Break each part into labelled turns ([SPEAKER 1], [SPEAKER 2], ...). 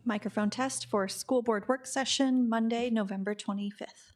[SPEAKER 1] Microphone test for school board work session, Monday, November 25th.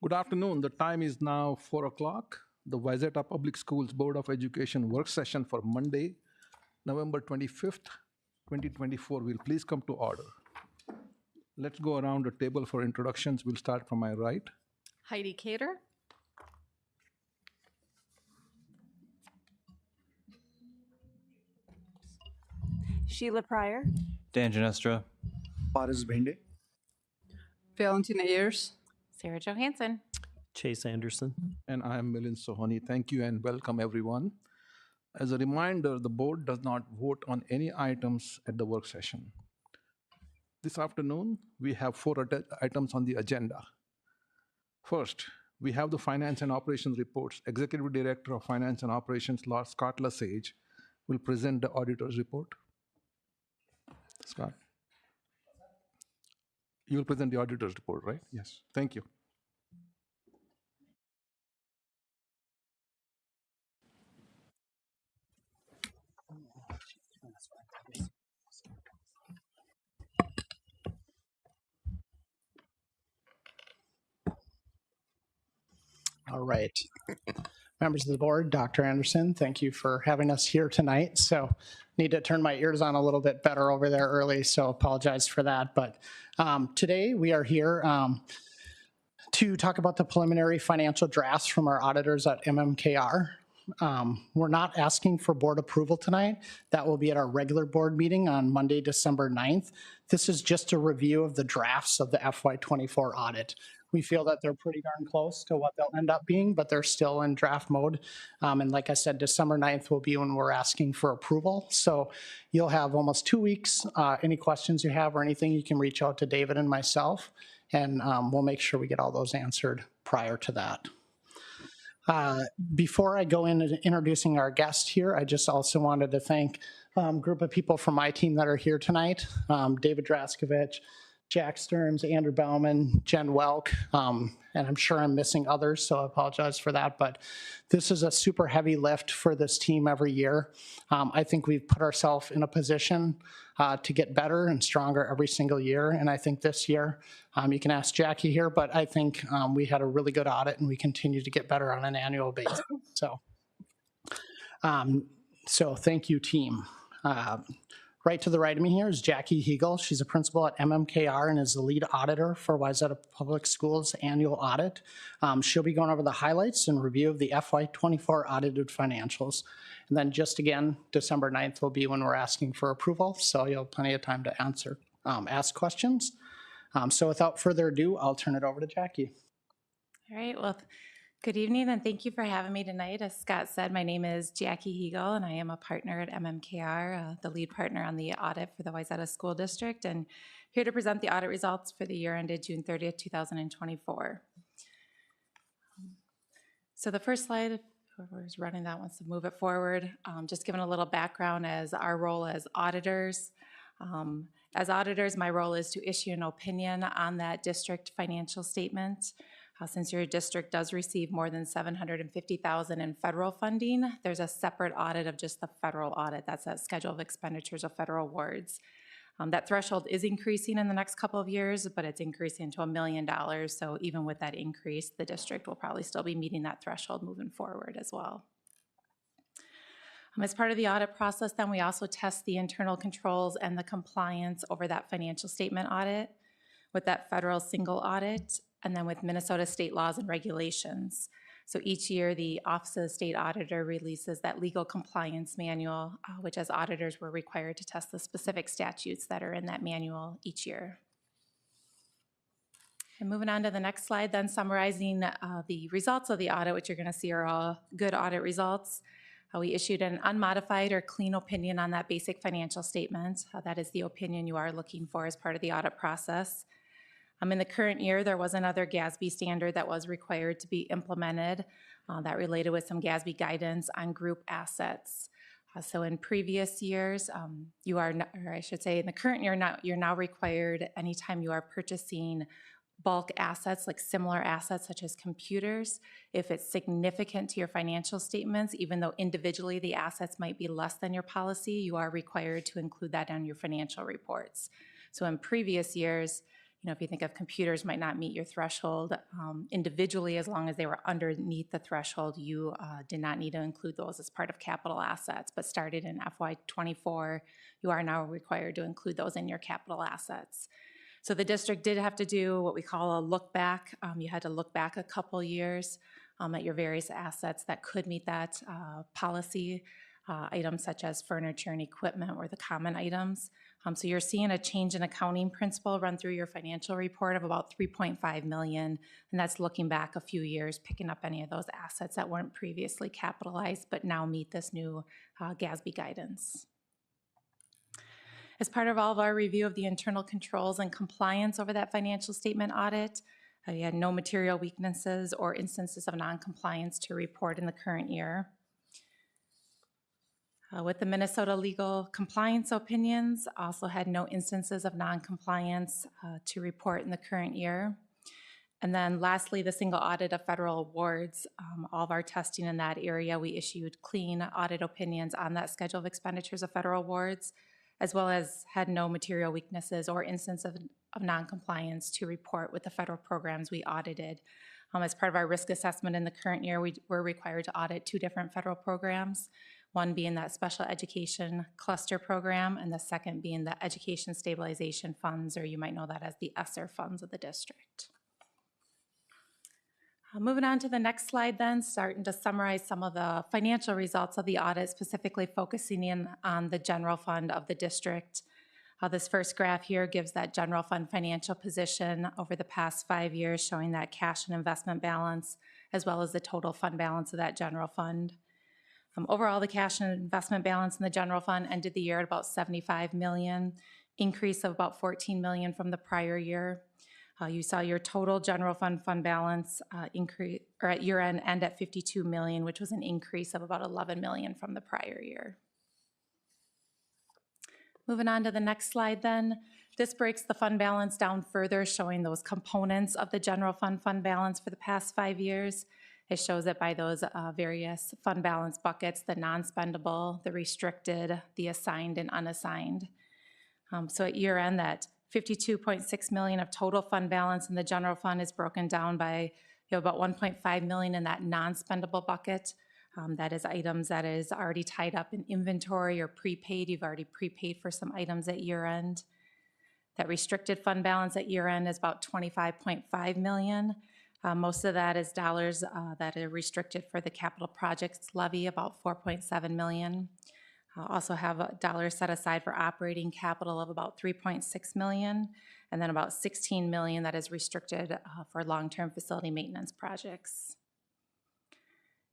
[SPEAKER 2] Good afternoon. The time is now 4 o'clock. The Wayzata Public Schools Board of Education work session for Monday, November 25th, 2024 will please come to order. Let's go around the table for introductions. We'll start from my right.
[SPEAKER 1] Heidi Cater.
[SPEAKER 3] Sheila Pryor.
[SPEAKER 4] Dan Ginestra.
[SPEAKER 5] Paris Bhende.
[SPEAKER 6] Valentina Ayers.
[SPEAKER 3] Sarah Johansson.
[SPEAKER 7] Chase Anderson.
[SPEAKER 2] And I am Milind Sohani. Thank you and welcome everyone. As a reminder, the board does not vote on any items at the work session. This afternoon, we have 4 items on the agenda. First, we have the Finance and Operations reports. Executive Director of Finance and Operations, Scott Lesage, will present the auditor's report. Scott. You will present the auditor's report, right? Yes. Thank you.
[SPEAKER 5] All right. Members of the board, Dr. Anderson, thank you for having us here tonight. So need to turn my ears on a little bit better over there early, so apologize for that. But today we are here to talk about the preliminary financial drafts from our auditors at MMKR. We're not asking for board approval tonight. That will be at our regular board meeting on Monday, December 9th. This is just a review of the drafts of the FY24 audit. We feel that they're pretty darn close to what they'll end up being, but they're still in draft mode. And like I said, December 9th will be when we're asking for approval. So you'll have almost 2 weeks. Any questions you have or anything, you can reach out to David and myself, and we'll make sure we get all those answered prior to that. Before I go into introducing our guest here, I just also wanted to thank a group of people from my team that are here tonight. David Draskovich, Jack Stearns, Andrew Bauman, Jen Welk, and I'm sure I'm missing others, so I apologize for that. But this is a super heavy lift for this team every year. I think we've put ourselves in a position to get better and stronger every single year. And I think this year, you can ask Jackie here, but I think we had a really good audit and we continue to get better on an annual basis. So thank you, team. Right to the right of me here is Jackie Hegel. She's a principal at MMKR and is the lead auditor for Wayzata Public Schools annual audit. She'll be going over the highlights and review of the FY24 audited financials. And then just again, December 9th will be when we're asking for approval. So you'll have plenty of time to ask questions. So without further ado, I'll turn it over to Jackie.
[SPEAKER 3] All right, well, good evening and thank you for having me tonight. As Scott said, my name is Jackie Hegel and I am a partner at MMKR, the lead partner on the audit for the Wayzata School District, and here to present the audit results for the year ended June 30th, 2024. So the first slide, whoever's running that wants to move it forward, just giving a little background as our role as auditors. As auditors, my role is to issue an opinion on that district financial statement. Since your district does receive more than $750,000 in federal funding, there's a separate audit of just the federal audit. That's a schedule of expenditures of federal awards. That threshold is increasing in the next couple of years, but it's increasing to $1 million. So even with that increase, the district will probably still be meeting that threshold moving forward as well. As part of the audit process, then we also test the internal controls and the compliance over that financial statement audit with that federal single audit, and then with Minnesota state laws and regulations. So each year, the Office of the State Auditor releases that legal compliance manual, which as auditors we're required to test the specific statutes that are in that manual each year. And moving on to the next slide, then summarizing the results of the audit, which you're gonna see are all good audit results. We issued an unmodified or clean opinion on that basic financial statement. That is the opinion you are looking for as part of the audit process. In the current year, there was another GASB standard that was required to be implemented that related with some GASB guidance on group assets. So in previous years, you are, or I should say in the current year, you're now required anytime you are purchasing bulk assets, like similar assets such as computers, if it's significant to your financial statements, even though individually the assets might be less than your policy, you are required to include that on your financial reports. So in previous years, if you think of computers might not meet your threshold individually, as long as they were underneath the threshold, you did not need to include those as part of capital assets. But started in FY24, you are now required to include those in your capital assets. So the district did have to do what we call a look back. You had to look back a couple years at your various assets that could meet that policy. Items such as furniture and equipment were the common items. So you're seeing a change in accounting principle run through your financial report of about $3.5 million, and that's looking back a few years, picking up any of those assets that weren't previously capitalized but now meet this new GASB guidance. As part of all of our review of the internal controls and compliance over that financial statement audit, you had no material weaknesses or instances of non-compliance to report in the current year. With the Minnesota legal compliance opinions, also had no instances of non-compliance to report in the current year. And then lastly, the single audit of federal awards. All of our testing in that area, we issued clean audit opinions on that schedule of expenditures of federal awards, as well as had no material weaknesses or instance of non-compliance to report with the federal programs we audited. As part of our risk assessment in the current year, we were required to audit 2 different federal programs, one being that special education cluster program, and the second being the education stabilization funds, or you might know that as the ESSER funds of the district. Moving on to the next slide then, starting to summarize some of the financial results of the audit, specifically focusing in on the general fund of the district. This first graph here gives that general fund financial position over the past 5 years, showing that cash and investment balance, as well as the total fund balance of that general fund. Overall, the cash and investment balance in the general fund ended the year at about $75 million, increase of about $14 million from the prior year. You saw your total general fund balance increase, or at year end at $52 million, which was an increase of about $11 million from the prior year. Moving on to the next slide then. This breaks the fund balance down further, showing those components of the general fund balance for the past 5 years. It shows it by those various fund balance buckets, the non-spendable, the restricted, the assigned, and unassigned. So at year end, that $52.6 million of total fund balance in the general fund is broken down by about $1.5 million in that non-spendable bucket. That is items that is already tied up in inventory or prepaid. You've already prepaid for some items at year end. That restricted fund balance at year end is about $25.5 million. Most of that is dollars that are restricted for the capital projects levy, about $4.7 million. Also have dollars set aside for operating capital of about $3.6 million, and then about $16 million that is restricted for long-term facility maintenance projects.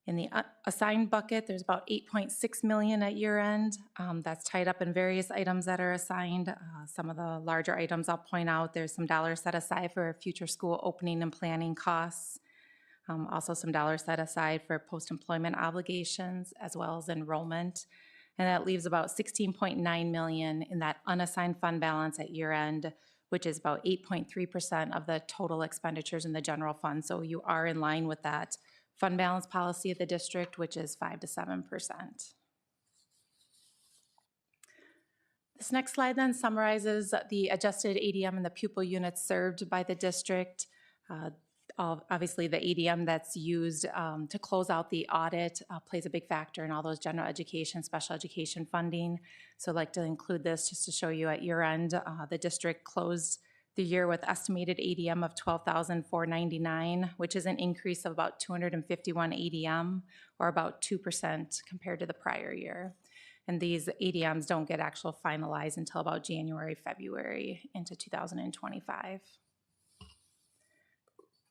[SPEAKER 3] In the assigned bucket, there's about $8.6 million at year end. That's tied up in various items that are assigned. Some of the larger items I'll point out, there's some dollars set aside for future school opening and planning costs. Also some dollars set aside for post-employment obligations as well as enrollment. And that leaves about $16.9 million in that unassigned fund balance at year end, which is about 8.3% of the total expenditures in the general fund. So you are in line with that fund balance policy of the district, which is 5 to 7%. This next slide then summarizes the adjusted ADM and the pupil units served by the district. Obviously, the ADM that's used to close out the audit plays a big factor in all those general education, special education funding. So I'd like to include this just to show you at year end, the district closed the year with estimated ADM of $12,499, which is an increase of about 251 ADM, or about 2% compared to the prior year. And these ADMs don't get actual finalized until about January, February into 2025.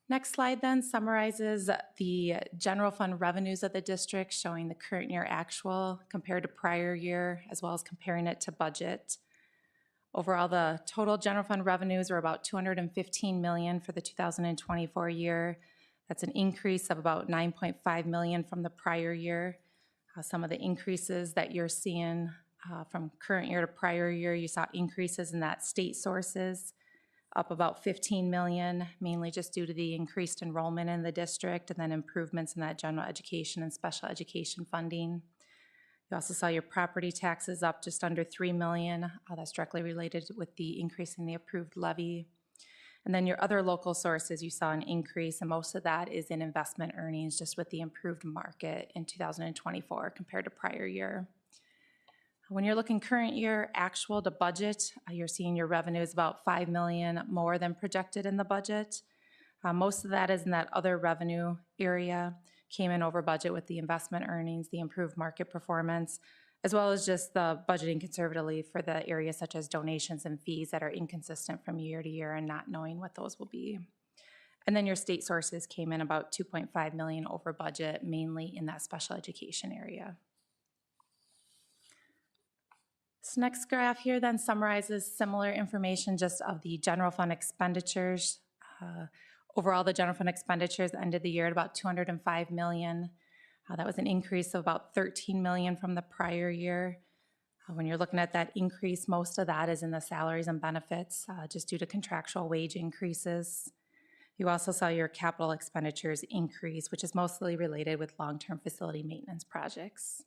[SPEAKER 3] Next slide then summarizes the general fund revenues of the district, showing the current year actual compared to prior year, as well as comparing it to budget. Overall, the total general fund revenues are about $215 million for the 2024 year. That's an increase of about $9.5 million from the prior year. Some of the increases that you're seeing from current year to prior year, you saw increases in that state sources, up about $15 million, mainly just due to the increased enrollment in the district, and then improvements in that general education and special education funding. You also saw your property taxes up just under $3 million. That's directly related with the increase in the approved levy. And then your other local sources, you saw an increase, and most of that is in investment earnings, just with the improved market in 2024 compared to prior year. When you're looking current year actual to budget, you're seeing your revenue is about $5 million more than projected in the budget. Most of that is in that other revenue area, came in over budget with the investment earnings, the improved market performance, as well as just the budgeting conservatively for the areas such as donations and fees that are inconsistent from year to year and not knowing what those will be. And then your state sources came in about $2.5 million over budget, mainly in that special education area. This next graph here then summarizes similar information just of the general fund expenditures. Overall, the general fund expenditures ended the year at about $205 million. That was an increase of about $13 million from the prior year. When you're looking at that increase, most of that is in the salaries and benefits, just due to contractual wage increases. You also saw your capital expenditures increase, which is mostly related with long-term facility maintenance projects.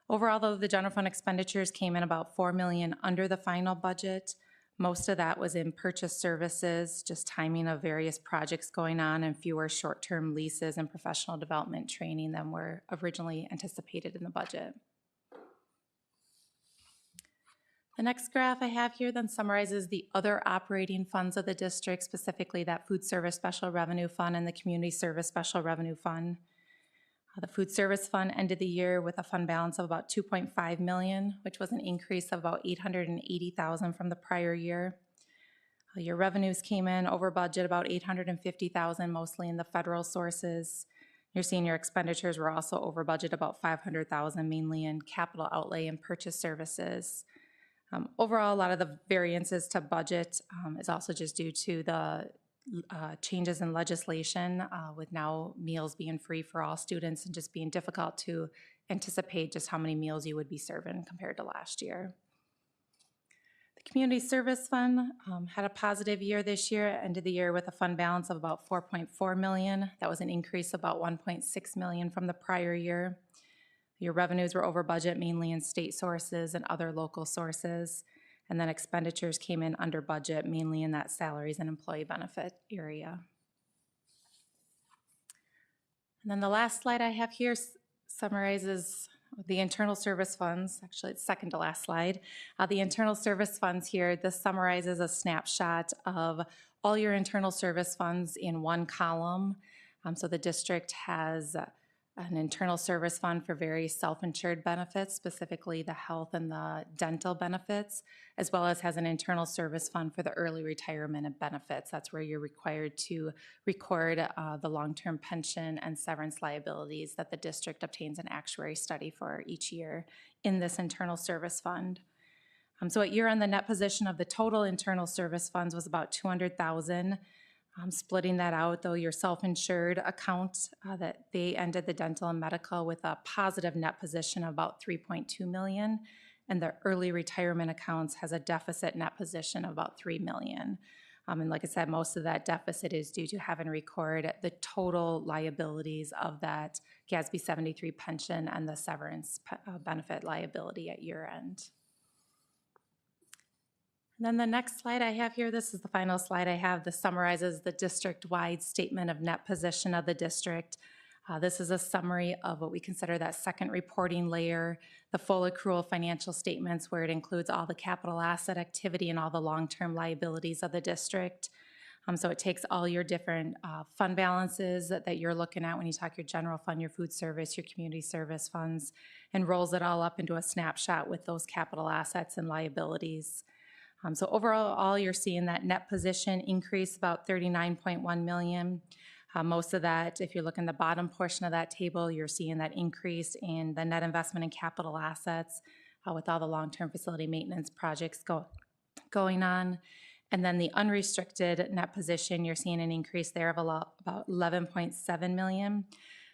[SPEAKER 3] Overall, though, the general fund expenditures came in about $4 million under the final budget. Most of that was in purchase services, just timing of various projects going on, and fewer short-term leases and professional development training than were originally anticipated in the budget. The next graph I have here then summarizes the other operating funds of the district, specifically that food service special revenue fund and the community service special revenue fund. The food service fund ended the year with a fund balance of about $2.5 million, which was an increase of about $880,000 from the prior year. Your revenues came in over budget about $850,000, mostly in the federal sources. You're seeing your expenditures were also over budget about $500,000, mainly in capital outlay and purchase services. Overall, a lot of the variances to budget is also just due to the changes in legislation, with now meals being free for all students and just being difficult to anticipate just how many meals you would be serving compared to last year. The Community Service Fund had a positive year this year, ended the year with a fund balance of about $4.4 million. That was an increase of about $1.6 million from the prior year. Your revenues were over budget, mainly in state sources and other local sources. And then expenditures came in under budget, mainly in that salaries and employee benefit area. And then the last slide I have here summarizes the internal service funds. Actually, it's second to last slide. The internal service funds here, this summarizes a snapshot of all your internal service funds in one column. So the district has an internal service fund for various self-insured benefits, specifically the health and the dental benefits, as well as has an internal service fund for the early retirement and benefits. That's where you're required to record the long-term pension and severance liabilities that the district obtains an actuary study for each year in this internal service fund. So at year-end, the net position of the total internal service funds was about $200,000. Splitting that out, though, your self-insured account, that they ended the dental and medical with a positive net position of about $3.2 million, and the early retirement accounts has a deficit net position of about $3 million. And like I said, most of that deficit is due to having to record the total liabilities of that GASB 73 pension and the severance benefit liability at year end. And then the next slide I have here, this is the final slide I have. This summarizes the district-wide statement of net position of the district. This is a summary of what we consider that second reporting layer, the full accrual financial statements, where it includes all the capital asset activity and all the long-term liabilities of the district. So it takes all your different fund balances that you're looking at when you talk your general fund, your food service, your community service funds, and rolls it all up into a snapshot with those capital assets and liabilities. So overall, you're seeing that net position increase about $39.1 million. Most of that, if you look in the bottom portion of that table, you're seeing that increase in the net investment in capital assets with all the long-term facility maintenance projects going on. And then the unrestricted net position, you're seeing an increase there of about $11.7 million.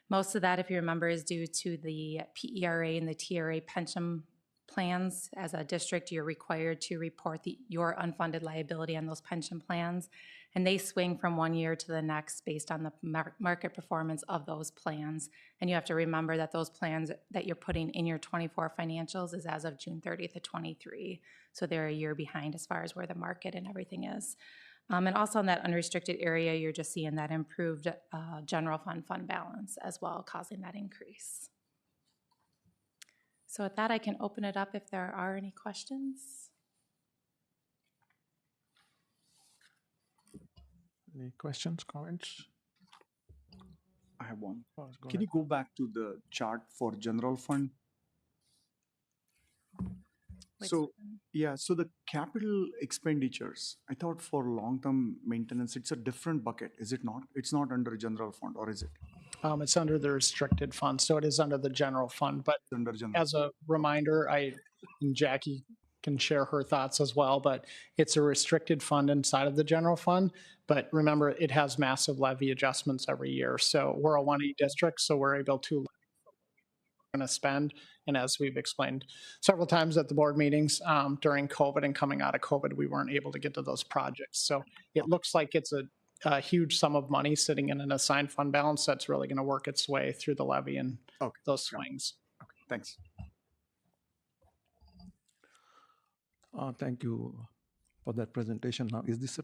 [SPEAKER 3] Most of that, if you remember, is due to the PERA and the TRA pension plans. As a district, you're required to report your unfunded liability on those pension plans, and they swing from one year to the next based on the market performance of those plans. And you have to remember that those plans that you're putting in your 24 financials is as of June 30th of 23, so they're a year behind as far as where the market and everything is. And also in that unrestricted area, you're just seeing that improved general fund balance as well, causing that increase. So with that, I can open it up if there are any questions.
[SPEAKER 2] Any questions, comments?
[SPEAKER 4] I have one.
[SPEAKER 2] Go
[SPEAKER 4] Can
[SPEAKER 2] ahead.
[SPEAKER 4] you go back to the chart for general fund?
[SPEAKER 3] Which
[SPEAKER 4] So,
[SPEAKER 3] one?
[SPEAKER 4] yeah, so the capital expenditures, I thought for long-term maintenance, it's a different bucket, is it not? It's not under general fund, or is it?
[SPEAKER 5] It's under the restricted fund, so it is under the general fund. But
[SPEAKER 4] It's under general.
[SPEAKER 5] as a reminder, and Jackie can share her thoughts as well, but it's a restricted fund inside of the general fund. But remember, it has massive levy adjustments every year. So we're a 1A district, so we're able to going to spend. And as we've explained several times at the board meetings during COVID and coming out of COVID, we weren't able to get to those projects. So it looks like it's a huge sum of money sitting in an assigned fund balance that's really going to work its way through the levy and
[SPEAKER 4] Okay,
[SPEAKER 5] those swings.
[SPEAKER 4] okay, thanks.
[SPEAKER 2] Thank you for that presentation. Now, is this a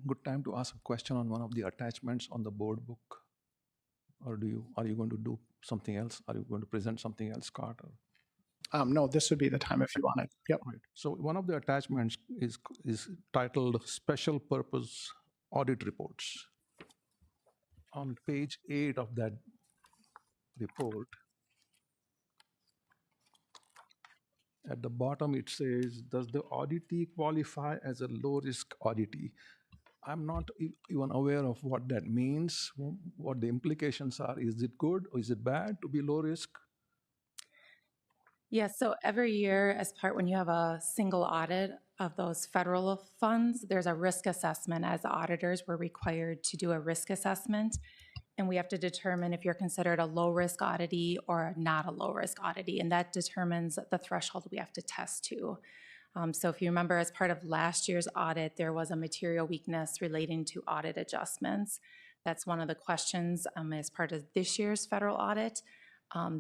[SPEAKER 2] good time to ask a question on one of the attachments on the board book? Or are you going to do something else? Are you going to present something else, Scott? Or?
[SPEAKER 5] No, this would be the time if you wanted. Yep.
[SPEAKER 2] Right. So one of the attachments is titled Special Purpose Audit Reports. On page 8 of that report, at the bottom it says, does the auditee qualify as a low-risk auditee? I'm not even aware of what that means, what the implications are. Is it good or is it bad to be low risk?
[SPEAKER 3] Yeah, so every year when you have a single audit of those federal funds, there's a risk assessment. As auditors, we're required to do a risk assessment, and we have to determine if you're considered a low-risk auditee or not a low-risk auditee, and that determines the threshold we have to test to. So if you remember, as part of last year's audit, there was a material weakness relating to audit adjustments. That's one of the questions as part of this year's federal audit,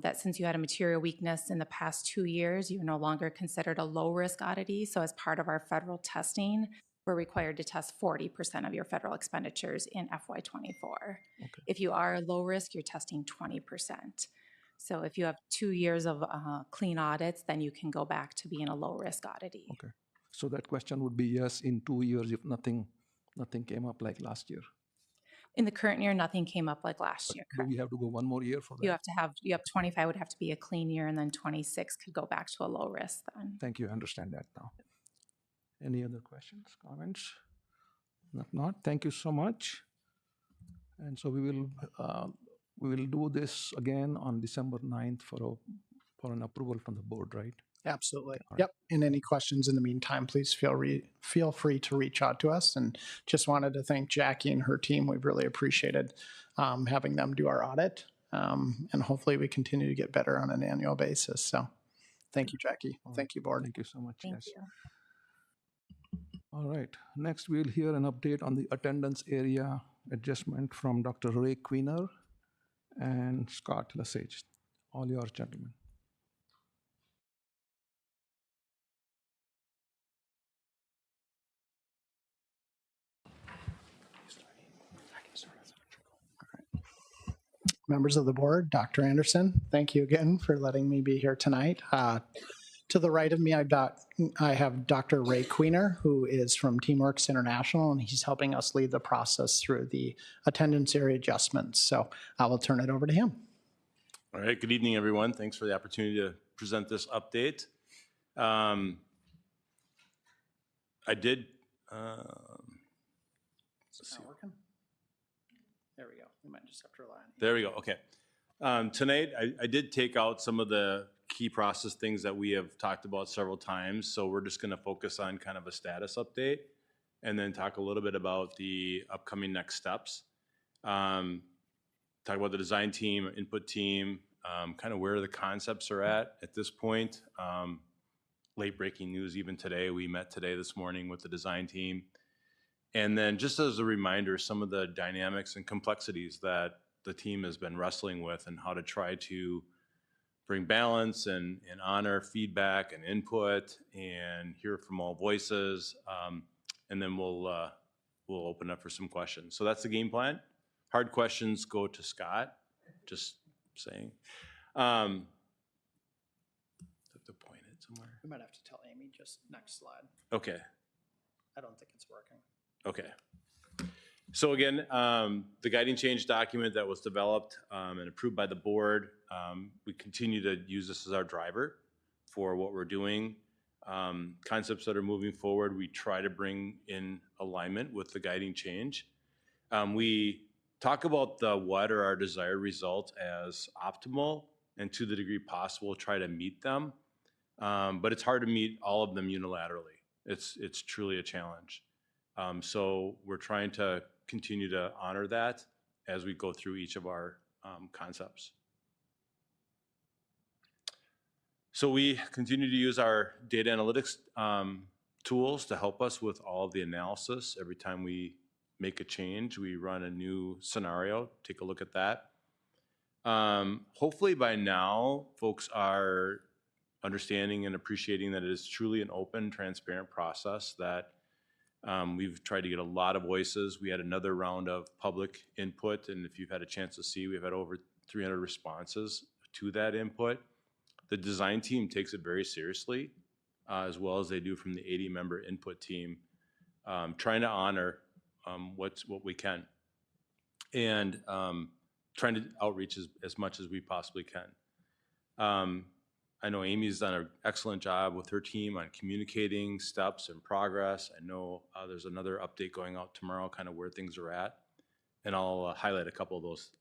[SPEAKER 3] that since you had a material weakness in the past 2 years, you're no longer considered a low-risk auditee. So as part of our federal testing, we're required to test 40% of your federal expenditures in FY24.
[SPEAKER 2] Okay.
[SPEAKER 3] If you are low risk, you're testing 20%. So if you have 2 years of clean audits, then you can go back to being a low-risk auditee.
[SPEAKER 2] Okay. So that question would be yes in 2 years if nothing came up like last year.
[SPEAKER 3] In the current year, nothing came up like last year.
[SPEAKER 2] Do we have to go one more year for that?
[SPEAKER 3] You have 25 would have to be a clean year, and then 26 could go back to a low risk then.
[SPEAKER 2] Thank you. I understand that now. Any other questions, comments? Not. Thank you so much. And so we will do this again on December 9th for an approval from the board, right?
[SPEAKER 5] Absolutely.
[SPEAKER 2] All right.
[SPEAKER 5] Yep. And any questions in the meantime, please feel free to reach out to us. And just wanted to thank Jackie and her team. We've really appreciated having them do our audit. And hopefully we continue to get better on an annual basis. So thank you, Jackie. Thank you, board.
[SPEAKER 2] Thank you so much.
[SPEAKER 3] Thank
[SPEAKER 2] Yes.
[SPEAKER 3] you.
[SPEAKER 2] All right. Next, we'll hear an update on the attendance area adjustment from Dr. Ray Queener and Scott Lesage. All yours, gentlemen.
[SPEAKER 5] Members of the board, Dr. Anderson, thank you again for letting me be here tonight. To the right of me, I have Dr. Ray Queener, who is from TeamWorks International, and he's helping us lead the process through the attendance area adjustments. So I will turn it over to him.
[SPEAKER 7] All right, good evening, everyone. Thanks for the opportunity to present this update. I did, let's see.
[SPEAKER 5] There we go. We might just have to rely on you.
[SPEAKER 7] There we go, okay. Tonight, I did take out some of the key process things that we have talked about several times, so we're just gonna focus on kind of a status update and then talk a little bit about the upcoming next steps. Talk about the design team, input team, kind of where the concepts are at this point. Late breaking news even today. We met this morning with the design team. And then just as a reminder, some of the dynamics and complexities that the team has been wrestling with and how to try to bring balance and honor feedback and input and hear from all voices. And then we'll we'll open up for some questions. So that's the game plan. Hard questions go to Scott, just saying. Have to point it somewhere.
[SPEAKER 5] We might have to tell Amy just next slide.
[SPEAKER 7] Okay,
[SPEAKER 5] I don't think it's working.
[SPEAKER 7] okay. So again, the guiding change document that was developed and approved by the board, we continue to use this as our driver for what we're doing. Concepts that are moving forward, we try to bring in alignment with the guiding change. We talk about the what are our desired result as optimal, and to the degree possible, try to meet them. But it's hard to meet all of them unilaterally. It's truly a challenge. So we're trying to continue to honor that as we go through each of our concepts. So we continue to use our data analytics tools to help us with all of the analysis. Every time we make a change, we run a new scenario, take a look at that. Hopefully by now, folks are understanding and appreciating that it is truly an open, transparent process, that we've tried to get a lot of voices. We had another round of public input, and if you've had a chance to see, we've had over 300 responses to that input. The design team takes it very seriously, as well as they do from the 80-member input team, trying to honor what we can, and trying to outreach as much as we possibly can. I know Amy's done an excellent job with her team on communicating steps and progress. I know there's another update going out tomorrow, kind of where things are at, and I'll highlight a couple of those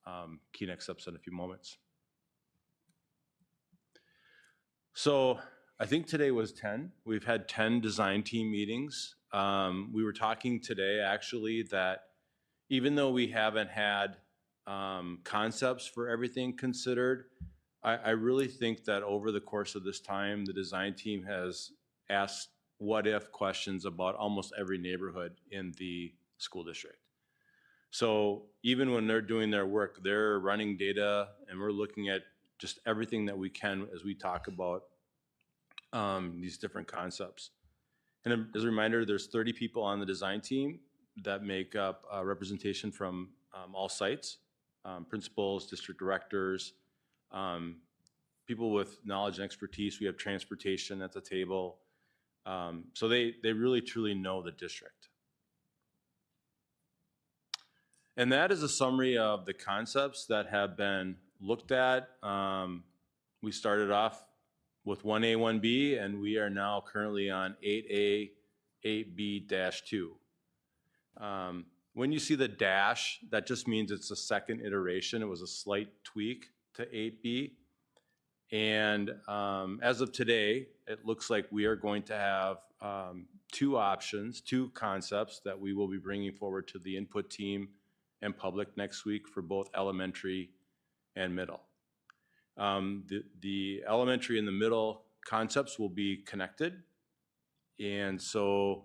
[SPEAKER 7] key next steps in a few moments. So I think today was 10. We've had 10 design team meetings. We were talking today actually that even though we haven't had concepts for everything considered, I really think that over the course of this time, the design team has asked what if questions about almost every neighborhood in the school district. So even when they're doing their work, they're running data, and we're looking at just everything that we can as we talk about these different concepts. And as a reminder, there's 30 people on the design team that make up representation from all sites, principals, district directors, people with knowledge and expertise. We have transportation at the table. So they really truly know the district. And that is a summary of the concepts that have been looked at. We started off with 1A, 1B, and we are now currently on 8A, 8B-2. When you see the dash, that just means it's a second iteration. It was a slight tweak to 8B. And as of today, it looks like we are going to have two options, two concepts that we will be bringing forward to the input team and public next week for both elementary and middle. The elementary and the middle concepts will be connected. And so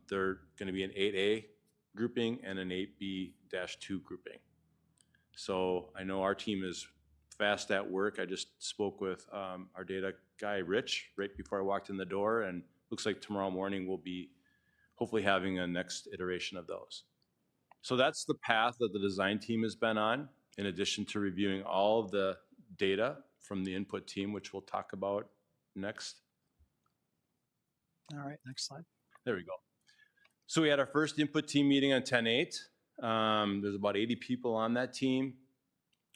[SPEAKER 7] they're going to be an 8A grouping and an 8B-2 grouping. So I know our team is fast at work. I just spoke with our data guy, Rich, right before I walked in the door, and looks like tomorrow morning we'll be hopefully having a next iteration of those. So that's the path that the design team has been on, in addition to reviewing all of the data from the input team, which we'll talk about next.
[SPEAKER 5] All right, next slide.
[SPEAKER 7] There we go. So we had our first input team meeting on 10/8. There's about 80 people on that team.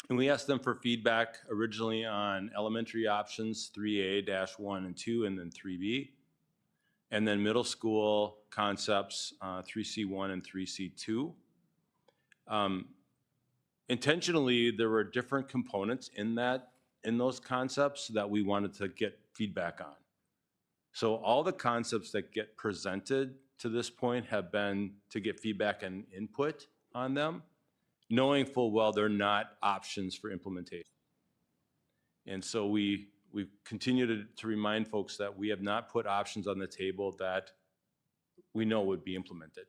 [SPEAKER 7] And we asked them for feedback originally on elementary options, 3A-1 and 2, and then 3B. And then middle school concepts, 3C1 and 3C2. Intentionally, there were different components in those concepts that we wanted to get feedback on. So all the concepts that get presented to this point have been to get feedback and input on them, knowing full well they're not options for implementation. And so we continue to remind folks that we have not put options on the table that we know would be implemented.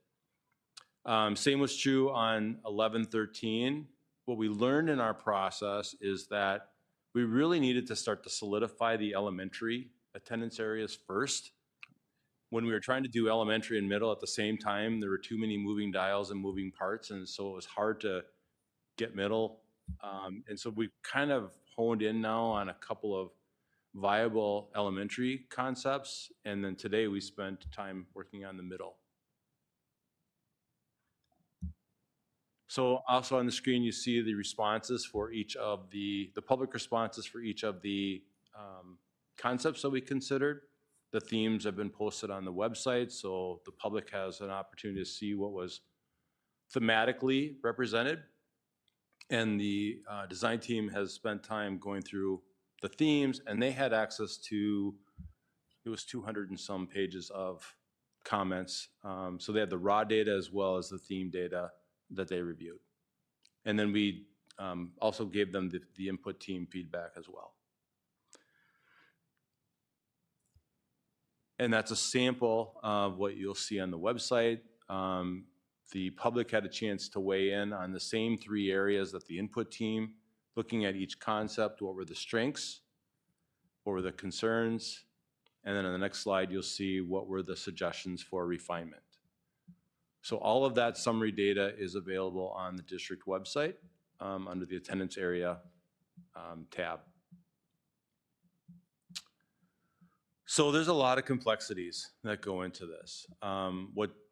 [SPEAKER 7] Same was true on 11-13. What we learned in our process is that we really needed to start to solidify the elementary attendance areas first. when we were trying to do elementary and middle at the same time, there were too many moving dials and moving parts, and so it was hard to get middle. And so we kind of honed in now on a couple of viable elementary concepts, and then today we spent time working on the middle. So also on the screen, you see the responses for each of the public responses for each of the concepts that we considered. The themes have been posted on the website, so the public has an opportunity to see what was thematically represented. And the design team has spent time going through the themes, and they had access to, it was 200 and some pages of comments. So they had the raw data as well as the theme data that they reviewed. And then we also gave them the input team feedback as well. And that's a sample of what you'll see on the website. The public had a chance to weigh in on the same 3 areas that the input team, looking at each concept, what were the strengths, what were the concerns, and then on the next slide, you'll see what were the suggestions for refinement. So all of that summary data is available on the district website under the attendance area tab. So there's a lot of complexities that go into this.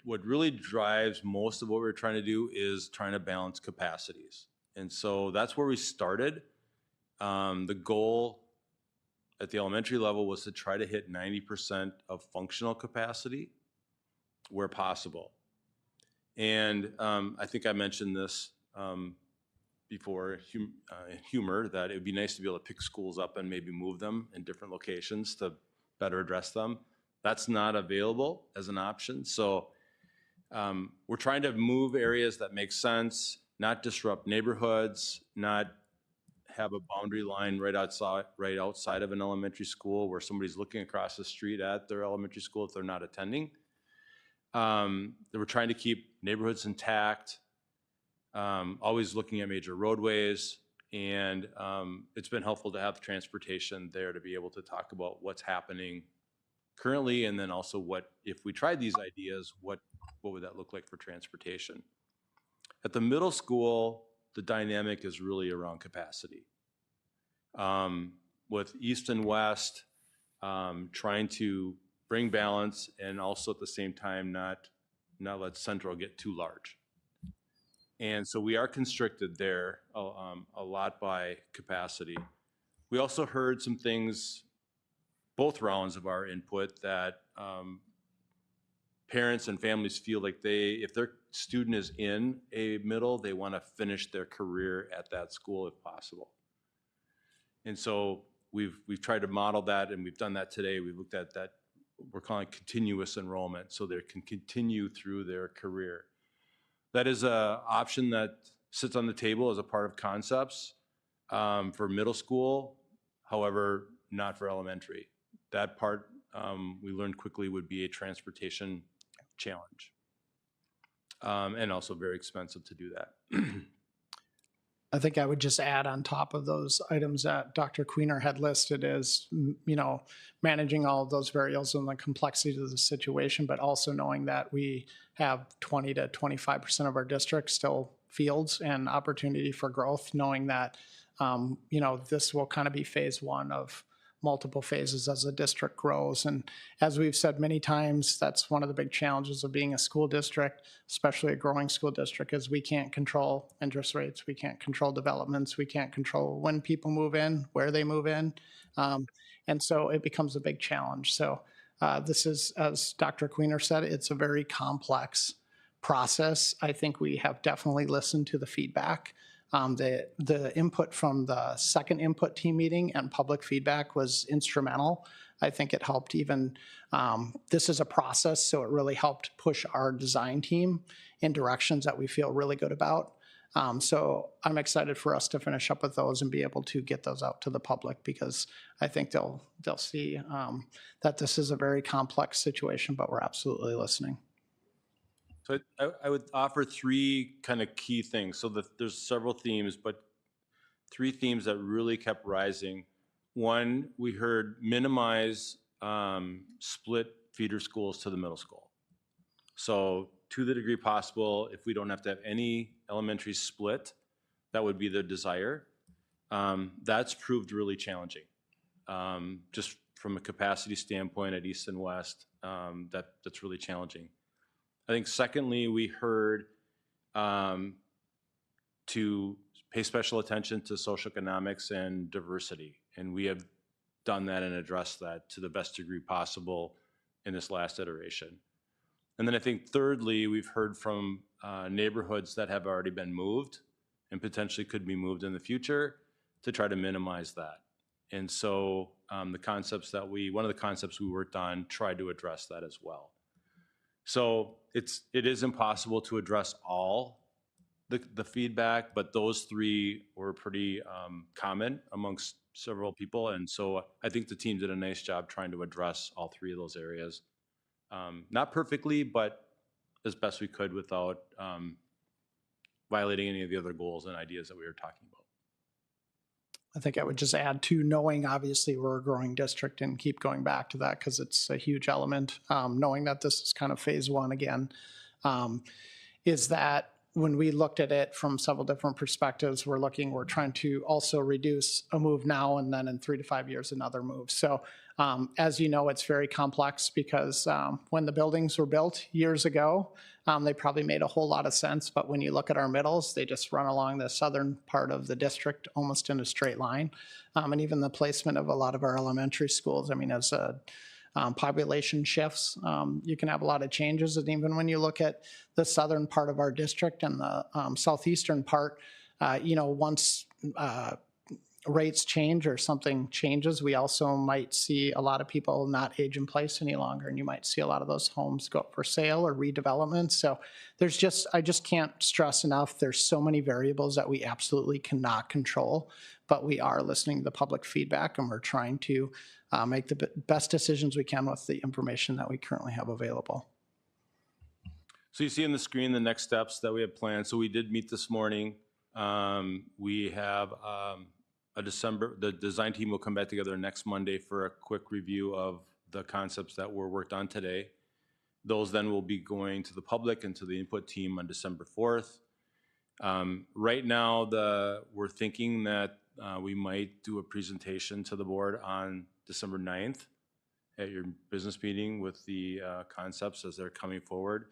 [SPEAKER 7] What really drives most of what we're trying to do is trying to balance capacities. And so that's where we started. The goal at the elementary level was to try to hit 90% of functional capacity where possible. And I think I mentioned this before, humor, that it would be nice to be able to pick schools up and maybe move them in different locations to better address them. That's not available as an option. So we're trying to move areas that make sense, not disrupt neighborhoods, not have a boundary line right outside of an elementary school where somebody's looking across the street at their elementary school if they're not attending. We're trying to keep neighborhoods intact, always looking at major roadways, and it's been helpful to have transportation there to be able to talk about what's happening currently, and then also what, if we tried these ideas, what would that look like for transportation? At the middle school, the dynamic is really around capacity. With East and West, trying to bring balance and also at the same time not let Central get too large. And so we are constricted there a lot by capacity. We also heard some things, both rounds of our input, that parents and families feel like if their student is in a middle, they want to finish their career at that school if possible. And so we've tried to model that, and we've done that today. We've looked at that, we're calling continuous enrollment, so they can continue through their career. That is an option that sits on the table as a part of concepts for middle school, however, not for elementary. That part we learned quickly would be a transportation challenge, and also very expensive to do that.
[SPEAKER 5] I think I would just add on top of those items that Dr. Queener had listed as, managing all of those variables and the complexity of the situation, but also knowing that we have 20 to 25% of our district still fields and opportunity for growth, knowing that, this will kind of be phase 1 of multiple phases as the district grows. And as we've said many times, that's one of the big challenges of being a school district, especially a growing school district, is we can't control interest rates, we can't control developments, we can't control when people move in, where they move in. And so it becomes a big challenge. So this is, as Dr. Queener said, it's a very complex process. I think we have definitely listened to the feedback. The input from the second input team meeting and public feedback was instrumental. I think it helped even, this is a process, so it really helped push our design team in directions that we feel really good about. So I'm excited for us to finish up with those and be able to get those out to the public, because I think they'll see that this is a very complex situation, but we're absolutely listening.
[SPEAKER 7] So I would offer 3 kind of key things. So there's several themes, but 3 themes that really kept rising. One, we heard minimize split feeder schools to the middle school. So to the degree possible, if we don't have to have any elementary split, that would be the desire. That's proved really challenging. Just from a capacity standpoint at East and West, that's really challenging. I think secondly, we heard to pay special attention to socioeconomics and diversity. And we have done that and addressed that to the best degree possible in this last iteration. And then I think thirdly, we've heard from neighborhoods that have already been moved and potentially could be moved in the future to try to minimize that. And so one of the concepts we worked on tried to address that as well. So it is impossible to address all the feedback, but those three were pretty common amongst several people. And so I think the team did a nice job trying to address all three of those areas. Not perfectly, but as best we could without violating any of the other goals and ideas that we were talking about.
[SPEAKER 5] I think I would just add to knowing, obviously, we're a growing district and keep going back to that because it's a huge element. Knowing that this is kind of phase one again, is that when we looked at it from several different perspectives, we're trying to also reduce a move now and then in 3 to 5 years, another move. So as you know, it's very complex because when the buildings were built years ago, they probably made a whole lot of sense. But when you look at our middles, they just run along the southern part of the district almost in a straight line. And even the placement of a lot of our elementary schools, I mean, as population shifts, you can have a lot of changes. And even when you look at the southern part of our district and the southeastern part, once rates change or something changes, we also might see a lot of people not age in place any longer. And you might see a lot of those homes go up for sale or redevelopment. So I just can't stress enough. There's so many variables that we absolutely cannot control, but we are listening to the public feedback and we're trying to make the best decisions we can with the information that we currently have available.
[SPEAKER 7] So you see on the screen the next steps that we have planned. So we did meet this morning. We have the design team will come back together next Monday for a quick review of the concepts that were worked on today. Those then will be going to the public and to the input team on December 4th. Right now, we're thinking that we might do a presentation to the board on December 9th at your business meeting with the concepts as they're coming forward,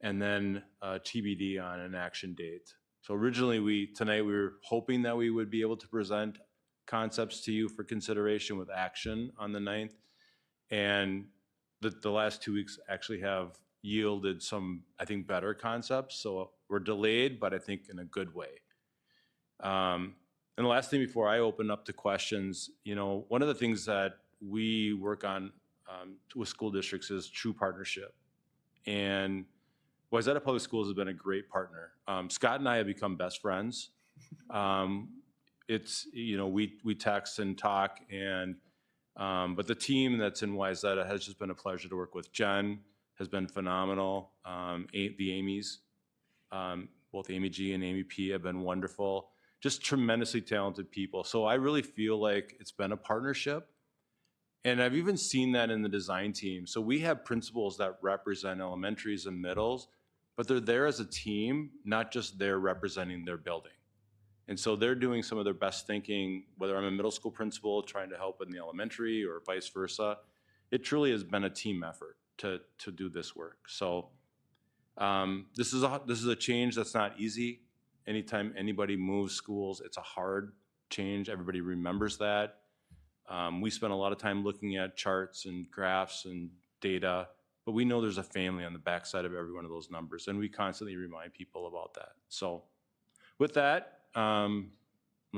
[SPEAKER 7] and then TBD on an action date. So originally, tonight we were hoping that we would be able to present concepts to you for consideration with action on the 9th. And the last 2 weeks actually have yielded some, I think, better concepts. So we're delayed, but I think in a good way. And the last thing before I open up to questions, one of the things that we work on with school districts is true partnership. And Wayzata Public Schools has been a great partner. Scott and I have become best friends. We text and talk, but the team that's in Wayzata has just been a pleasure to work with. Jen has been phenomenal. The Amy's, both Amy G and Amy P have been wonderful. Just tremendously talented people. So I really feel like it's been a partnership. And I've even seen that in the design team. So we have principals that represent elementaries and middles, but they're there as a team, not just there representing their building. And so they're doing some of their best thinking, whether I'm a middle school principal trying to help in the elementary or vice versa. It truly has been a team effort to do this work. So this is a change that's not easy. Anytime anybody moves schools, it's a hard change. Everybody remembers that. We spent a lot of time looking at charts and graphs and data, but we know there's a family on the backside of every one of those numbers, and we constantly remind people about that. So with that, unless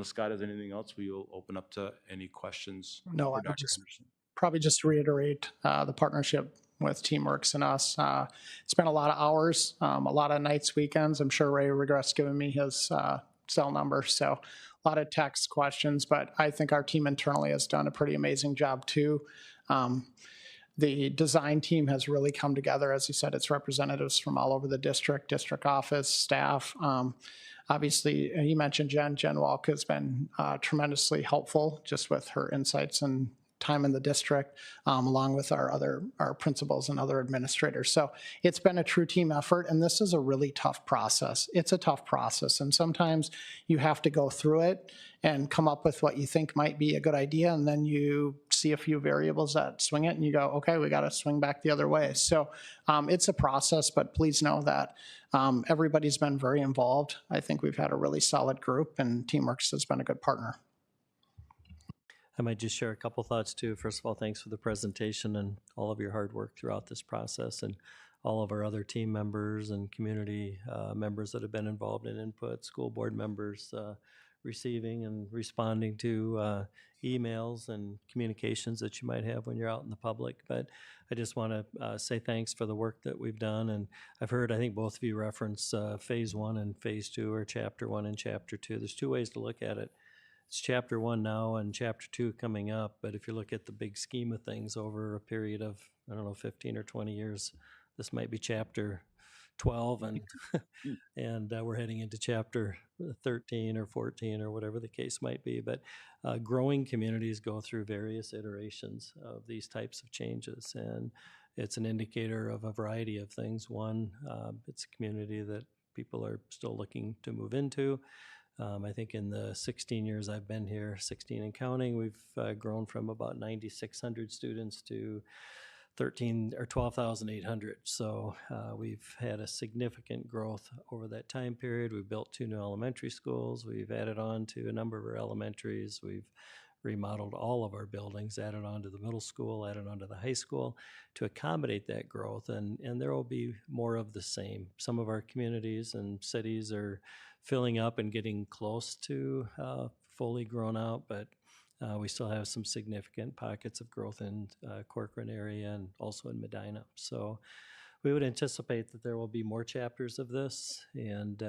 [SPEAKER 7] Scott has anything else, we will open up to any questions.
[SPEAKER 5] No, I would probably just reiterate the partnership with Teamworks and us. It's been a lot of hours, a lot of nights, weekends. I'm sure Ray regrets giving me his cell number. So a lot of text questions, but I think our team internally has done a pretty amazing job too. The design team has really come together. As you said, it's representatives from all over the district office, staff. Obviously, you mentioned Jen Walk has been tremendously helpful just with her insights and time in the district, along with our principals and other administrators. So it's been a true team effort, and this is a really tough process. It's a tough process, and sometimes you have to go through it and come up with what you think might be a good idea, and then you see a few variables that swing it, and you go, okay, we got to swing back the other way. So it's a process, but please know that everybody's been very involved. I think we've had a really solid group, and Teamworks has been a good partner.
[SPEAKER 8] I might just share a couple thoughts too. First of all, thanks for the presentation and all of your hard work throughout this process, and all of our other team members and community members that have been involved in input, school board members receiving and responding to emails and communications that you might have when you're out in the public. But I just want to say thanks for the work that we've done. And I've heard, I think both of you reference phase 1 and phase 2, or chapter 1 and chapter 2. There's two ways to look at it. It's chapter 1 now and chapter 2 coming up, but if you look at the big scheme of things over a period of, I don't know, 15 or 20 years, this might be chapter 12, and and we're heading into chapter 13 or 14 or whatever the case might be. But growing communities go through various iterations of these types of changes, and it's an indicator of a variety of things. One, it's a community that people are still looking to move into. I think in the 16 years I've been here, 16 and counting, we've grown from about 9,600 students to 13 or 12,800. So we've had a significant growth over that time period. We've built 2 new elementary schools. We've added on to a number of our elementaries. We've remodeled all of our buildings, added on to the middle school, added on to the high school to accommodate that growth. And there will be more of the same. Some of our communities and cities are filling up and getting close to fully grown out, but we still have some significant pockets of growth in Corcoran area and also in Medina. So we would anticipate that there will be more chapters of this. And,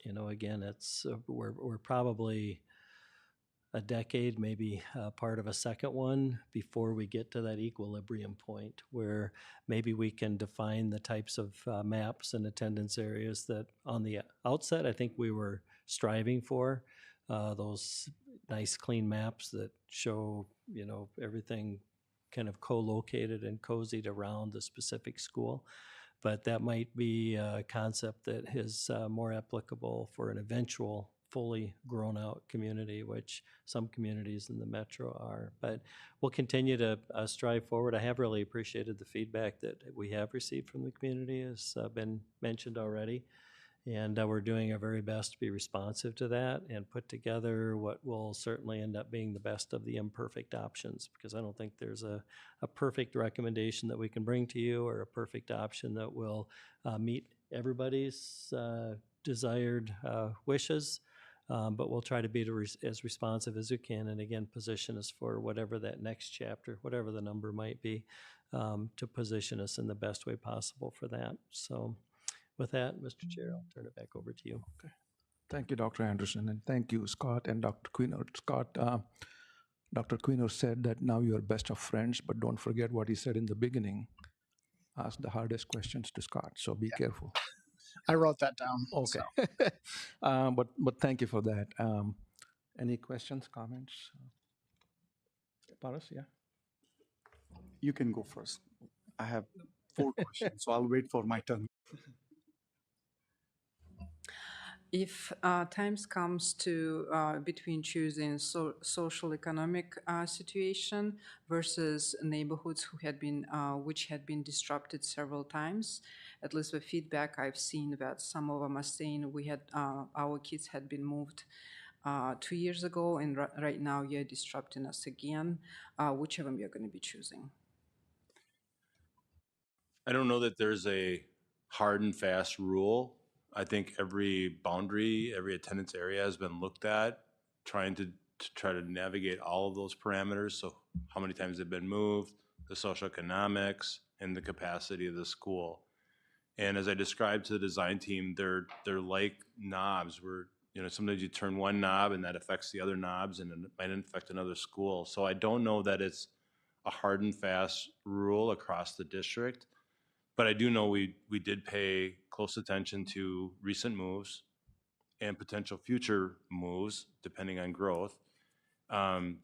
[SPEAKER 8] again, it's we're probably a decade, maybe part of a second one, before we get to that equilibrium point where maybe we can define the types of maps and attendance areas that on the outset I think we were striving for, those nice clean maps that show everything kind of co-located and cozied around the specific school. But that might be a concept that is more applicable for an eventual fully grown out community, which some communities in the metro are. But we'll continue to strive forward. I have really appreciated the feedback that we have received from the community, as been mentioned already. And we're doing our very best to be responsive to that and put together what will certainly end up being the best of the imperfect options, because I don't think there's a perfect recommendation that we can bring to you, or a perfect option that will meet everybody's desired wishes. But we'll try to be as responsive as we can, and again, position us for whatever that next chapter, whatever the number might be, to position us in the best way possible for that. So with that, Mr. Chair, I'll turn it back over to you.
[SPEAKER 2] Okay. Thank you, Dr. Anderson, and thank you, Scott and Dr. Queener. Scott, Dr. Queener said that now you are best of friends, but don't forget what he said in the beginning. Ask the hardest questions to Scott, so be careful.
[SPEAKER 5] I wrote that down.
[SPEAKER 2] Okay.
[SPEAKER 5] So.
[SPEAKER 2] But thank you for that. Any questions, comments? Paras, yeah?
[SPEAKER 4] You can go first. I have 4 questions, so I'll wait for my turn.
[SPEAKER 6] If times comes to between choosing social economic situation versus neighborhoods which had been disrupted several times, at least the feedback I've seen that some of them are saying our kids had been moved 2 years ago, and right now you're disrupting us again. Which of them you're going to be choosing?
[SPEAKER 7] I don't know that there's a hard and fast rule. I think every boundary, every attendance area has been looked at, trying to try to navigate all of those parameters. So how many times they've been moved, the socioeconomics, and the capacity of the school. And as I described to the design team, they're like knobs where, sometimes you turn one knob and that affects the other knobs, and it might affect another school. So I don't know that it's a hard and fast rule across the district. But I do know we did pay close attention to recent moves and potential future moves, depending on growth.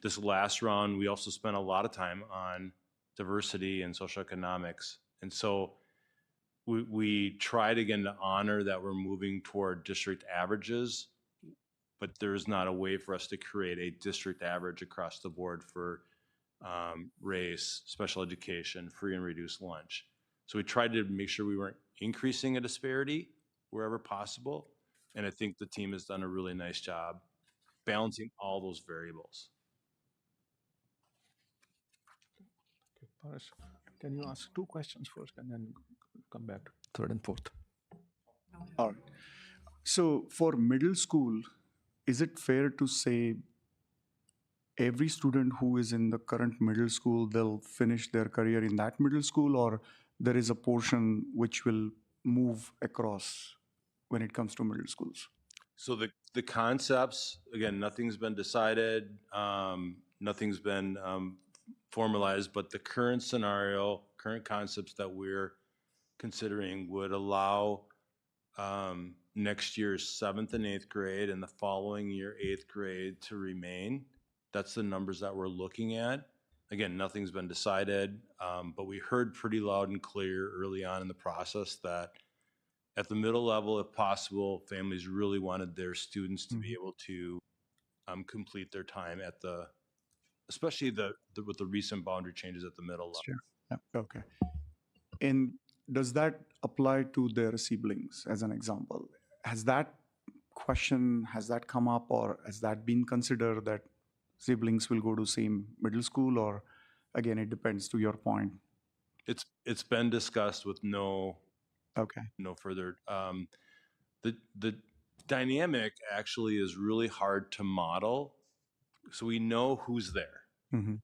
[SPEAKER 7] This last round, we also spent a lot of time on diversity and social economics. And so we tried again to honor that we're moving toward district averages, but there's not a way for us to create a district average across the board for race, special education, free and reduced lunch. So we tried to make sure we weren't increasing a disparity wherever possible. And I think the team has done a really nice job balancing all those variables.
[SPEAKER 2] Paresh, can you ask 2 questions first and then come back to third and fourth?
[SPEAKER 4] All right. So for middle school, is it fair to say every student who is in the current middle school, they'll finish their career in that middle school, or there is a portion which will move across when it comes to middle schools?
[SPEAKER 7] So the concepts, again, nothing's been decided, nothing's been formalized, but the current scenario, current concepts that we're considering would allow next year's 7th and 8th grade and the following year 8th grade to remain. That's the numbers that we're looking at. Again, nothing's been decided, but we heard pretty loud and clear early on in the process that at the middle level, if possible, families really wanted their students to be able to complete their time at the, especially with the recent boundary changes at the middle level.
[SPEAKER 4] Sure. Yeah. Okay. And does that apply to their siblings, as an example? Has that come up, or has that been considered that siblings will go to same middle school, or again, it depends, to your point?
[SPEAKER 7] It's been discussed with no
[SPEAKER 4] Okay.
[SPEAKER 7] further. The dynamic actually is really hard to model. So we know who's there.
[SPEAKER 4] Mm-hmm.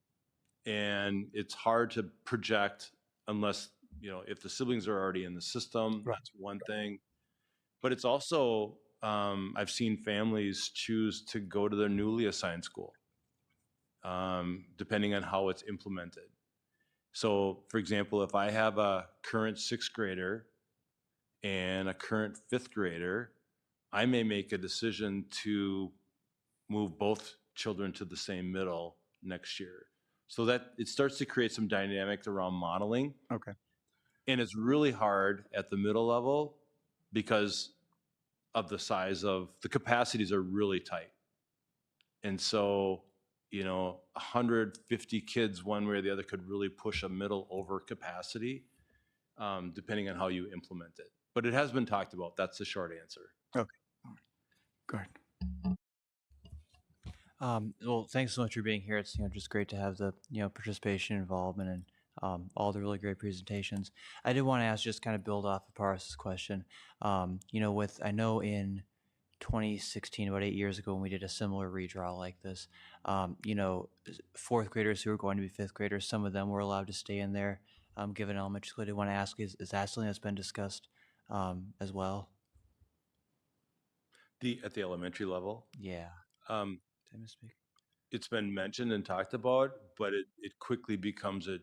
[SPEAKER 7] And it's hard to project unless, if the siblings are already in the system, that's one thing. But it's also, I've seen families choose to go to their newly assigned school, depending on how it's implemented. So, for example, if I have a current 6th grader and a current 5th grader, I may make a decision to move both children to the same middle next year. So that it starts to create some dynamic around modeling.
[SPEAKER 4] Okay.
[SPEAKER 7] And it's really hard at the middle level because of the size of the capacities are really tight. And so, 150 kids one way or the other could really push a middle over capacity, depending on how you implement it. But it has been talked about. That's the short answer.
[SPEAKER 4] Okay. All right. Go ahead.
[SPEAKER 9] Well, thanks so much for being here. It's just great to have the participation, involvement, and all the really great presentations. I did want to ask, just kind of build off of Paras's question. I know in 2016, about 8 years ago, when we did a similar redraw like this, 4th graders who were going to be 5th graders, some of them were allowed to stay in there, given elementary school. I did want to ask, is that something that's been discussed as well?
[SPEAKER 7] At the elementary level?
[SPEAKER 9] Yeah. Did I misspeak?
[SPEAKER 7] It's been mentioned and talked about, but it quickly becomes a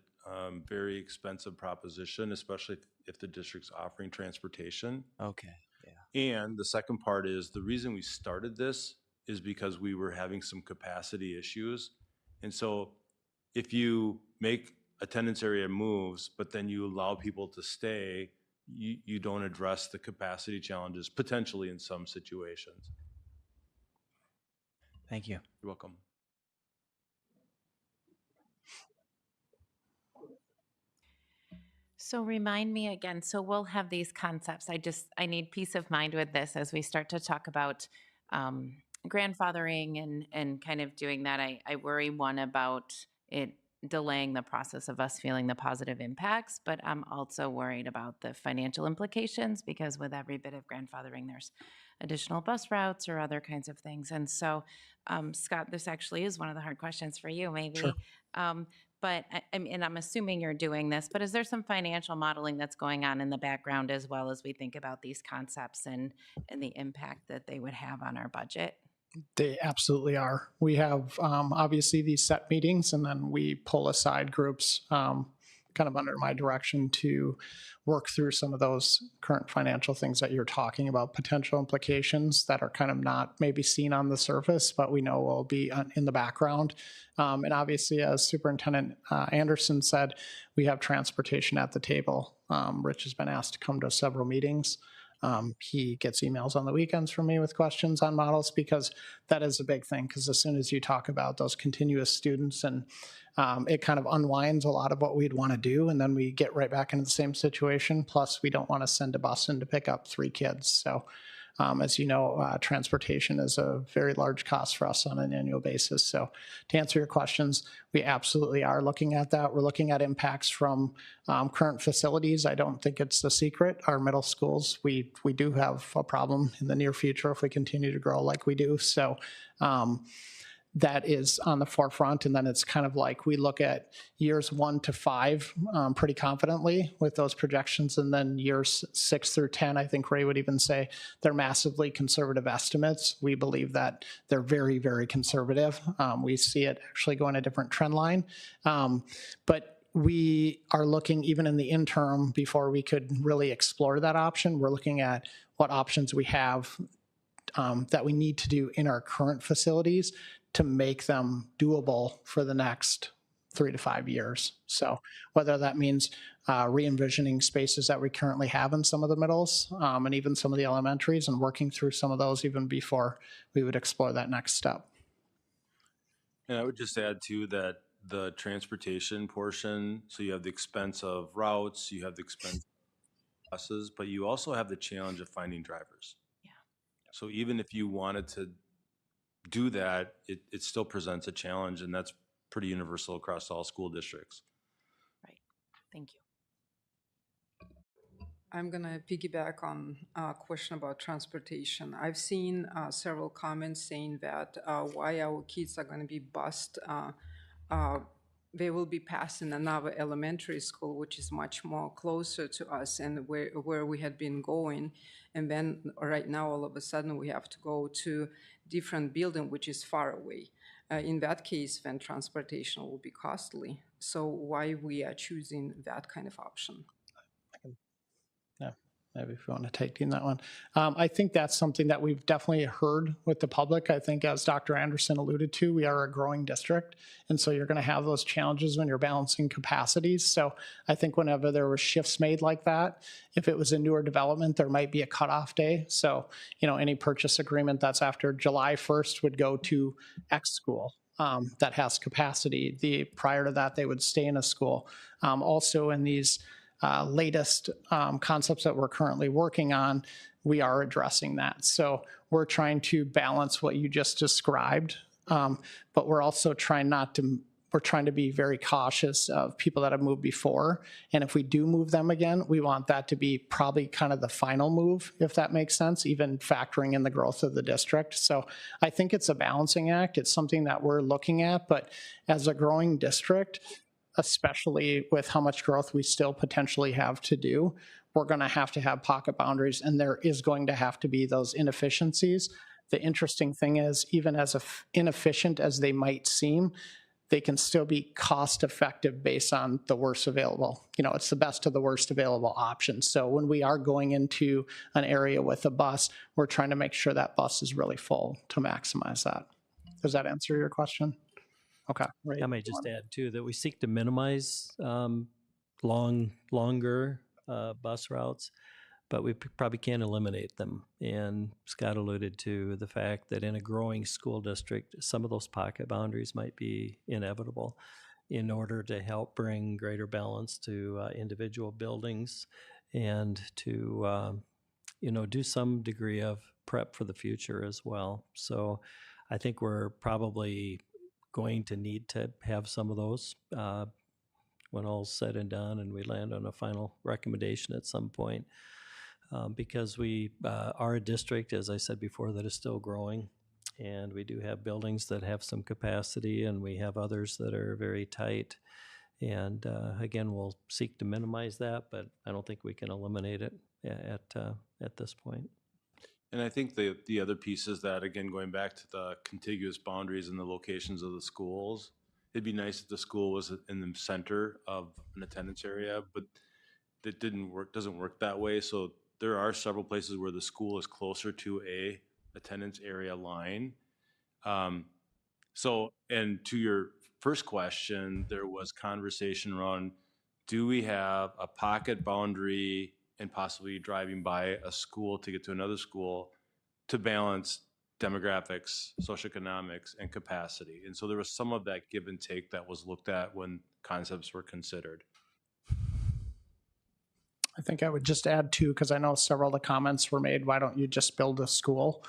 [SPEAKER 7] very expensive proposition, especially if the district's offering transportation.
[SPEAKER 9] Okay, yeah.
[SPEAKER 7] And the second part is the reason we started this is because we were having some capacity issues. And so if you make attendance area moves, but then you allow people to stay, you don't address the capacity challenges potentially in some situations.
[SPEAKER 9] Thank you.
[SPEAKER 7] You're welcome.
[SPEAKER 3] So remind me again, so we'll have these concepts. I need peace of mind with this as we start to talk about grandfathering and kind of doing that. I worry, one, about it delaying the process of us feeling the positive impacts, but I'm also worried about the financial implications, because with every bit of grandfathering, there's additional bus routes or other kinds of things. And so, Scott, this actually is one of the hard questions for you, maybe.
[SPEAKER 5] Sure.
[SPEAKER 3] But I'm assuming you're doing this, but is there some financial modeling that's going on in the background as well as we think about these concepts and the impact that they would have on our budget?
[SPEAKER 5] They absolutely are. We have obviously these set meetings, and then we pull aside groups kind of under my direction to work through some of those current financial things that you're talking about, potential implications that are kind of not maybe seen on the surface, but we know will be in the background. And obviously, as Superintendent Anderson said, we have transportation at the table. Rich has been asked to come to several meetings. He gets emails on the weekends from me with questions on models because that is a big thing. Because as soon as you talk about those continuous students, and it kind of unwinds a lot of what we'd want to do, and then we get right back into the same situation. Plus, we don't want to send a bus in to pick up 3 kids. So, as you know, transportation is a very large cost for us on an annual basis. So to answer your questions, we absolutely are looking at that. We're looking at impacts from current facilities. I don't think it's a secret. Our middle schools, we do have a problem in the near future if we continue to grow like we do. So that is on the forefront. And then it's kind of like we look at years 1 to 5 pretty confidently with those projections. And then years 6 through 10, I think Ray would even say they're massively conservative estimates. We believe that they're very, very conservative. We see it actually going a different trend line. But we are looking, even in the interim, before we could really explore that option, we're looking at what options we have that we need to do in our current facilities to make them doable for the next 3 to 5 years. So whether that means re-envisioning spaces that we currently have in some of the middles and even some of the elementaries, and working through some of those even before we would explore that next step.
[SPEAKER 7] And I would just add too that the transportation portion, so you have the expense of routes, you have the expense of buses, but you also have the challenge of finding drivers.
[SPEAKER 3] Yeah.
[SPEAKER 7] So even if you wanted to do that, it still presents a challenge, and that's pretty universal across all school districts.
[SPEAKER 3] Right. Thank you.
[SPEAKER 6] I'm going to piggyback on a question about transportation. I've seen several comments saying that why our kids are going to be bused. They will be passing another elementary school, which is much more closer to us and where we had been going. And then right now, all of a sudden, we have to go to different building, which is far away. In that case, then transportation will be costly. So why we are choosing that kind of option?
[SPEAKER 5] Yeah, maybe if you want to take in that one. I think that's something that we've definitely heard with the public. I think as Dr. Anderson alluded to, we are a growing district. And so you're going to have those challenges when you're balancing capacities. So I think whenever there were shifts made like that, if it was a newer development, there might be a cutoff day. So, you know, any purchase agreement that's after July 1st would go to X school. That has capacity. Prior to that, they would stay in a school. Also in these latest concepts that we're currently working on, we are addressing that. So we're trying to balance what you just described, but we're also trying to be very cautious of people that have moved before. And if we do move them again, we want that to be probably kind of the final move, if that makes sense, even factoring in the growth of the district. So I think it's a balancing act. It's something that we're looking at, but as a growing district, especially with how much growth we still potentially have to do, we're going to have pocket boundaries, and there is going to have to be those inefficiencies. The interesting thing is, even as inefficient as they might seem, they can still be cost effective based on the worst available. You know, it's the best of the worst available options. So when we are going into an area with a bus, we're trying to make sure that bus is really full to maximize that. Does that answer your question? Okay. Right.
[SPEAKER 8] I might just add too that we seek to minimize longer bus routes, but we probably can't eliminate them. And Scott alluded to the fact that in a growing school district, some of those pocket boundaries might be inevitable in order to help bring greater balance to individual buildings and to do some degree of prep for the future as well. So I think we're probably going to need to have some of those when all's said and done and we land on a final recommendation at some point. Because we are a district, as I said before, that is still growing. And we do have buildings that have some capacity, and we have others that are very tight. And again, we'll seek to minimize that, but I don't think we can eliminate it at this point.
[SPEAKER 7] And I think the other piece is that, again, going back to the contiguous boundaries and the locations of the schools, it'd be nice if the school was in the center of an attendance area, but that doesn't work that way. So there are several places where the school is closer to a attendance area line. So, and to your first question, there was conversation around, do we have a pocket boundary and possibly driving by a school to get to another school to balance demographics, socioeconomics, and capacity? And so there was some of that give and take that was looked at when concepts were considered.
[SPEAKER 5] I think I would just add too, because I know several of the comments were made, why don't you just build a school?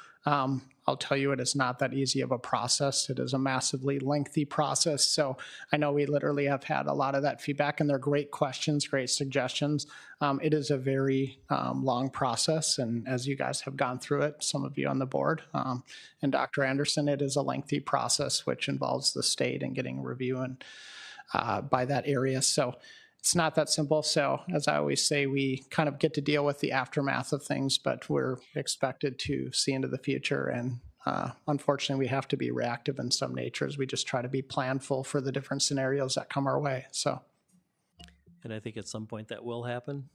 [SPEAKER 5] I'll tell you, it is not that easy of a process. It is a massively lengthy process. So I know we literally have had a lot of that feedback, and they're great questions, great suggestions. It is a very long process, and as you guys have gone through it, some of you on the board, and Dr. Anderson, it is a lengthy process which involves the state and getting review and by that area. So it's not that simple. So as I always say, we kind of get to deal with the aftermath of things, but we're expected to see into the future. And unfortunately, we have to be reactive in some natures. We just try to be planful for the different scenarios that come our way. So.
[SPEAKER 8] And I think at some point that will happen.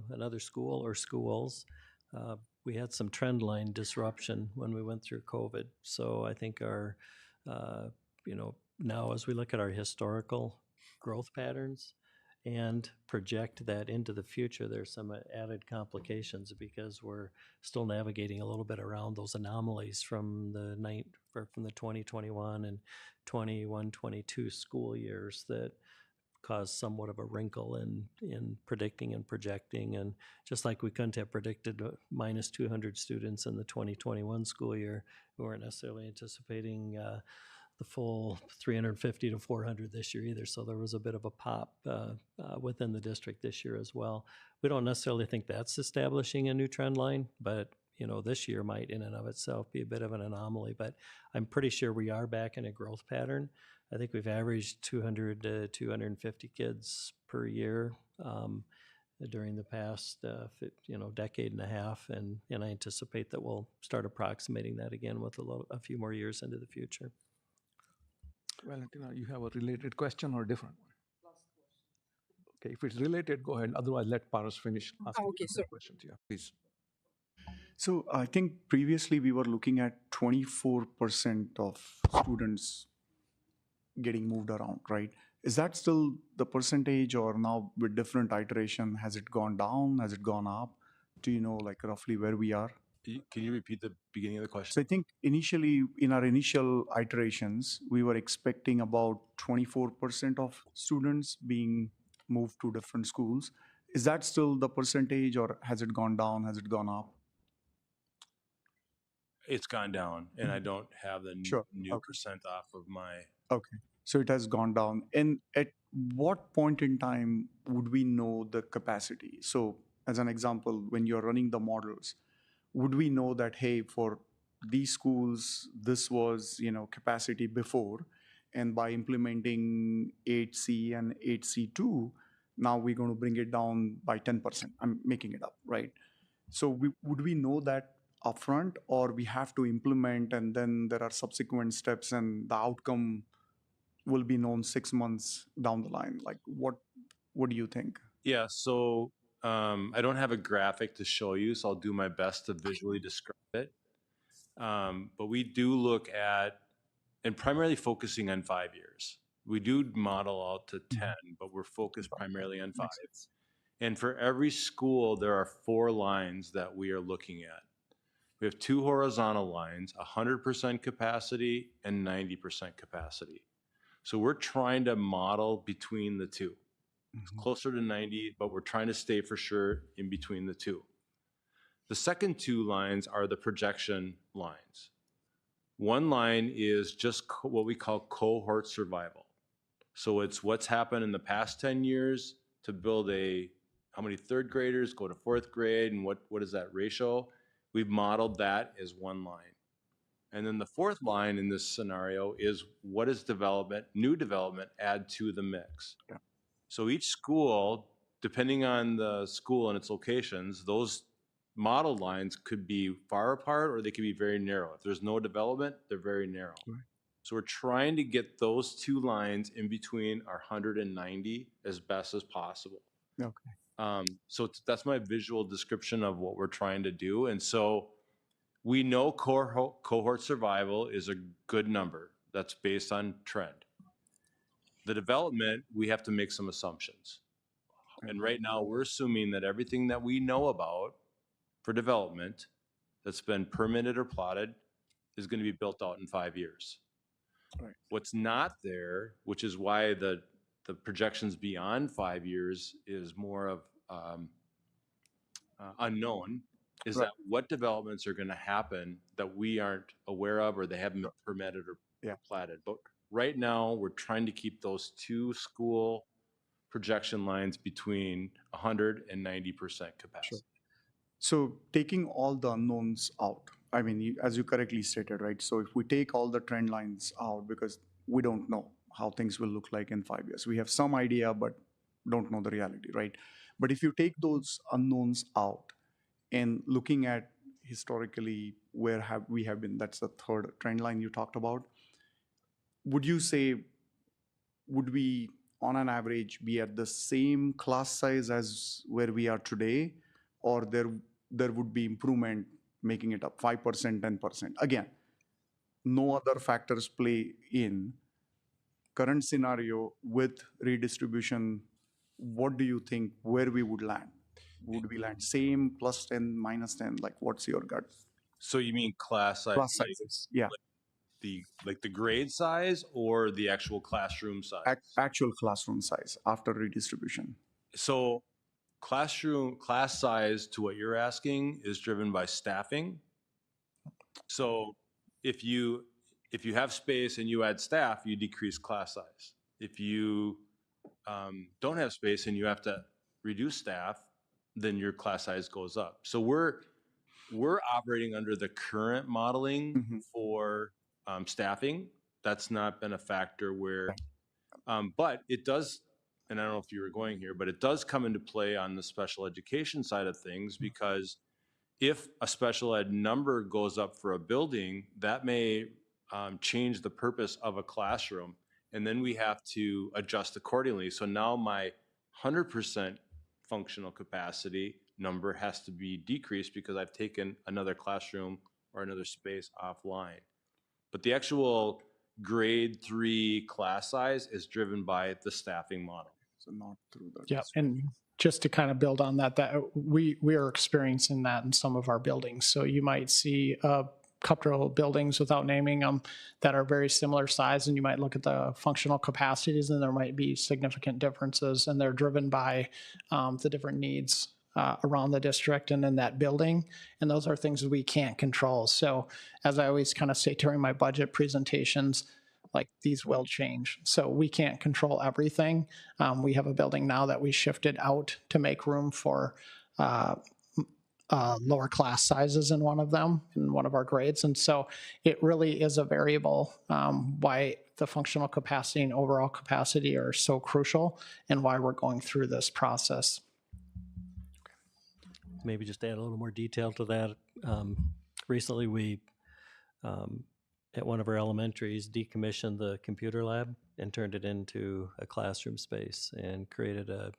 [SPEAKER 8] Another school or schools. We had some trend line disruption when we went through COVID. So I think our, now as we look at our historical growth patterns and project that into the future, there's some added complications because we're still navigating a little bit around those anomalies from the 2021 and 21-22 school years that caused somewhat of a wrinkle in predicting and projecting. And just like we couldn't have predicted minus 200 students in the 2021 school year, we weren't necessarily anticipating the full 350 to 400 this year either. So there was a bit of a pop within the district this year as well. We don't necessarily think that's establishing a new trend line, but this year might in and of itself be a bit of an anomaly. But I'm pretty sure we are back in a growth pattern. I think we've averaged 200 to 250 kids per year during the past decade and a half, and I anticipate that we'll start approximating that again with a few more years into the future.
[SPEAKER 2] Valentina, you have a related question or a different one? Okay, if it's related, go ahead. Otherwise, let Paras finish asking the questions. Yeah, please.
[SPEAKER 4] So I think previously we were looking at 24% of students getting moved around, right? Is that still the percentage, or now with different iteration, has it gone down? Has it gone up? Do you know like roughly where we are?
[SPEAKER 7] Can you repeat the beginning of the question?
[SPEAKER 4] So I think initially, in our initial iterations, we were expecting about 24% of students being moved to different schools. Is that still the percentage, or has it gone down? Has it gone up?
[SPEAKER 7] It's gone down, and I don't have the
[SPEAKER 4] Sure.
[SPEAKER 7] new percent off of my.
[SPEAKER 4] Okay, so it has gone down. And at what point in time would we know the capacity? So as an example, when you're running the models, would we know that, hey, for these schools, this was, capacity before, and by implementing 8C and 8C2, now we're going to bring it down by 10%. I'm making it up, right? So would we know that upfront, or we have to implement and then there are subsequent steps and the outcome will be known 6 months down the line? Like what do you think?
[SPEAKER 7] Yeah, so I don't have a graphic to show you, so I'll do my best to visually describe it. But we do look at, and primarily focusing on 5 years. We do model out to 10, but we're focused primarily on 5. And for every school, there are 4 lines that we are looking at. We have 2 horizontal lines, 100% capacity and 90% capacity. So we're trying to model between the two. It's closer to 90, but we're trying to stay for sure in between the two. The second 2 lines are the projection lines. One line is just what we call cohort survival. So it's what's happened in the past 10 years to build how many 3rd graders go to 4th grade, and what is that ratio? We've modeled that as one line. And then the 4th line in this scenario is what is new development add to the mix.
[SPEAKER 4] Yeah.
[SPEAKER 7] So each school, depending on the school and its locations, those model lines could be far apart or they could be very narrow. If there's no development, they're very narrow.
[SPEAKER 4] Right.
[SPEAKER 7] So we're trying to get those two lines in between our 190 as best as possible.
[SPEAKER 4] Okay.
[SPEAKER 7] So that's my visual description of what we're trying to do. And so we know cohort survival is a good number. That's based on trend. The development, we have to make some assumptions. And right now, we're assuming that everything that we know about for development that's been permitted or plotted is going to be built out in 5 years.
[SPEAKER 4] Right.
[SPEAKER 7] What's not there, which is why the projections beyond 5 years is more of unknown, is
[SPEAKER 4] Right.
[SPEAKER 7] that what developments are going to happen that we aren't aware of or they haven't been permitted or
[SPEAKER 4] Yeah.
[SPEAKER 7] platted. But right now, we're trying to keep those two school projection lines between 100 and 90% capacity.
[SPEAKER 4] So taking all the unknowns out, I mean, as you correctly stated, right? So if we take all the trend lines out, because we don't know how things will look like in 5 years. We have some idea, but don't know the reality, right? But if you take those unknowns out and looking at historically where we have been, that's the third trend line you talked about. Would you say, would we on an average be at the same class size as where we are today, or there would be improvement making it up 5%, 10%? Again, no other factors play in. Current scenario with redistribution, what do you think where we would land? Would we land same, plus 10, minus 10? Like, what's your gut?
[SPEAKER 7] So you mean class size,
[SPEAKER 4] Class sizes, yeah.
[SPEAKER 7] the grade size or the actual classroom size?
[SPEAKER 4] Actual classroom size after redistribution.
[SPEAKER 7] So class size, to what you're asking, is driven by staffing. So if you have space and you add staff, you decrease class size. If you don't have space and you have to reduce staff, then your class size goes up. So we're operating under the current modeling for staffing. That's not been a factor where, but it does, and I don't know if you were going here, but it does come into play on the special education side of things, because if a special ed number goes up for a building, that may change the purpose of a classroom, and then we have to adjust accordingly. So now my 100% functional capacity number has to be decreased because I've taken another classroom or another space offline. But the actual grade 3 class size is driven by the staffing model.
[SPEAKER 4] So not through that.
[SPEAKER 5] Yeah, and just to kind of build on that, we are experiencing that in some of our buildings. So you might see a couple of buildings, without naming them, that are very similar size, and you might look at the functional capacities, and there might be significant differences, and they're driven by the different needs around the district and in that building, and those are things that we can't control. So as I always kind of say during my budget presentations, like, these will change. So we can't control everything. We have a building now that we shifted out to make room for lower class sizes in one of them, in one of our grades. And so it really is a variable why the functional capacity and overall capacity are so crucial and why we're going through this process.
[SPEAKER 8] Maybe just add a little more detail to that. Recently, we, at one of our elementaries, decommissioned the computer lab and turned it into a classroom space and created a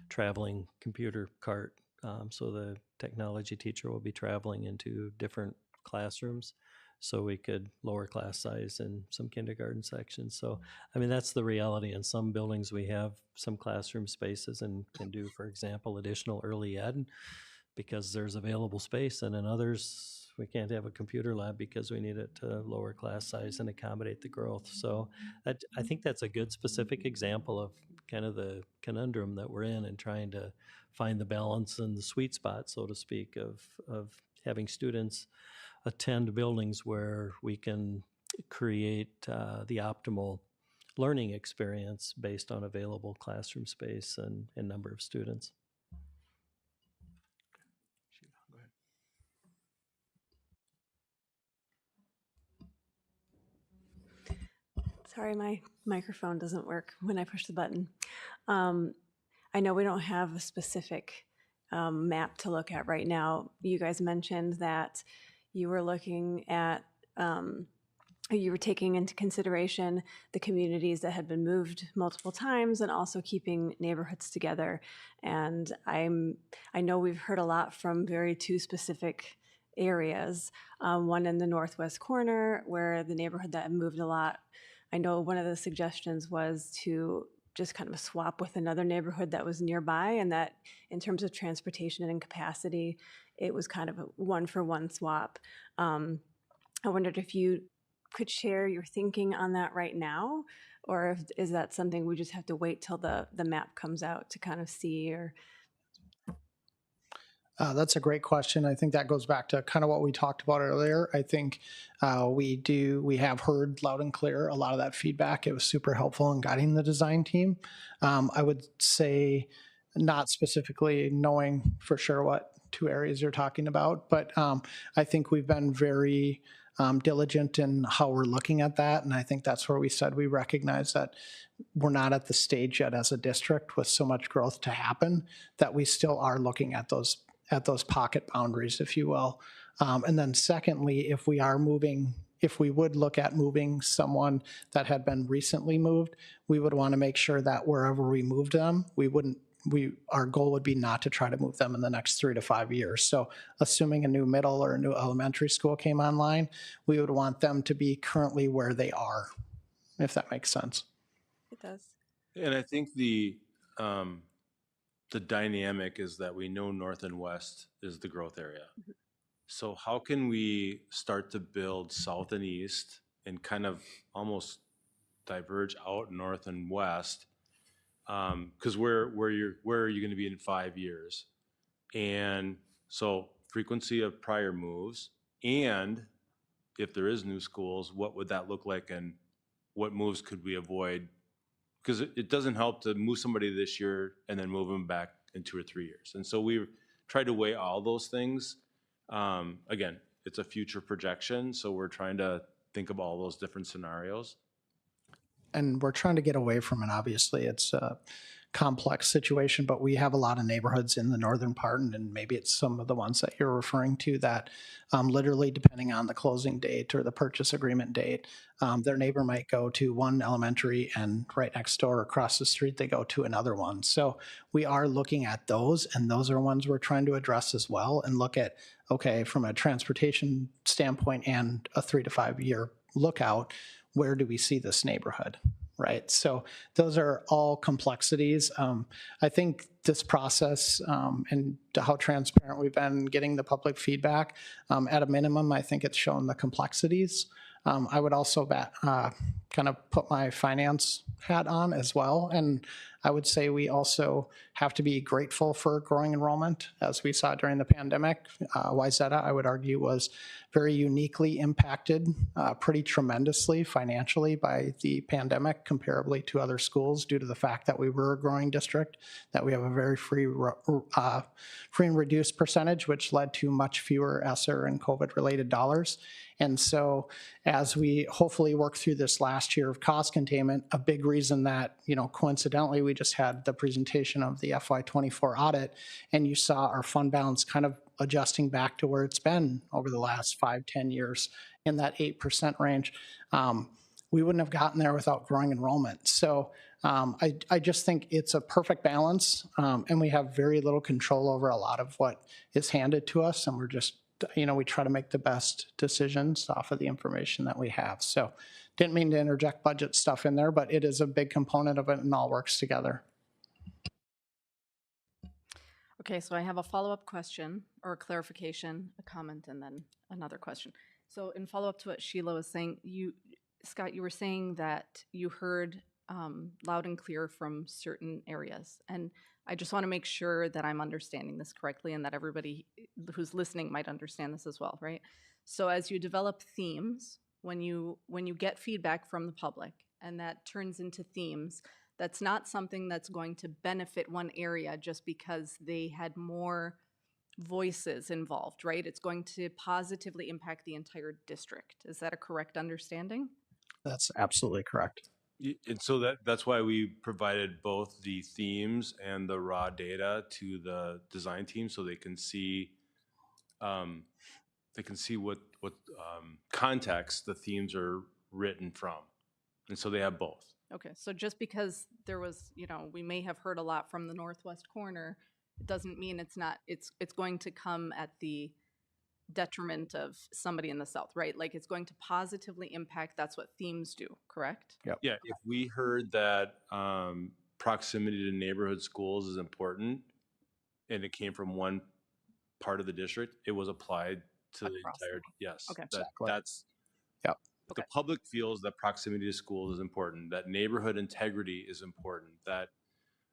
[SPEAKER 8] traveling computer cart. So the technology teacher will be traveling into different classrooms so we could lower class size in some kindergarten sections. So, I mean, that's the reality. In some buildings, we have some classroom spaces and can do, for example, additional early ed because there's available space, and in others, we can't have a computer lab because we need it to lower class size and accommodate the growth. So I think that's a good specific example of kind of the conundrum that we're in and trying to find the balance and the sweet spot, so to speak, of having students attend buildings where we can create the optimal learning experience based on available classroom space and number of students.
[SPEAKER 10] Sorry, my microphone doesn't work when I push the button. I know we don't have a specific map to look at right now. You guys mentioned that you were looking at you were taking into consideration the communities that had been moved multiple times and also keeping neighborhoods together. And I know we've heard a lot from very two specific areas. One in the northwest corner where the neighborhood that had moved a lot. I know one of the suggestions was to just kind of swap with another neighborhood that was nearby, and that in terms of transportation and capacity, it was kind of a one-for-one swap. I wondered if you could share your thinking on that right now, or if, is that something we just have to wait till the map comes out to kind of see? Or
[SPEAKER 5] That's a great question. I think that goes back to kind of what we talked about earlier. I think we have heard loud and clear a lot of that feedback. It was super helpful in guiding the design team. I would say not specifically knowing for sure what two areas you're talking about, but I think we've been very diligent in how we're looking at that. And I think that's where we said we recognize that we're not at the stage yet as a district with so much growth to happen that we still are looking at those pocket boundaries, if you will. And then secondly, if we would look at moving someone that had been recently moved, we would want to make sure that wherever we moved them, our goal would be not to try to move them in the next 3 to 5 years. So assuming a new middle or a new elementary school came online, we would want them to be currently where they are, if that makes sense.
[SPEAKER 10] it does.
[SPEAKER 7] And I think the dynamic is that we know north and west is the growth area. So how can we start to build south and east and kind of almost diverge out north and west? Because where are you going to be in 5 years? And so frequency of prior moves, and if there is new schools, what would that look like, and what moves could we avoid? Because it doesn't help to move somebody this year and then move them back in 2 or 3 years. And so we've tried to weigh all those things. Again, it's a future projection, so we're trying to think of all those different scenarios.
[SPEAKER 5] And we're trying to get away from it. Obviously, it's a complex situation, but we have a lot of neighborhoods in the northern part, and maybe it's some of the ones that you're referring to that literally, depending on the closing date or the purchase agreement date, their neighbor might go to one elementary, and right next door across the street, they go to another one. So we are looking at those, and those are ones we're trying to address as well, and look at, okay, from a transportation standpoint and a 3 to 5 year lookout, where do we see this neighborhood, right? So those are all complexities. I think this process and how transparent we've been getting the public feedback, at a minimum, I think it's shown the complexities. I would also kind of put my finance hat on as well. And I would say we also have to be grateful for growing enrollment, as we saw during the pandemic. Wayzata, I would argue, was very uniquely impacted pretty tremendously financially by the pandemic, comparably to other schools, due to the fact that we were a growing district, that we have a very free and reduced percentage, which led to much fewer ESSER and COVID-related dollars. And so as we hopefully work through this last year of cost containment, a big reason that, coincidentally, we just had the presentation of the FY24 audit, and you saw our fund balance kind of adjusting back to where it's been over the last 5-10 years in that 8% range. We wouldn't have gotten there without growing enrollment. So I just think it's a perfect balance, and we have very little control over a lot of what is handed to us, and we're just, we try to make the best decisions off of the information that we have. So didn't mean to interject budget stuff in there, but it is a big component of it, and all works together.
[SPEAKER 11] Okay, so I have a follow-up question or a clarification, a comment, and then another question. So in follow-up to what Sheila was saying, Scott, you were saying that you heard loud and clear from certain areas. And I just want to make sure that I'm understanding this correctly and that everybody who's listening might understand this as well, right? So as you develop themes, when you get feedback from the public and that turns into themes, that's not something that's going to benefit one area just because they had more voices involved, right? It's going to positively impact the entire district. Is that a correct understanding?
[SPEAKER 5] That's absolutely correct.
[SPEAKER 7] And so that's why we provided both the themes and the raw data to the design team, so they can see what context the themes are written from. And so they have both.
[SPEAKER 11] Okay, so just because there was, we may have heard a lot from the northwest corner, it doesn't mean it's going to come at the detriment of somebody in the south, right? Like it's going to positively impact, that's what themes do, correct?
[SPEAKER 4] Yep.
[SPEAKER 7] Yeah, if we heard that proximity to neighborhood schools is important, and it came from one part of the district, it was applied to the
[SPEAKER 11] Across the
[SPEAKER 7] entire,
[SPEAKER 11] board.
[SPEAKER 7] yes.
[SPEAKER 11] Okay.
[SPEAKER 5] Exactly.
[SPEAKER 7] That's,
[SPEAKER 4] Yep.
[SPEAKER 7] if the public feels that proximity to schools is important, that neighborhood integrity is important, that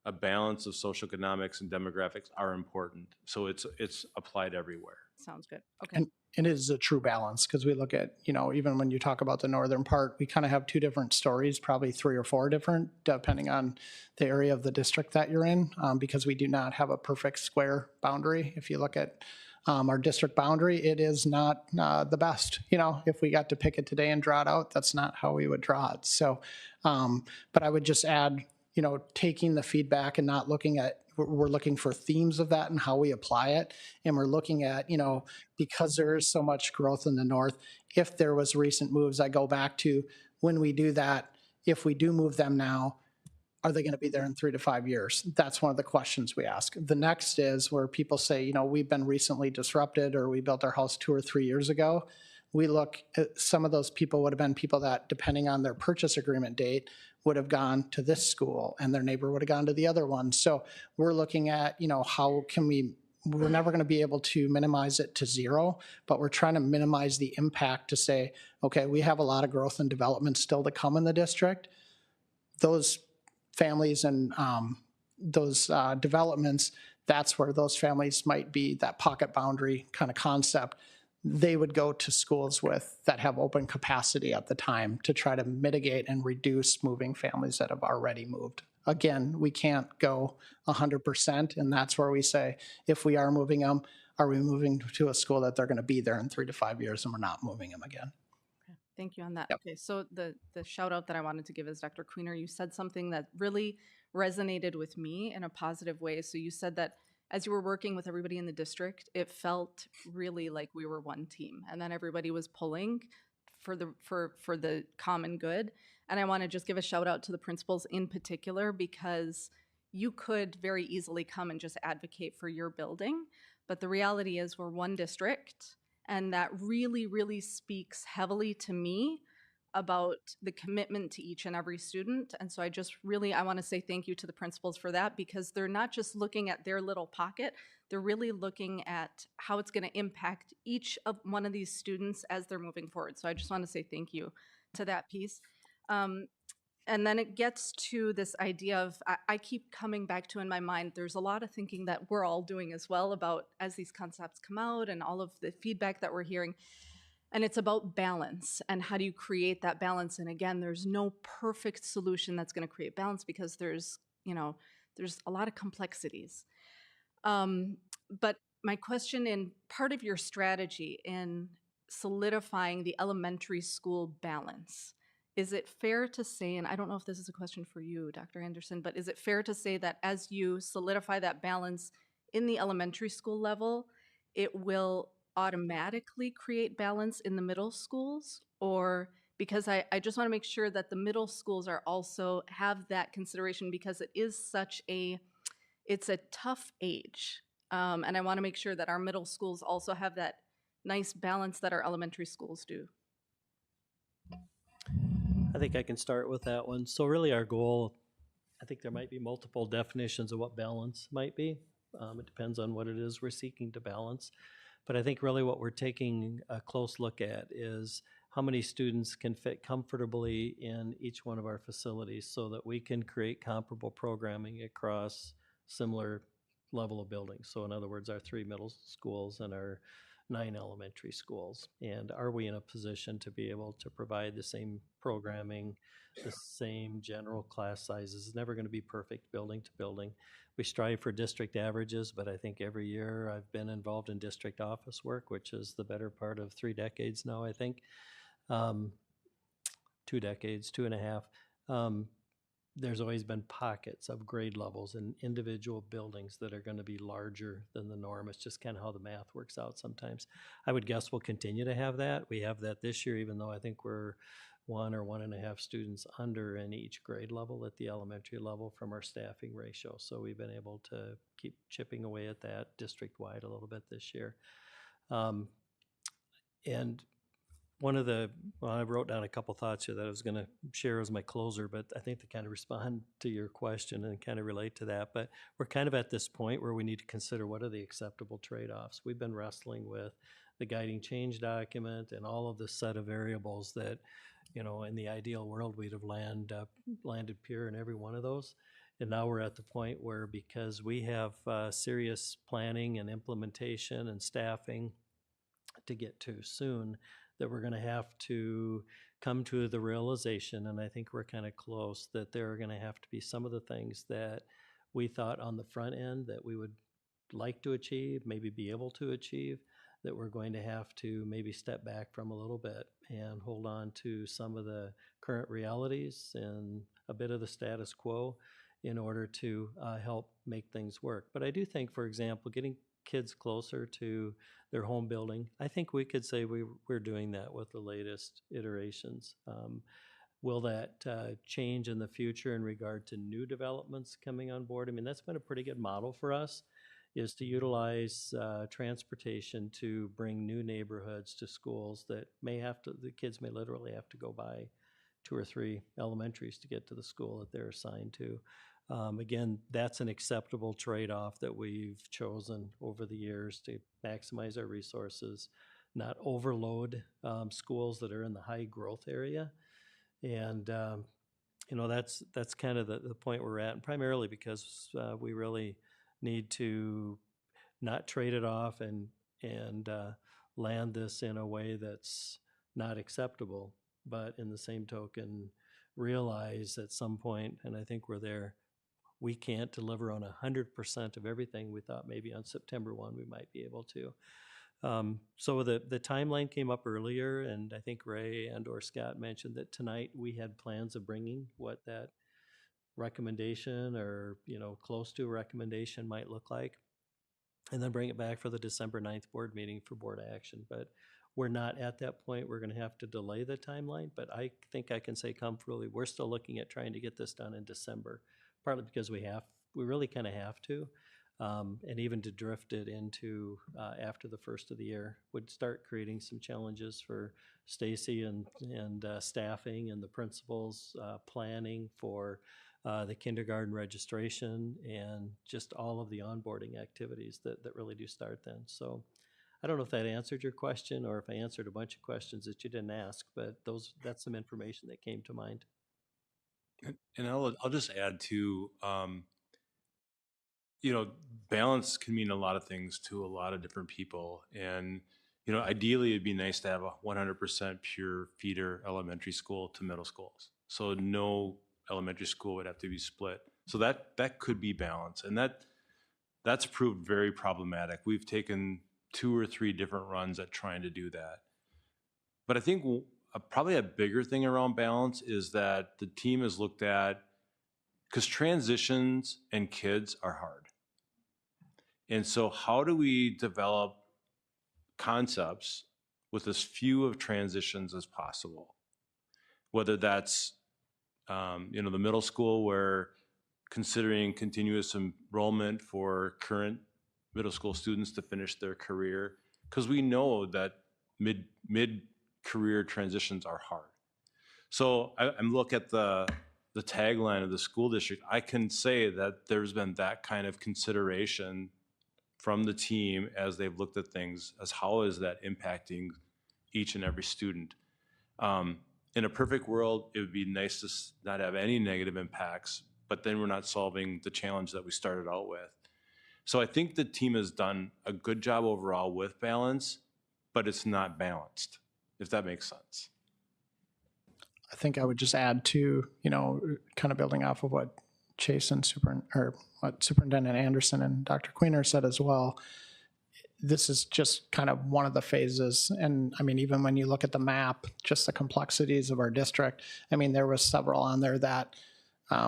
[SPEAKER 7] a balance of socioeconomics and demographics are important. So it's applied everywhere.
[SPEAKER 11] Sounds good. Okay.
[SPEAKER 5] And it is a true balance because we look at, even when you talk about the northern part, we kind of have two different stories, probably three or four different, depending on the area of the district that you're in, because we do not have a perfect square boundary. If you look at our district boundary, it is not the best. If we got to pick it today and draw it out, that's not how we would draw it. So, but I would just add, taking the feedback and not looking at, we're looking for themes of that and how we apply it. And we're looking at, because there is so much growth in the north, if there was recent moves, I go back to when we do that, if we do move them now, are they going to be there in 3 to 5 years? That's one of the questions we ask. The next is where people say, we've been recently disrupted or we built our house 2 or 3 years ago. We look at some of those people would have been people that, depending on their purchase agreement date, would have gone to this school and their neighbor would have gone to the other one. So we're looking at, how can we're never going to be able to minimize it to zero, but we're trying to minimize the impact to say, okay, we have a lot of growth and development still to come in the district. Those families and those developments, that's where those families might be, that pocket boundary kind of concept. They would go to schools that have open capacity at the time to try to mitigate and reduce moving families that have already moved. Again, we can't go 100%, and that's where we say, if we are moving them, are we moving to a school that they're going to be there in 3 to 5 years and we're not moving them again?
[SPEAKER 11] Okay. Thank you on that.
[SPEAKER 5] Yep.
[SPEAKER 11] Okay, so the shout out that I wanted to give is Dr. Queener. You said something that really resonated with me in a positive way. So you said that as you were working with everybody in the district, it felt really like we were one team, and then everybody was pulling for the common good. And I want to just give a shout out to the principals in particular, because you could very easily come and just advocate for your building, but the reality is we're one district, and that really, really speaks heavily to me about the commitment to each and every student. And so I want to say thank you to the principals for that, because they're not just looking at their little pocket, they're really looking at how it's going to impact each of one of these students as they're moving forward. So I just want to say thank you to that piece. And then it gets to this idea of, I keep coming back to in my mind, there's a lot of thinking that we're all doing as well about as these concepts come out and all of the feedback that we're hearing. And it's about balance and how do you create that balance? And again, there's no perfect solution that's going to create balance, because there's a lot of complexities. But my question, in part of your strategy in solidifying the elementary school balance, is it fair to say, and I don't know if this is a question for you, Dr. Anderson, but is it fair to say that as you solidify that balance in the elementary school level, it will automatically create balance in the middle schools? Or, because I just want to make sure that the middle schools are also have that consideration, because it's a tough age. And I want to make sure that our middle schools also have that nice balance that our elementary schools do.
[SPEAKER 8] I think I can start with that one. So really our goal, I think there might be multiple definitions of what balance might be. It depends on what it is we're seeking to balance. But I think really what we're taking a close look at is how many students can fit comfortably in each one of our facilities so that we can create comparable programming across similar level of buildings. So in other words, our 3 middle schools and our 9 elementary schools. And are we in a position to be able to provide the same programming, the same general class sizes? It's never going to be perfect building to building. We strive for district averages, but I think every year I've been involved in district office work, which is the better part of 3 decades now, I think. 2 decades, 2.5. There's always been pockets of grade levels in individual buildings that are going to be larger than the norm. It's just kind of how the math works out sometimes. I would guess we'll continue to have that. We have that this year, even though I think we're 1 or 1.5 students under in each grade level at the elementary level from our staffing ratio. So we've been able to keep chipping away at that district-wide a little bit this year. And one of the, well, I wrote down a couple thoughts here that I was going to share as my closer, but I think to kind of respond to your question and kind of relate to that. But we're kind of at this point where we need to consider what are the acceptable trade-offs. We've been wrestling with the guiding change document and all of this set of variables that, you know, in the ideal world, we'd have landed pure in every one of those. And now we're at the point where, because we have serious planning and implementation and staffing to get to soon, that we're going to have to come to the realization, and I think we're kind of close, that there are going to have to be some of the things that we thought on the front end that we would like to achieve, maybe be able to achieve, that we're going to have to maybe step back from a little bit and hold on to some of the current realities and a bit of the status quo in order to help make things work. But I do think, for example, getting kids closer to their home building, I think we could say we're doing that with the latest iterations. Will that change in the future in regard to new developments coming on board? I mean, that's been a pretty good model for us, is to utilize transportation to bring new neighborhoods to schools that the kids may literally have to go by 2 or 3 elementaries to get to the school that they're assigned to. Again, that's an acceptable trade-off that we've chosen over the years to maximize our resources, not overload schools that are in the high growth area. And, you know, that's kind of the point we're at, and primarily because we really need to not trade it off and land this in a way that's not acceptable, but in the same token, realize at some point, and I think we're there, we can't deliver on 100% of everything we thought maybe on September 1 we might be able to. So the timeline came up earlier, and I think Ray and or Scott mentioned that tonight we had plans of bringing what that recommendation or, you know, close to a recommendation might look like, and then bring it back for the December 9th board meeting for board action. But we're not at that point. We're going to have to delay the timeline, but I think I can say comfortably we're still looking at trying to get this done in December, partly because we really kind of have to, and even to drift it into after the first of the year would start creating some challenges for Stacy and staffing and the principals, planning for the kindergarten registration and just all of the onboarding activities that really do start then. So I don't know if that answered your question or if I answered a bunch of questions that you didn't ask, but that's some information that came to mind.
[SPEAKER 7] And I'll just add to, you know, balance can mean a lot of things to a lot of different people. And, you know, ideally it'd be nice to have a 100% pure feeder elementary school to middle schools. So no elementary school would have to be split. So that could be balance. And that's proved very problematic. We've taken 2 or 3 different runs at trying to do that. But I think probably a bigger thing around balance is that the team has looked at, because transitions and kids are hard. And so how do we develop concepts with as few of transitions as possible? Whether that's, you know, the middle school where considering continuous enrollment for current middle school students to finish their career, because we know that mid-career transitions are hard. So I'm looking at the tagline of the school district. I can say that there's been that kind of consideration from the team as they've looked at things as how is that impacting each and every student. In a perfect world, it would be nice to not have any negative impacts, but then we're not solving the challenge that we started out with. So I think the team has done a good job overall with balance, but it's not balanced, if that makes sense.
[SPEAKER 5] I think I would just add to, you know, kind of building off of what Chase and what Superintendent Anderson and Dr. Queener said as well. This is just kind of one of the phases. And I mean, even when you look at the map, just the complexities of our district, I mean, there was several on there that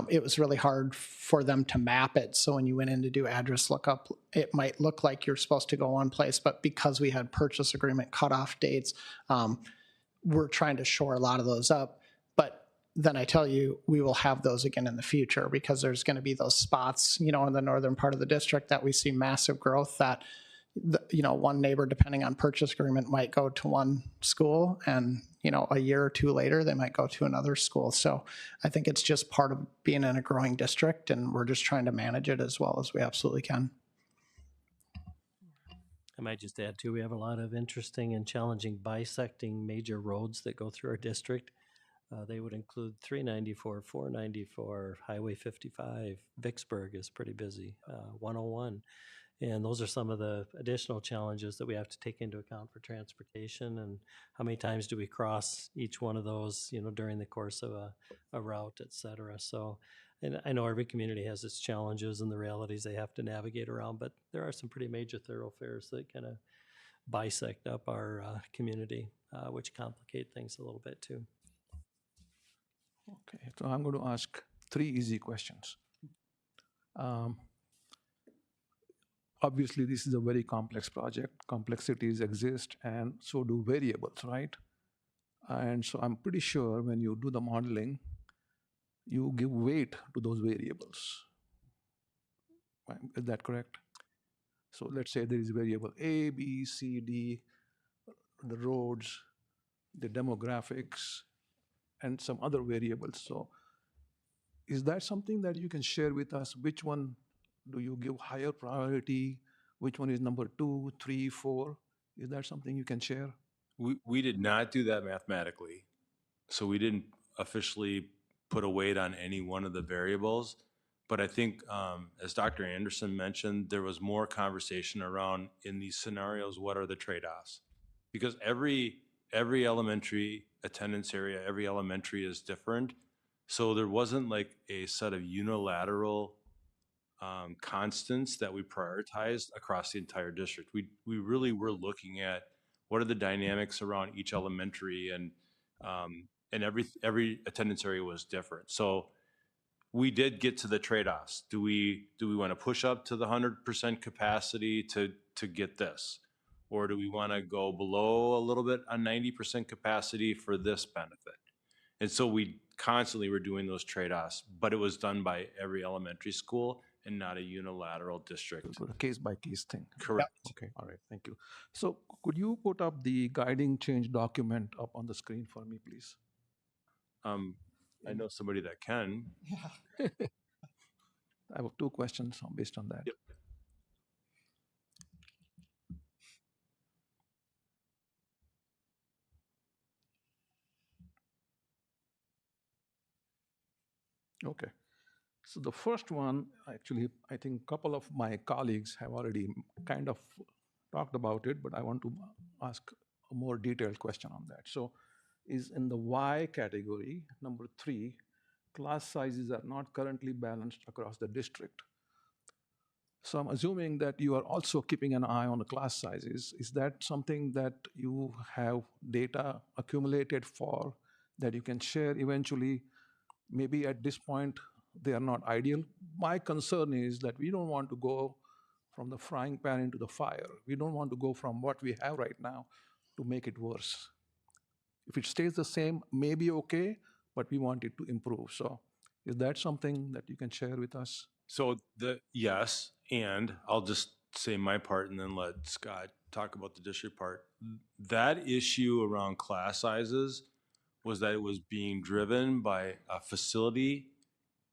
[SPEAKER 5] it was really hard for them to map it. So when you went in to do address lookup, it might look like you're supposed to go one place, but because we had purchase agreement cutoff dates, we're trying to shore a lot of those up. then I tell you, we will have those again in the future because there's going to be those spots, in the northern part of the district that we see massive growth that, one neighbor, depending on purchase agreement, might go to one school and, a year or two later, they might go to another school. So I think it's just part of being in a growing district, and we're just trying to manage it as well as we absolutely can.
[SPEAKER 8] I might just add too, we have a lot of interesting and challenging bisecting major roads that go through our district. They would include 394, 494, Highway 55. Vicksburg is pretty busy, 101. And those are some of the additional challenges that we have to take into account for transportation, and how many times do we cross each one of those, during the course of a route, et cetera. So, and I know every community has its challenges and the realities they have to navigate around, but there are some pretty major thoroughfares that kind of bisect up our community, which complicate things a little bit too.
[SPEAKER 2] Okay, so I'm going to ask 3 easy questions. Obviously, this is a very complex project. Complexities exist, and so do variables, right? And so I'm pretty sure when you do the modeling, you give weight to those variables. Right? Is that correct? So let's say there is variable A, B, C, D, the roads, the demographics, and some other variables. So is that something that you can share with us? Which one do you give higher priority? Which one is number 2, 3, 4? Is that something you can share?
[SPEAKER 7] We did not do that mathematically. So we didn't officially put a weight on any one of the variables. But I think, as Dr. Anderson mentioned, there was more conversation around, in these scenarios, what are the trade-offs? Because every elementary attendance area, every elementary is different. So there wasn't like a set of unilateral constants that we prioritized across the entire district. We really were looking at what are the dynamics around each elementary, and every attendance area was different. So we did get to the trade-offs. Do we want to push up to the 100% capacity to get this? Or do we want to go below a little bit on 90% capacity for this benefit? And so we constantly were doing those trade-offs, but it was done by every elementary school and not a unilateral district.
[SPEAKER 2] So a case-by-case thing.
[SPEAKER 7] Correct.
[SPEAKER 2] Okay, all right, thank you. So could you put up the guiding change document up on the screen for me, please?
[SPEAKER 7] I know somebody that can.
[SPEAKER 2] I have 2 questions based on that.
[SPEAKER 7] Yep.
[SPEAKER 2] Okay. So the first one, actually, I think a couple of my colleagues have already kind of talked about it, but I want to ask a more detailed question on that. So is in the Y category, number 3, class sizes are not currently balanced across the district. So I'm assuming that you are also keeping an eye on the class sizes. Is that something that you have data accumulated for that you can share eventually? Maybe at this point, they are not ideal. My concern is that we don't want to go from the frying pan into the fire. We don't want to go from what we have right now to make it worse. If it stays the same, maybe okay, but we want it to improve. So is that something that you can share with us?
[SPEAKER 7] So yes, and I'll just say my part and then let Scott talk about the district part. That issue around class sizes was that it was being driven by a facility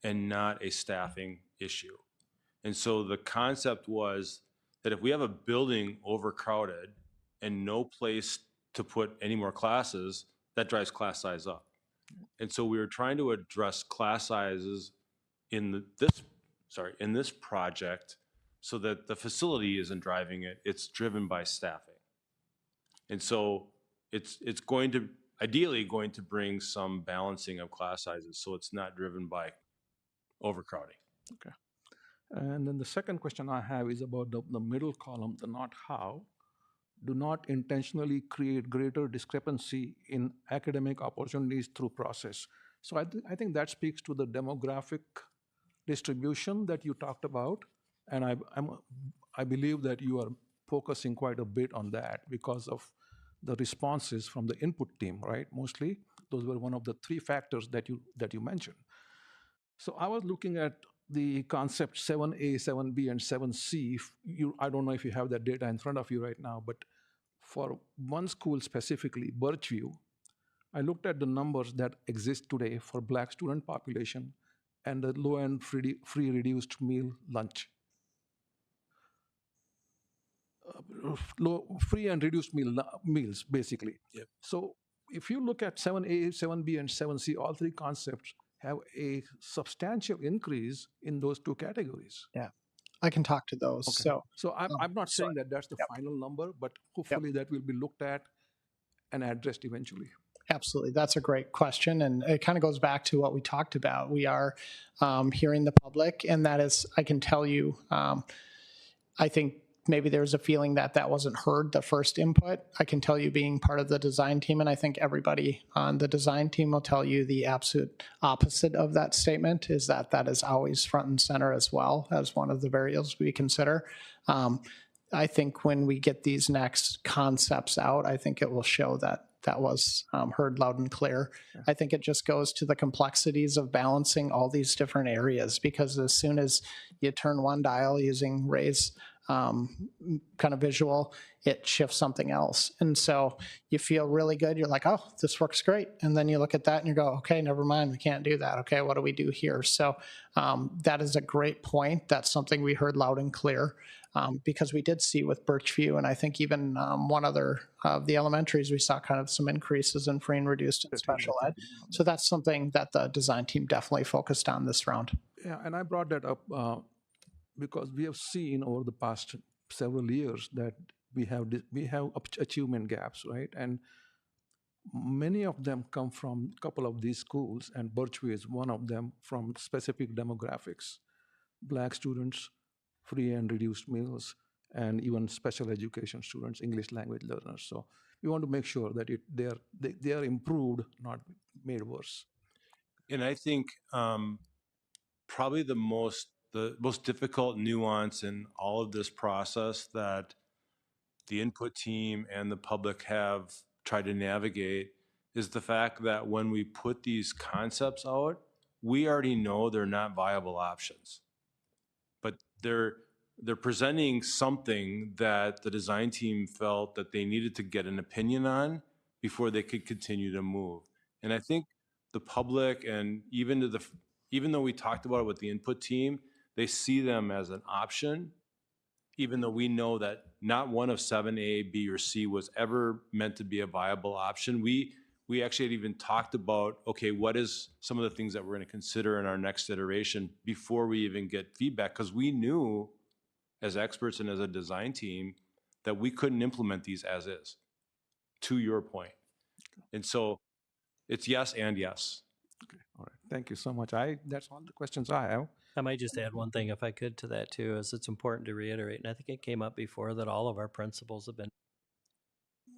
[SPEAKER 7] and not a staffing issue. And so the concept was that if we have a building overcrowded and no place to put any more classes, that drives class size up. And so we were trying to address class sizes in this project so that the facility isn't driving it, it's driven by staffing. And so it's ideally going to bring some balancing of class sizes, so it's not driven by overcrowding.
[SPEAKER 2] Okay. And then the second question I have is about the middle column, the not how. Do not intentionally create greater discrepancy in academic opportunities through process. So I think that speaks to the demographic distribution that you talked about. And I believe that you are focusing quite a bit on that because of the responses from the input team, right? Mostly, those were one of the three factors that you mentioned. So I was looking at the concept 7A, 7B, and 7C. I don't know if you have that data in front of you right now, but for one school specifically, Birchview, I looked at the numbers that exist today for Black student population and the low-end free reduced meal lunch. Free and reduced meals, basically.
[SPEAKER 7] Yep.
[SPEAKER 2] So if you look at 7A, 7B, and 7C, all three concepts have a substantial increase in those two categories.
[SPEAKER 5] Yeah, I can talk to those.
[SPEAKER 2] Okay. So I'm not
[SPEAKER 5] sorry.
[SPEAKER 2] saying that that's the
[SPEAKER 5] Yep.
[SPEAKER 2] final number, but hopefully that will be looked at and addressed eventually.
[SPEAKER 5] Absolutely. That's a great question. And it kind of goes back to what we talked about. We are hearing the public, and that is, I can tell you, I think maybe there's a feeling that that wasn't heard, the first input. I can tell you, being part of the design team, and I think everybody on the design team will tell you the absolute opposite of that statement, is that that is always front and center as well as one of the variables we consider. I think when we get these next concepts out, I think it will show that that was heard loud and clear.
[SPEAKER 2] Yeah.
[SPEAKER 5] I think it just goes to the complexities of balancing all these different areas, because as soon as you turn one dial using Ray's kind of visual, it shifts something else. And so you feel really good. You're like, oh, this works great. And then you look at that and you go, okay, never mind, we can't do that. Okay, what do we do here? So that is a great point. That's something we heard loud and clear. Because we did see with Birchview, and I think even one other of the elementaries, we saw kind of some increases in free and reduced and special ed. So that's something that the design team definitely focused on this round.
[SPEAKER 2] Yeah, and I brought that up because we have seen over the past several years that we have achievement gaps, right? And many of them come from a couple of these schools, and Birchview is one of them, from specific demographics: Black students, free and reduced meals, and even special education students, English language learners. So we want to make sure that they are improved, not made worse.
[SPEAKER 7] And I think probably the most difficult nuance in all of this process that the input team and the public have tried to navigate is the fact that when we put these concepts out, we already know they're not viable options. But they're presenting something that the design team felt that they needed to get an opinion on before they could continue to move. And I think the public, and even though we talked about it with the input team, they see them as an option, even though we know that not one of 7A, B, or C was ever meant to be a viable option. We actually had even talked about, okay, what is some of the things that we're going to consider in our next iteration before we even get feedback? Because we knew, as experts and as a design team, that we couldn't implement these as is, to your point. And so it's yes and yes.
[SPEAKER 2] Okay, all right. Thank you so much. That's all the questions I have.
[SPEAKER 8] I might just add one thing, if I could, to that too, is it's important to reiterate, and I think it came up before, that all of our principals have been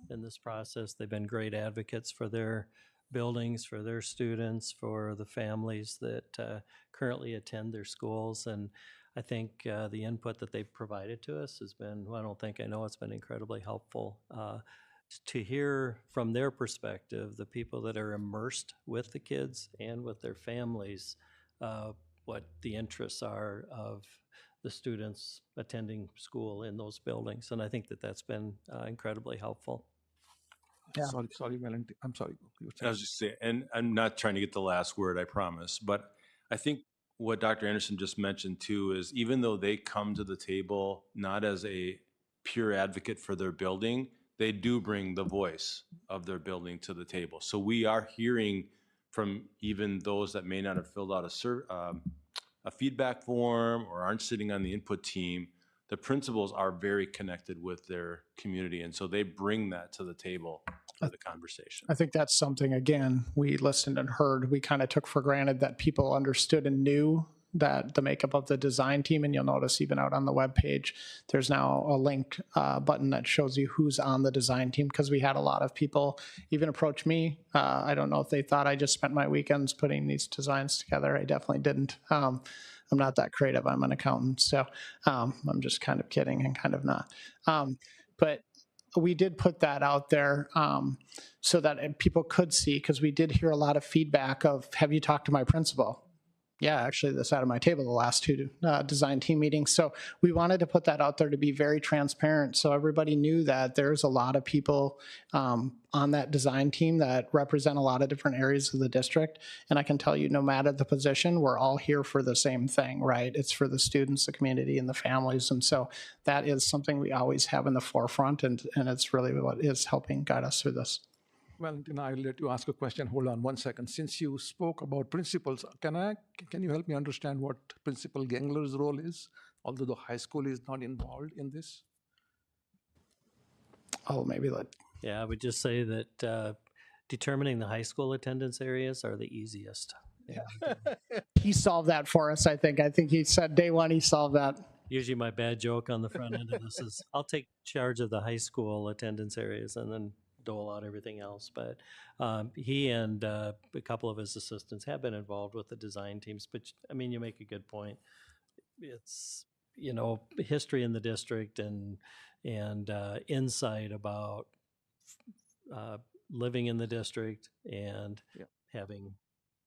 [SPEAKER 8] in this process. They've been great advocates for their buildings, for their students, for the families that currently attend their schools. And I think the input that they've provided to us has been, well, I know it's been incredibly helpful to hear from their perspective, the people that are immersed with the kids and with their families, what the interests are of the students attending school in those buildings. And I think that that's been incredibly helpful.
[SPEAKER 5] Yeah.
[SPEAKER 2] Sorry, Valentin. I'm sorry.
[SPEAKER 7] I was just saying, and I'm not trying to get the last word, I promise, but I think what Dr. Anderson just mentioned too is, even though they come to the table not as a pure advocate for their building, they do bring the voice of their building to the table. So we are hearing from even those that may not have filled out a feedback form or aren't sitting on the input team. The principals are very connected with their community, and so they bring that to the table for the conversation.
[SPEAKER 5] I think that's something, again, we listened and heard. We kind of took for granted that people understood and knew that the makeup of the design team, and you'll notice even out on the webpage, there's now a link button that shows you who's on the design team, because we had a lot of people even approach me. I don't know if they thought I just spent my weekends putting these designs together. I definitely didn't. I'm not that creative. I'm an accountant. So I'm just kind of kidding and kind of not. But we did put that out there so that people could see, because we did hear a lot of feedback of, have you talked to my principal? Yeah, actually, that's out of my table the last two design team meetings. So we wanted to put that out there to be very transparent, so everybody knew that there's a lot of people on that design team that represent a lot of different areas of the district. And I can tell you, no matter the position, we're all here for the same thing, right? It's for the students, the community, and the families. And so that is something we always have in the forefront, and it's really what is helping guide us through this.
[SPEAKER 2] Valentina, I'll let you ask a question. Hold on 1 second. Since you spoke about principals, can you help me understand what Principal Gangler's role is, although the high school is not involved in this?
[SPEAKER 5] Oh, maybe let.
[SPEAKER 8] Yeah, I would just say that determining the high school attendance areas are the easiest.
[SPEAKER 5] He solved that for us, I think. I think he said day one he solved that.
[SPEAKER 8] Usually my bad joke on the front end of this is I'll take charge of the high school attendance areas and then dole out everything else. But he and a couple of his assistants have been involved with the design teams. But I mean, you make a good point. It's, history in the district and insight about living in the district and having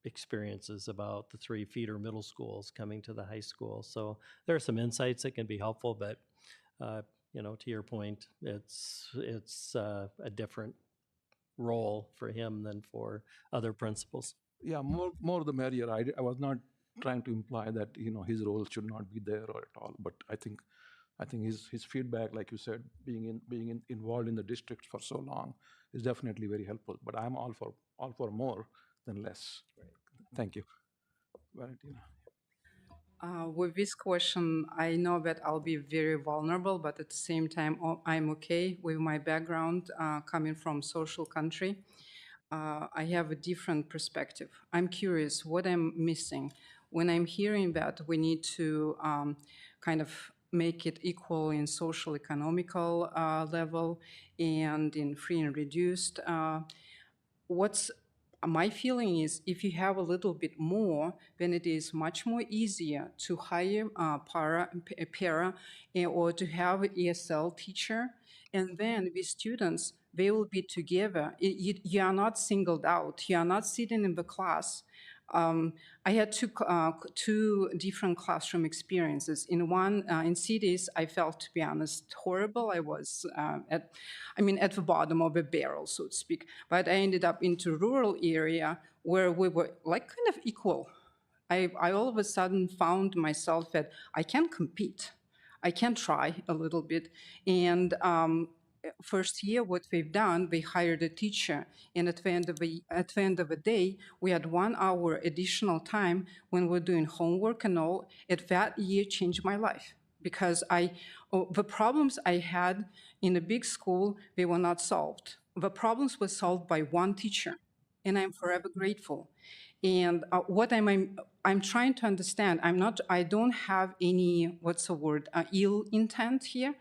[SPEAKER 8] experiences about the 3 feeder middle schools coming to the high school. So there are some insights that can be helpful, but to your point, it's a different role for him than for other principals.
[SPEAKER 2] Yeah, more the merrier. I was not trying to imply that his role should not be there or at all. But I think his feedback, like you said, being involved in the district for so long is definitely very helpful. But I'm all for more than less. Right. Thank you, Valentina.
[SPEAKER 6] With this question, I know that I'll be very vulnerable, but at the same time, I'm okay with my background coming from social country. I have a different perspective. I'm curious what I'm missing when I'm hearing that we need to kind of make it equal in social economical level and in free and reduced. What's my feeling is if you have a little bit more, then it is much more easier to hire a para or to have an ESL teacher. And then the students, they will be together. You are not singled out. You are not sitting in the class. I had two different classroom experiences. In one, in cities, I felt, to be honest, horrible. I was at the bottom of a barrel, so to speak. But I ended up into rural area where we were like kind of equal. I all of a sudden found myself that I can compete. I can try a little bit. And first year, what we've done, we hired a teacher. And at the end of the day, we had 1 hour additional time when we're doing homework and all. That year changed my life because the problems I had in a big school, they were not solved. The problems were solved by one teacher, and I'm forever grateful. And what I'm trying to understand, I don't have any, ill intent here.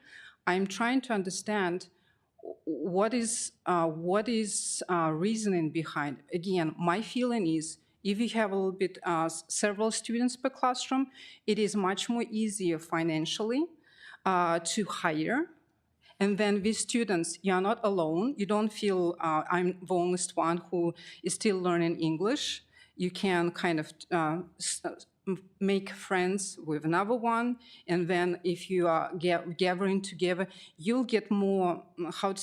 [SPEAKER 6] I'm trying to understand what is reasoning behind. Again, my feeling is if you have a little bit, several students per classroom, it is much more easier financially to hire. And then with students, you're not alone. You don't feel I'm the only one who is still learning English. You can kind of make friends with another one. And then if you are gathering together, you'll get more,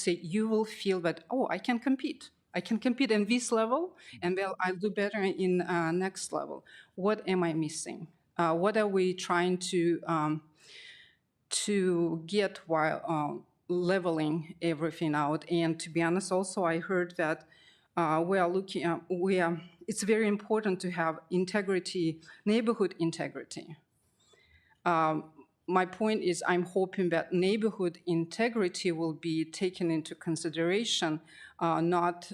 [SPEAKER 6] you will feel that, oh, I can compete. I can compete in this level, and then I'll do better in next level. What am I missing? What are we trying to get while leveling everything out? And to be honest, also I heard that it's very important to have integrity, neighborhood integrity. My point is I'm hoping that neighborhood integrity will be taken into consideration, not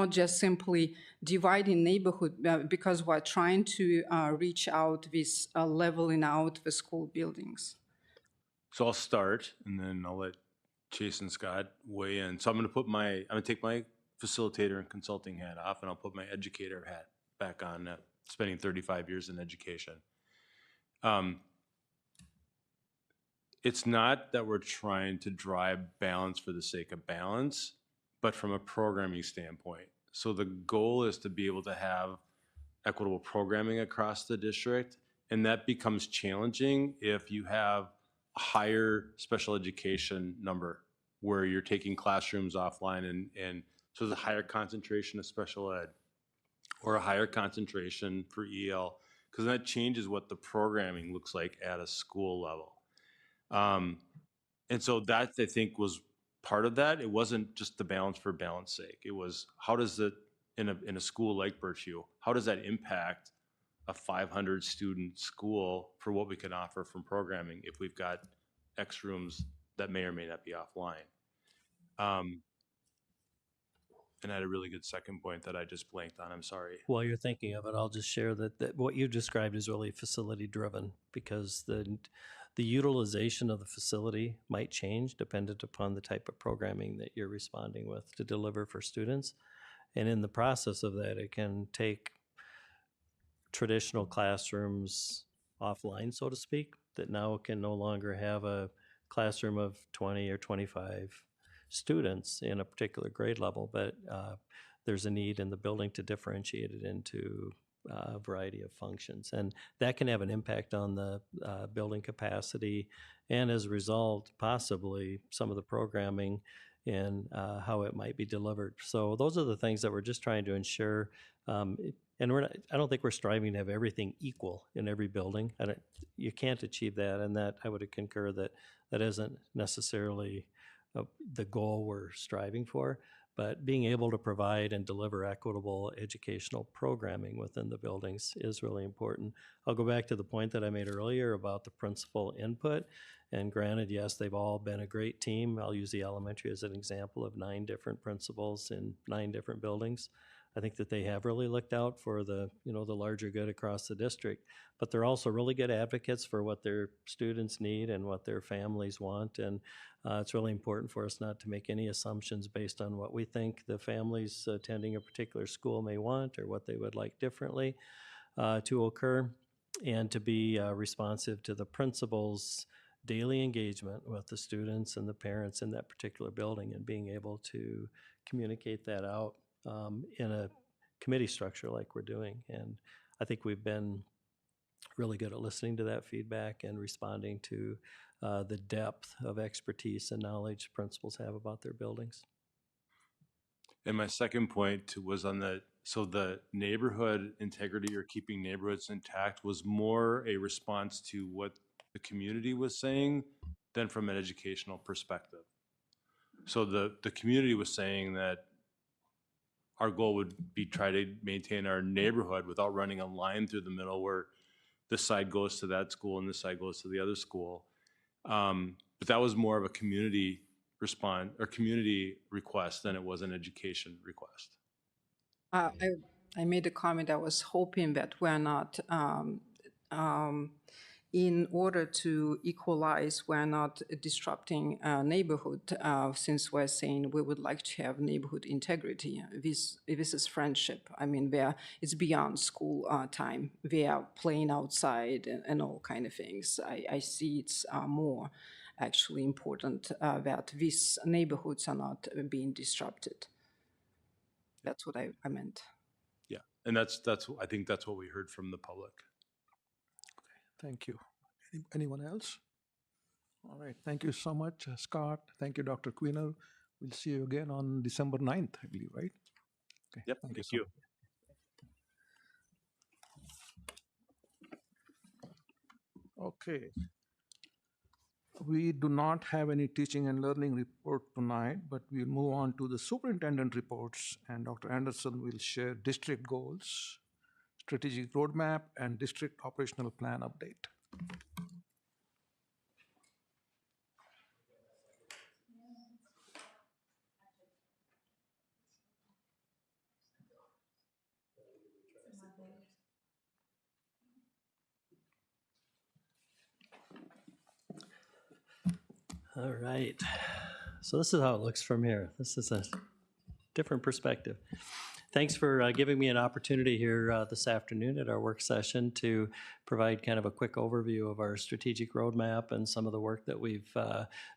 [SPEAKER 6] just simply dividing neighborhood because we're trying to reach out this leveling out the school buildings.
[SPEAKER 7] So I'll start, and then I'll let Chase and Scott weigh in. So I'm going to take my facilitator and consulting hat off, and I'll put my educator hat back on, spending 35 years in education. it's not that we're trying to drive balance for the sake of balance, but from a programming standpoint. So the goal is to be able to have equitable programming across the district, and that becomes challenging if you have a higher special education number where you're taking classrooms offline, and so there's a higher concentration of special ed or a higher concentration for EL, because that changes what the programming looks like at a school level. And so that, I think, was part of that. It wasn't just the balance for balance sake. It was, how does it, in a school like Birchview, how does that impact a 500 student school for what we can offer from programming if we've got X rooms that may or may not be offline? And I had a really good second point that I just blanked on. I'm sorry.
[SPEAKER 8] While you're thinking of it, I'll just share that what you described is really facility driven, because the utilization of the facility might change dependent upon the type of programming that you're responding with to deliver for students. And in the process of that, it can take traditional classrooms offline, so to speak, that now can no longer have a classroom of 20 or 25 students in a particular grade level, but there's a need in the building to differentiate it into a variety of functions. And that can have an impact on the building capacity, and as a result, possibly some of the programming and how it might be delivered. So those are the things that we're just trying to ensure. And I don't think we're striving to have everything equal in every building. You can't achieve that, and that I would concur that isn't necessarily the goal we're striving for. But being able to provide and deliver equitable educational programming within the buildings is really important. I'll go back to the point that I made earlier about the principal input. And granted, yes, they've all been a great team. I'll use the elementary as an example of 9 different principals in 9 different buildings. I think that they have really looked out for the larger good across the district, but they're also really good advocates for what their students need and what their families want. And it's really important for us not to make any assumptions based on what we think the families attending a particular school may want or what they would like differently to occur, and to be responsive to the principal's daily engagement with the students and the parents in that particular building, and being able to communicate that out in a committee structure like we're doing. And I think we've been really good at listening to that feedback and responding to the depth of expertise and knowledge principals have about their buildings.
[SPEAKER 7] And my second point was on the neighborhood integrity, or keeping neighborhoods intact, was more a response to what the community was saying than from an educational perspective. So the community was saying that our goal would be try to maintain our neighborhood without running a line through the middle where this side goes to that school and this side goes to the other school. But that was more of a community community request than it was an education request.
[SPEAKER 6] I made a comment. I was hoping that we're not, in order to equalize, we're not disrupting neighborhood, since we're saying we would like to have neighborhood integrity. This is friendship. I mean, it's beyond school time. We are playing outside and all kind of things. I see it's more actually important that these neighborhoods are not being disrupted. That's what I meant.
[SPEAKER 7] Yeah, and I think that's what we heard from the public.
[SPEAKER 2] Thank you. Anyone else? All right. Thank you so much, Scott. Thank you, Dr. Queener. We'll see you again on December 9th, I believe, right? Okay.
[SPEAKER 7] Yep. Thank you.
[SPEAKER 2] Okay. We do not have any teaching and learning report tonight, but we'll move on to the superintendent reports, and Dr. Anderson will share district goals, strategic roadmap, and district operational plan update.
[SPEAKER 8] All right. So this is how it looks from here. This is a different perspective. Thanks for giving me an opportunity here this afternoon at our work session to provide kind of a quick overview of our strategic roadmap and some of the work that we've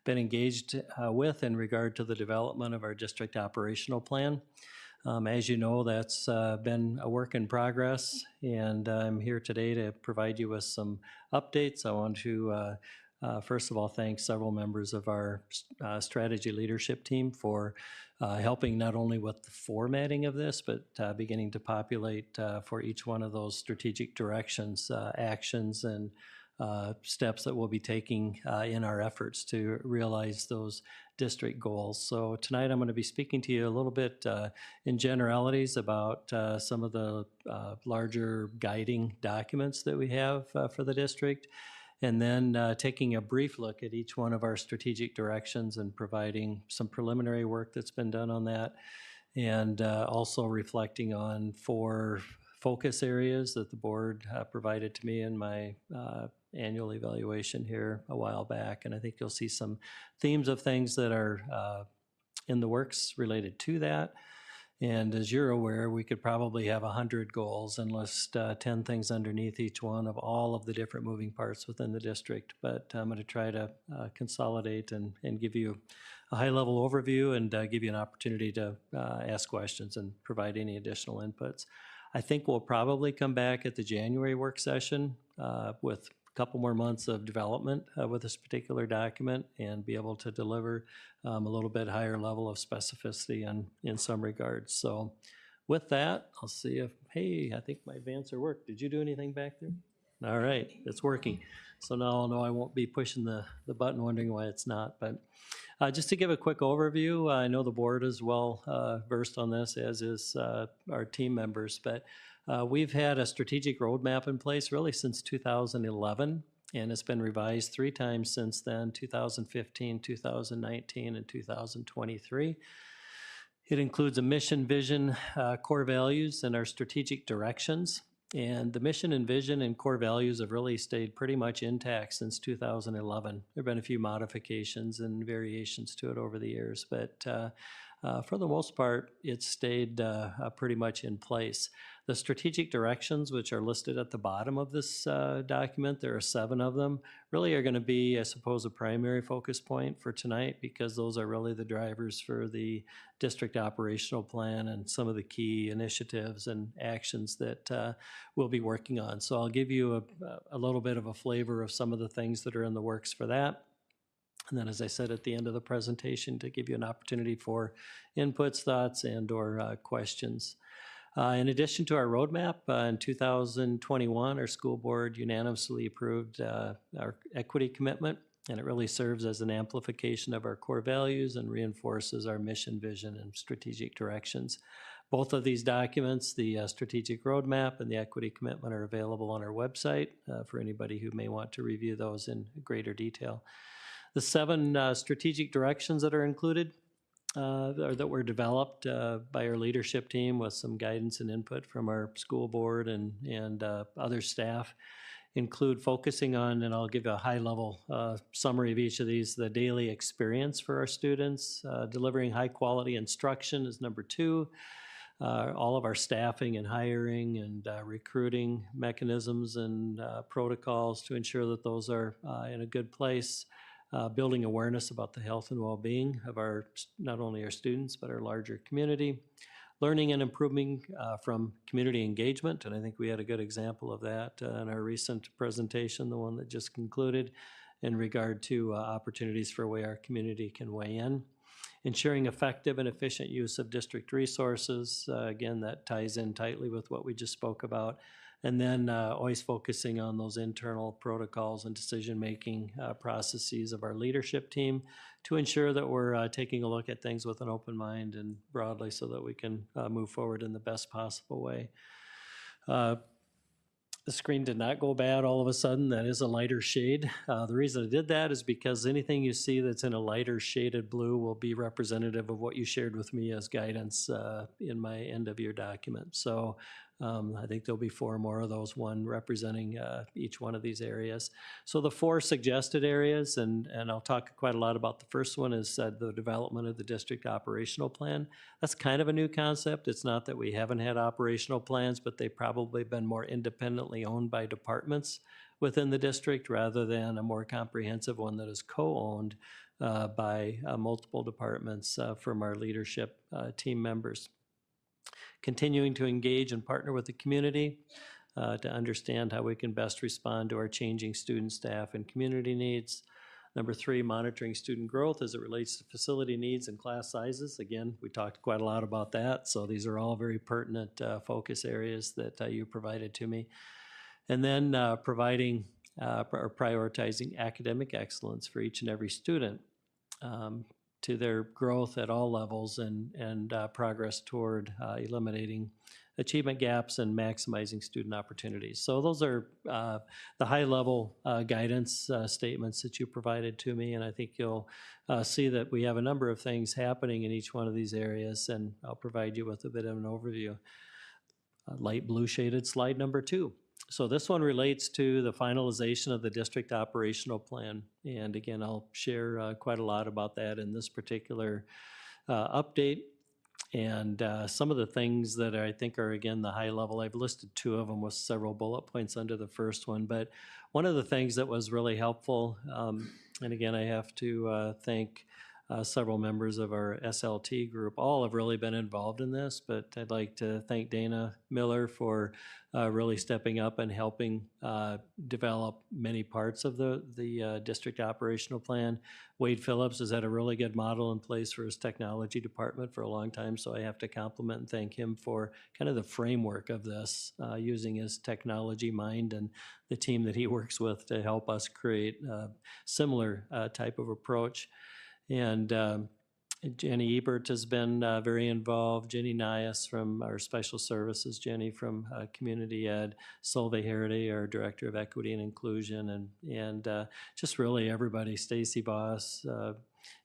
[SPEAKER 8] been engaged with in regard to the development of our district operational plan. As you know, that's been a work in progress, and I'm here today to provide you with some updates. I want to first of all thank several members of our strategy leadership team for helping not only with the formatting of this, but beginning to populate for each one of those strategic directions, actions, and steps that we'll be taking in our efforts to realize those district goals. So tonight I'm going to be speaking to you a little bit in generalities about some of the larger guiding documents that we have for the district, and then taking a brief look at each one of our strategic directions and providing some preliminary work that's been done on that, and also reflecting on 4 focus areas that the board provided to me in my annual evaluation here a while back. And I think you'll see some themes of things that are in the works related to that. And as you're aware, we could probably have 100 goals and list 10 things underneath each one of all of the different moving parts within the district. But I'm going to try to consolidate and give you a high-level overview and give you an opportunity to ask questions and provide any additional inputs. I think we'll probably come back at the January work session with a couple more months of development with this particular document and be able to deliver a little bit higher level of specificity in some regards. So with that, I'll see if, hey, I think my advancer worked. Did you do anything back there? All right, it's working. So now I'll know I won't be pushing the button wondering why it's not. But just to give a quick overview, I know the board is well versed on this, as is our team members, but we've had a strategic roadmap in place really since 2011, and it's been revised 3 times since then, 2015, 2019, and 2023. It includes a mission, vision, core values, and our strategic directions. And the mission and vision and core values have really stayed pretty much intact since 2011. There have been a few modifications and variations to it over the years, but for the most part, it's stayed pretty much in place. The strategic directions, which are listed at the bottom of this document, there are 7 of them, really are going to be, I suppose, a primary focus point for tonight, because those are really the drivers for the district operational plan and some of the key initiatives and actions that we'll be working on. So I'll give you a little bit of a flavor of some of the things that are in the works for that. And then, as I said at the end of the presentation, to give you an opportunity for inputs, thoughts, and or questions. In addition to our roadmap, in 2021, our school board unanimously approved our equity commitment, and it really serves as an amplification of our core values and reinforces our mission, vision, and strategic directions. Both of these documents, the strategic roadmap and the equity commitment, are available on our website for anybody who may want to review those in greater detail. The 7 strategic directions that are included or that were developed by our leadership team with some guidance and input from our school board and other staff include focusing on, and I'll give you a high-level summary of each of these, the daily experience for our students. Delivering high-quality instruction is number 2. All of our staffing and hiring and recruiting mechanisms and protocols to ensure that those are in a good place. Building awareness about the health and well-being of not only our students, but our larger community. Learning and improving from community engagement, and I think we had a good example of that in our recent presentation, the one that just concluded, in regard to opportunities for where our community can weigh in. Ensuring effective and efficient use of district resources. Again, that ties in tightly with what we just spoke about. And then always focusing on those internal protocols and decision-making processes of our leadership team to ensure that we're taking a look at things with an open mind and broadly so that we can move forward in the best possible way. The screen did not go bad all of a sudden. That is a lighter shade. The reason I did that is because anything you see that's in a lighter shaded blue will be representative of what you shared with me as guidance in my end of year document. So I think there'll be 4 more of those, one representing each one of these areas. So the 4 suggested areas, and I'll talk quite a lot about the first one, is the development of the district operational plan. That's kind of a new concept. It's not that we haven't had operational plans, but they've probably been more independently owned by departments within the district rather than a more comprehensive one that is co-owned by multiple departments from our leadership team members. Continuing to engage and partner with the community to understand how we can best respond to our changing student, staff, and community needs. Number 3, monitoring student growth as it relates to facility needs and class sizes. Again, we talked quite a lot about that, so these are all very pertinent focus areas that you provided to me. And then providing or prioritizing academic excellence for each and every student to their growth at all levels and progress toward eliminating achievement gaps and maximizing student opportunities. So those are the high-level guidance statements that you provided to me, and I think you'll see that we have a number of things happening in each one of these areas, and I'll provide you with a bit of an overview. Light blue shaded slide number 2. So this one relates to the finalization of the district operational plan. And again, I'll share quite a lot about that in this particular update. And some of the things that I think are, again, the high level, I've listed 2 of them with several bullet points under the first one. But one of the things that was really helpful, and again, I have to thank several members of our SLT group. All have really been involved in this, but I'd like to thank Dana Miller for really stepping up and helping develop many parts of the district operational plan. Wade Phillips has had a really good model in place for his technology department for a long time, so I have to compliment and thank him for kind of the framework of this, using his technology mind and the team that he works with to help us create a similar type of approach. And Jenny Ebert has been very involved, Jenny Nias from our special services, Jenny from community ed, Solveig Herity, our director of equity and inclusion, and just really everybody. Stacy Boss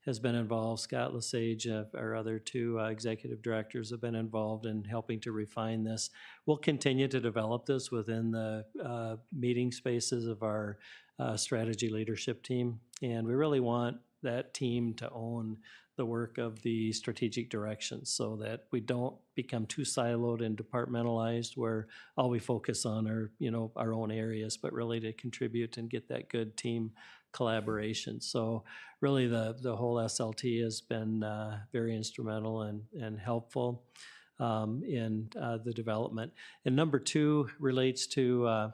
[SPEAKER 8] has been involved, Scott Lesage, our other 2 executive directors have been involved in helping to refine this. We'll continue to develop this within the meeting spaces of our strategy leadership team, and we really want that team to own the work of the strategic directions so that we don't become too siloed and departmentalized where all we focus on are, our own areas, but really to contribute and get that good team collaboration. So really the whole SLT has been very instrumental and helpful in the development. And number 2 relates to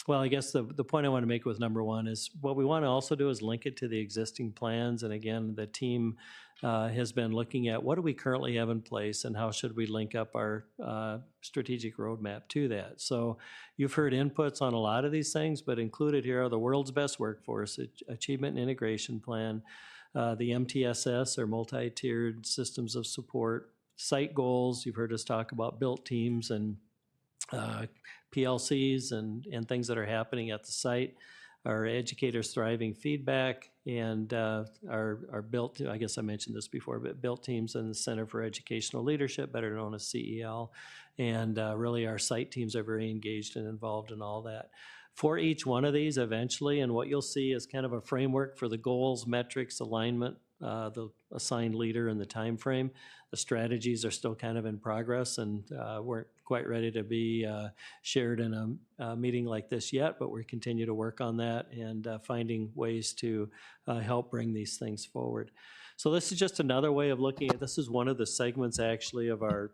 [SPEAKER 8] well, I guess the point I want to make with number 1 is what we want to also do is link it to the existing plans. And again, the team has been looking at what do we currently have in place and how should we link up our strategic roadmap to that. So you've heard inputs on a lot of these things, but included here are the world's best workforce achievement and integration plan, the MTSS or multi-tiered systems of support, site goals. You've heard us talk about built teams and PLCs and things that are happening at the site, our educators thriving feedback, and our built, I guess I mentioned this before, but built teams in the Center for Educational Leadership, better known as CEL, and really our site teams are very engaged and involved in all that. For each one of these eventually, and what you'll see is kind of a framework for the goals, metrics, alignment, the assigned leader and the time frame. The strategies are still kind of in progress and weren't quite ready to be shared in a meeting like this yet, but we continue to work on that and finding ways to help bring these things forward. So this is just another way of looking at, this is one of the segments actually of our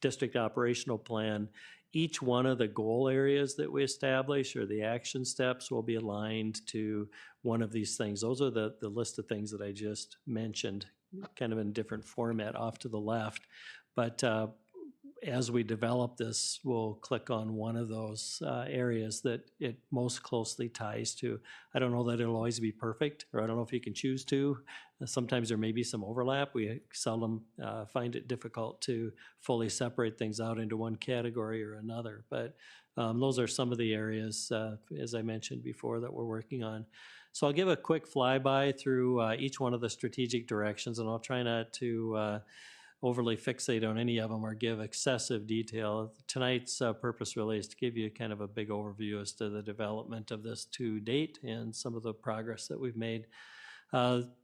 [SPEAKER 8] district operational plan. Each one of the goal areas that we establish or the action steps will be aligned to one of these things. Those are the list of things that I just mentioned, kind of in different format off to the left. But as we develop this, we'll click on one of those areas that it most closely ties to. I don't know that it'll always be perfect, or I don't know if you can choose to. Sometimes there may be some overlap. We seldom find it difficult to fully separate things out into one category or another. But those are some of the areas, as I mentioned before, that we're working on. So I'll give a quick flyby through each one of the strategic directions, and I'll try not to overly fixate on any of them or give excessive detail. Tonight's purpose really is to give you kind of a big overview as to the development of this to date and some of the progress that we've made.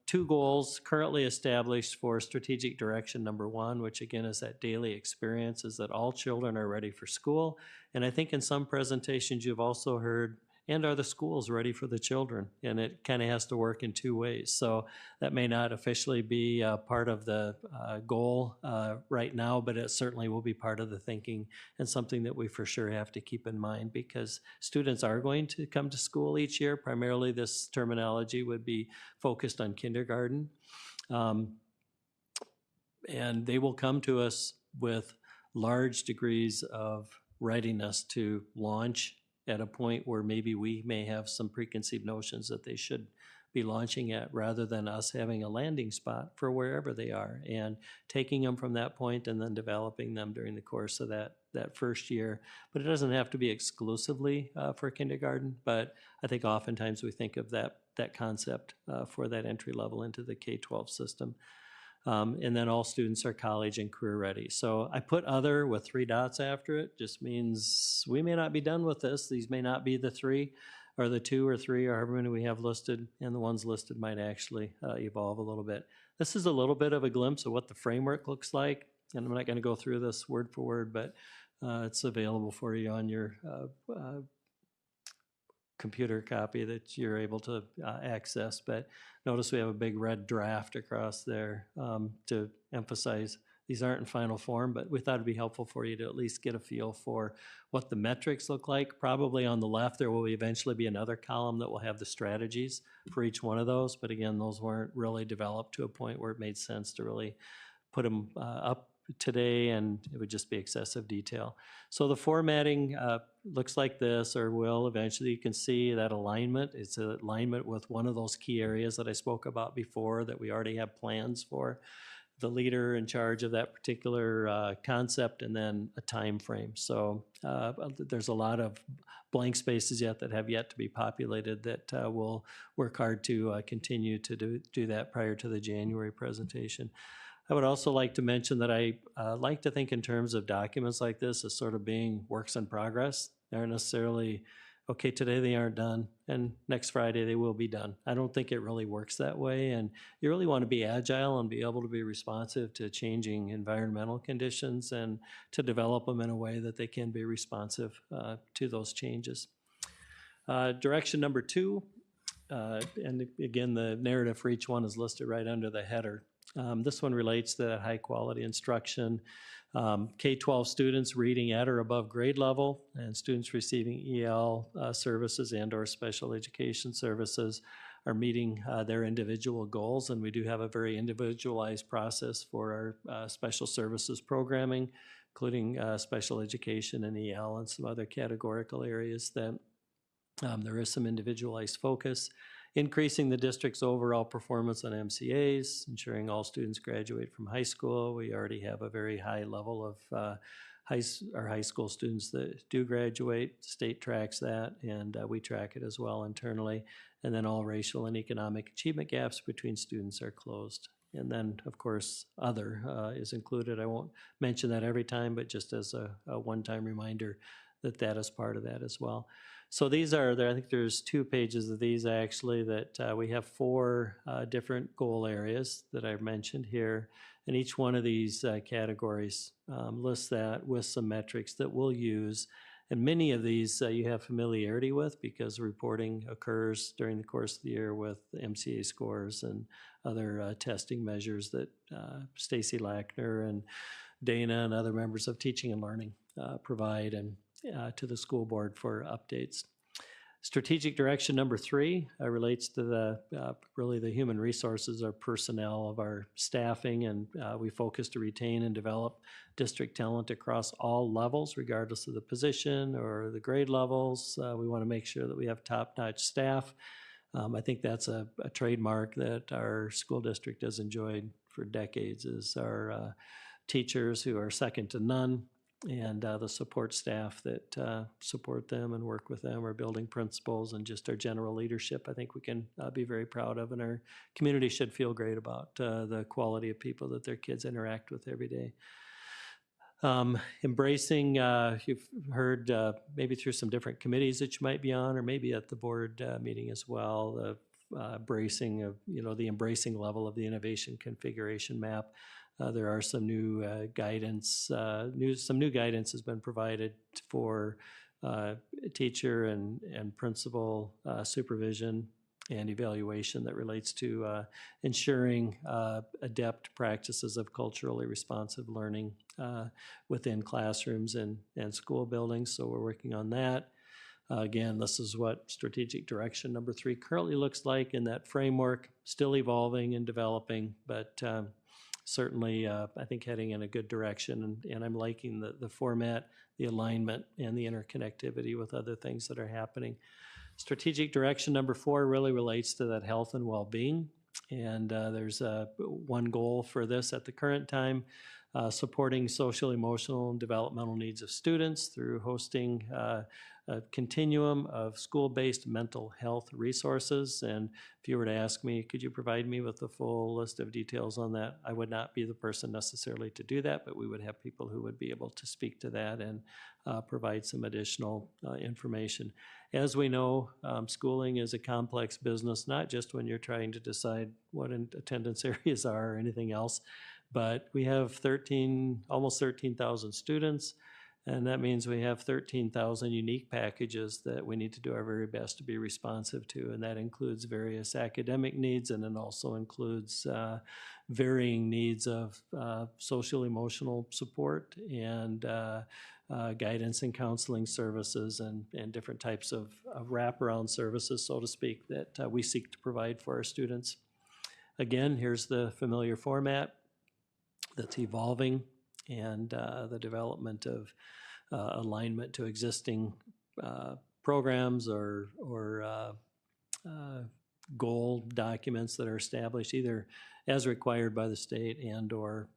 [SPEAKER 8] Two goals currently established for strategic direction number one, which again is that daily experience, is that all children are ready for school. And I think in some presentations you've also heard, and are the schools ready for the children? And it kind of has to work in two ways. So that may not officially be part of the goal right now, but it certainly will be part of the thinking and something that we for sure have to keep in mind, because students are going to come to school each year. Primarily this terminology would be focused on kindergarten. And they will come to us with large degrees of readiness to launch at a point where maybe we may have some preconceived notions that they should be launching at, rather than us having a landing spot for wherever they are and taking them from that point and then developing them during the course of that first year. But it doesn't have to be exclusively for kindergarten, but I think oftentimes we think of that concept for that entry level into the K-12 system. And then all students are college and career ready. So I put other with 3 dots after it. Just means we may not be done with this. These may not be the 3 or the 2 or 3 or however many we have listed, and the ones listed might actually evolve a little bit. This is a little bit of a glimpse of what the framework looks like. And I'm not going to go through this word for word, but it's available for you on your computer copy that you're able to access. But notice we have a big red draft across there to emphasize these aren't in final form, but we thought it'd be helpful for you to at least get a feel for what the metrics look like. Probably on the left, there will eventually be another column that will have the strategies for each one of those. But again, those weren't really developed to a point where it made sense to really put them up today, and it would just be excessive detail. So the formatting looks like this, or will eventually. You can see that alignment. It's an alignment with one of those key areas that I spoke about before that we already have plans for, the leader in charge of that particular concept, and then a time frame. So there's a lot of blank spaces yet that have yet to be populated that we'll work hard to continue to do that prior to the January presentation. I would also like to mention that I like to think in terms of documents like this as sort of being works in progress. They aren't necessarily, okay, today they aren't done, and next Friday they will be done. I don't think it really works that way, and you really want to be agile and be able to be responsive to changing environmental conditions and to develop them in a way that they can be responsive to those changes. Direction number 2, and again, the narrative for each one is listed right under the header. This one relates to that high quality instruction. K-12 students reading at or above grade level, and students receiving EL services and or special education services are meeting their individual goals. And we do have a very individualized process for our special services programming, including special education and EL and some other categorical areas that there is some individualized focus. Increasing the district's overall performance on MCAs, ensuring all students graduate from high school. We already have a very high level of our high school students that do graduate. State tracks that, and we track it as well internally. And then all racial and economic achievement gaps between students are closed. And then, of course, other is included. I won't mention that every time, but just as a one-time reminder that is part of that as well. So these are there. I think there's 2 pages of these actually that we have 4 different goal areas that I've mentioned here. And each one of these categories lists that with some metrics that we'll use. And many of these you have familiarity with because reporting occurs during the course of the year with MCA scores and other testing measures that Stacy Lackner and Dana and other members of Teaching and Learning provide and to the school board for updates. Strategic direction number 3 relates to the really the human resources or personnel of our staffing, and we focus to retain and develop district talent across all levels, regardless of the position or the grade levels. We want to make sure that we have top-notch staff. I think that's a trademark that our school district has enjoyed for decades, is our teachers who are second to none. and the support staff that support them and work with them, our building principals, and just our general leadership, I think we can be very proud of. And our community should feel great about the quality of people that their kids interact with every day. Embracing, you've heard maybe through some different committees that you might be on, or maybe at the board meeting as well, embracing of, the embracing level of the innovation configuration map. There are some new guidance, some new guidance has been provided for teacher and principal supervision and evaluation that relates to ensuring adept practices of culturally responsive learning within classrooms and school buildings. So we're working on that. Again, this is what strategic direction number 3 currently looks like in that framework, still evolving and developing, but certainly I think heading in a good direction. And I'm liking the format, the alignment, and the interconnectivity with other things that are happening. Strategic direction number 4 really relates to that health and well-being. And there's one goal for this at the current time, supporting social, emotional, and developmental needs of students through hosting a continuum of school-based mental health resources. And if you were to ask me, could you provide me with the full list of details on that? I would not be the person necessarily to do that, but we would have people who would be able to speak to that and provide some additional information. As we know, schooling is a complex business, not just when you're trying to decide what attendance areas are or anything else, but we have almost 13,000 students, and that means we have 13,000 unique packages that we need to do our very best to be responsive to, and that includes various academic needs, and it also includes varying needs of social emotional support and guidance and counseling services and different types of wraparound services, so to speak, that we seek to provide for our students. Again, here's the familiar format that's evolving, and the development of alignment to existing programs or goal documents that are established either as required by the state and or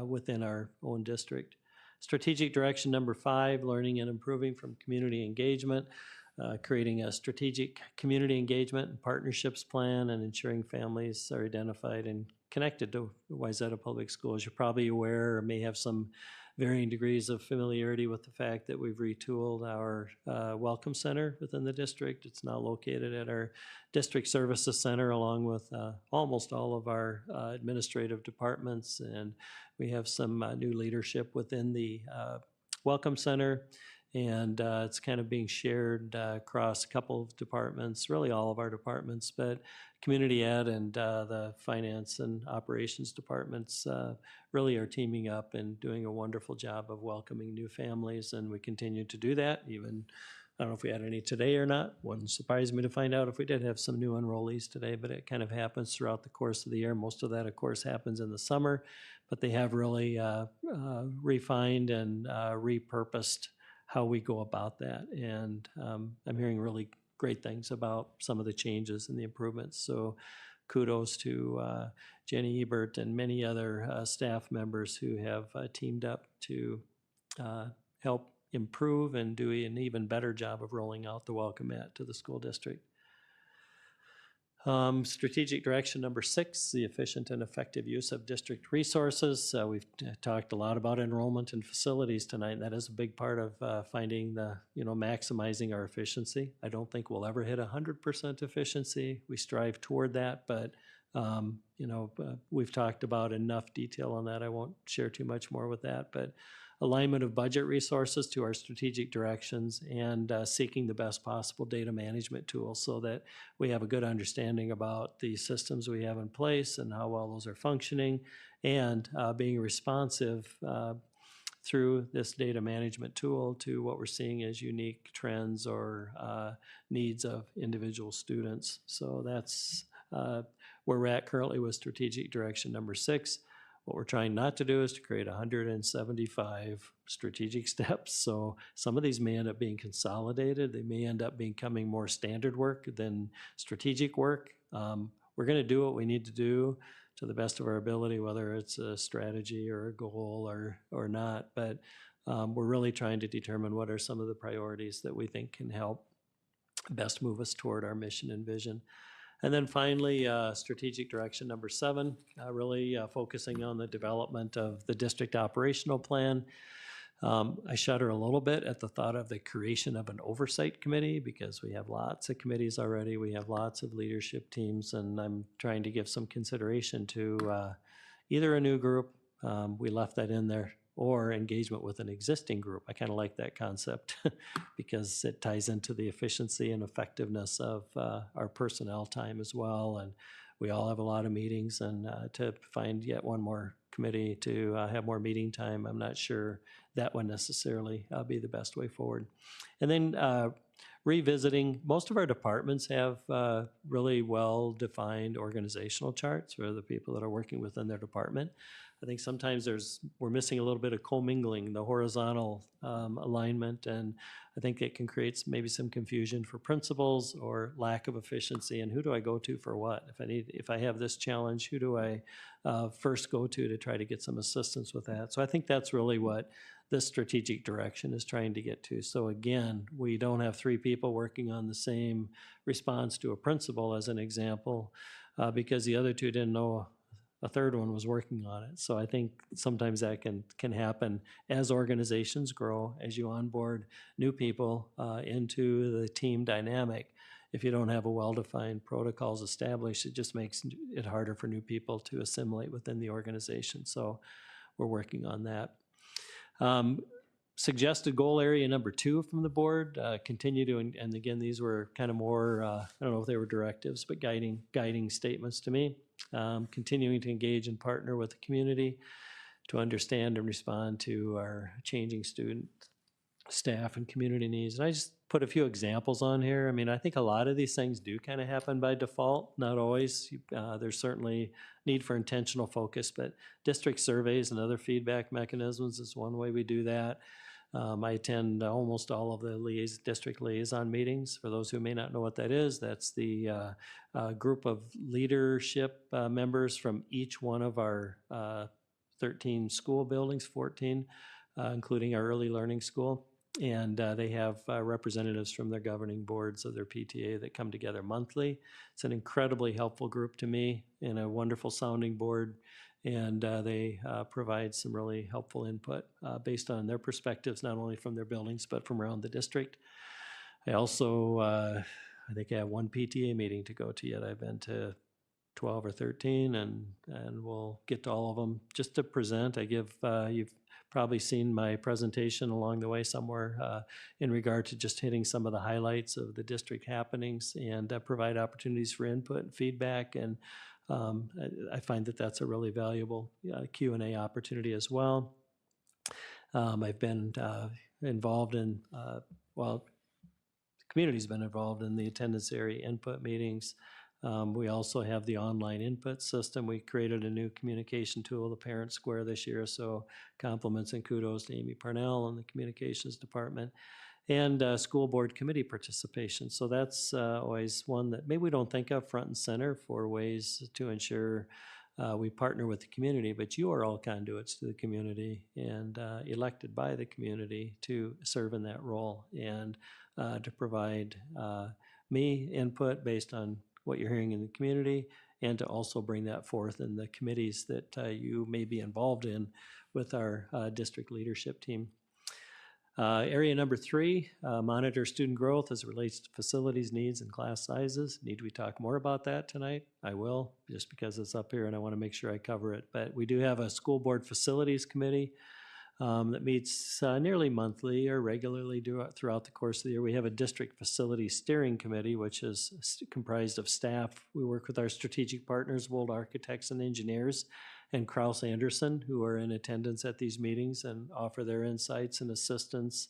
[SPEAKER 8] within our own district. Strategic direction number 5, learning and improving from community engagement, creating a strategic community engagement and partnerships plan, and ensuring families are identified and connected to Wayzata Public Schools. You're probably aware or may have some varying degrees of familiarity with the fact that we've retooled our Welcome Center within the district. It's now located at our District Services Center along with almost all of our administrative departments, and we have some new leadership within the Welcome Center, and it's kind of being shared across a couple of departments, really all of our departments, but Community Ed and the Finance and Operations departments really are teaming up and doing a wonderful job of welcoming new families, and we continue to do that. Even, I don't know if we had any today or not. Wouldn't surprise me to find out if we did have some new enrollees today, but it kind of happens throughout the course of the year. Most of that, of course, happens in the summer, but they have really refined and repurposed how we go about that. And I'm hearing really great things about some of the changes and the improvements. So kudos to Jenny Ebert and many other staff members who have teamed up to help improve and do an even better job of rolling out the Welcome Mat to the school district. Strategic direction number 6, the efficient and effective use of district resources. We've talked a lot about enrollment and facilities tonight, and that is a big part of finding maximizing our efficiency. I don't think we'll ever hit 100% efficiency. We strive toward that, but we've talked about enough detail on that. I won't share too much more with that, but alignment of budget resources to our strategic directions, and seeking the best possible data management tools so that we have a good understanding about the systems we have in place and how well those are functioning, and being responsive through this data management tool to what we're seeing as unique trends or needs of individual students. So that's where we're at currently with strategic direction number 6. What we're trying not to do is to create 175 strategic steps. So some of these may end up being consolidated. They may end up becoming more standard work than strategic work. We're going to do what we need to do to the best of our ability, whether it's a strategy or a goal or not. But we're really trying to determine what are some of the priorities that we think can help best move us toward our mission and vision. And then finally, strategic direction number 7, really focusing on the development of the district operational plan. I shudder a little bit at the thought of the creation of an oversight committee because we have lots of committees already. We have lots of leadership teams, and I'm trying to give some consideration to either a new group, we left that in there, or engagement with an existing group. I kind of like that concept because it ties into the efficiency and effectiveness of our personnel time as well. And we all have a lot of meetings, and to find yet one more committee to have more meeting time, I'm not sure that would necessarily be the best way forward. And then revisiting, most of our departments have really well-defined organizational charts for the people that are working within their department. I think sometimes we're missing a little bit of commingling, the horizontal alignment, and I think it can create maybe some confusion for principals or lack of efficiency. And who do I go to for what? If I have this challenge, who do I first go to try to get some assistance with that? So I think that's really what this strategic direction is trying to get to. So again, we don't have 3 people working on the same response to a principal as an example, because the other 2 didn't know a third one was working on it. So I think sometimes that can happen as organizations grow, as you onboard new people into the team dynamic. If you don't have a well-defined protocols established, it just makes it harder for new people to assimilate within the organization. So we're working on that. Suggested goal area number 2 from the board, continue to, and again, these were kind of more, I don't know if they were directives, but guiding statements to me. Continuing to engage and partner with the community to understand and respond to our changing student, staff, and community needs. And I just put a few examples on here. I mean, I think a lot of these things do kind of happen by default, not always. There's certainly need for intentional focus, but district surveys and other feedback mechanisms is one way we do that. I attend almost all of the district liaison meetings. For those who may not know what that is, that's the group of leadership members from each one of our 13 school buildings, 14, including our early learning school. And they have representatives from their governing boards of their PTA that come together monthly. It's an incredibly helpful group to me and a wonderful sounding board. And they provide some really helpful input based on their perspectives, not only from their buildings, but from around the district. I also, I think I have one PTA meeting to go to yet. I've been to 12 or 13, and we'll get to all of them. Just to present, I give, you've probably seen my presentation along the way somewhere in regard to just hitting some of the highlights of the district happenings and provide opportunities for input and feedback. And I find that that's a really valuable Q&A opportunity as well. I've been involved in, well, the community's been involved in the attendance area input meetings. We also have the online input system. We created a new communication tool, the Parent Square, this year, so compliments and kudos to Amy Parnell and the communications department. And school board committee participation. So that's always one that maybe we don't think of front and center for ways to ensure we partner with the community, but you are all conduits to the community and elected by the community to serve in that role and to provide me input based on what you're hearing in the community and to also bring that forth in the committees that you may be involved in with our district leadership team. Area number 3, monitor student growth as it relates to facilities, needs, and class sizes. Need we talk more about that tonight? I will, just because it's up here and I want to make sure I cover it. But we do have a school board facilities committee that meets nearly monthly or regularly throughout the course of the year. We have a district facility steering committee, which is comprised of staff. We work with our strategic partners, Wold Architects and Engineers, and Kraus Anderson, who are in attendance at these meetings and offer their insights and assistance.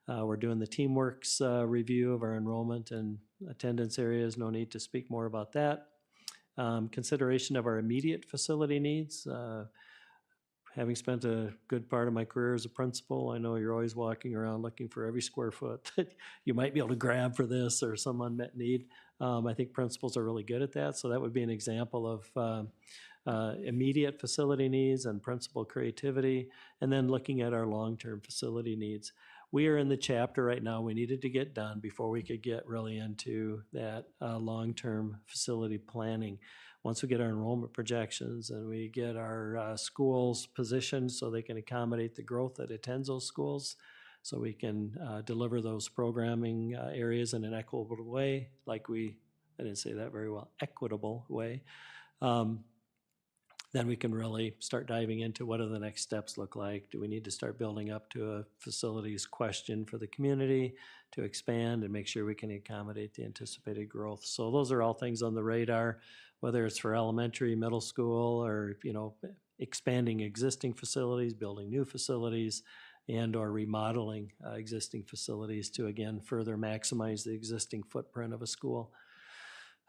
[SPEAKER 8] We're doing the TeamWorks review of our enrollment and attendance areas. No need to speak more about that. Consideration of our immediate facility needs. Having spent a good part of my career as a principal, I know you're always walking around looking for every square foot that you might be able to grab for this or some unmet need. I think principals are really good at that. So that would be an example of immediate facility needs and principal creativity, and then looking at our long-term facility needs. We are in the chapter right now we needed to get done before we could get really into that long-term facility planning. Once we get our enrollment projections and we get our schools positioned so they can accommodate the growth that attends those schools, so we can deliver those programming areas in an equitable way, I didn't say that very well, equitable way, then we can really start diving into what do the next steps look like. Do we need to start building up to a facilities question for the community to expand and make sure we can accommodate the anticipated growth? So those are all things on the radar, whether it's for elementary, middle school, or expanding existing facilities, building new facilities, and or remodeling existing facilities to, again, further maximize the existing footprint of a school.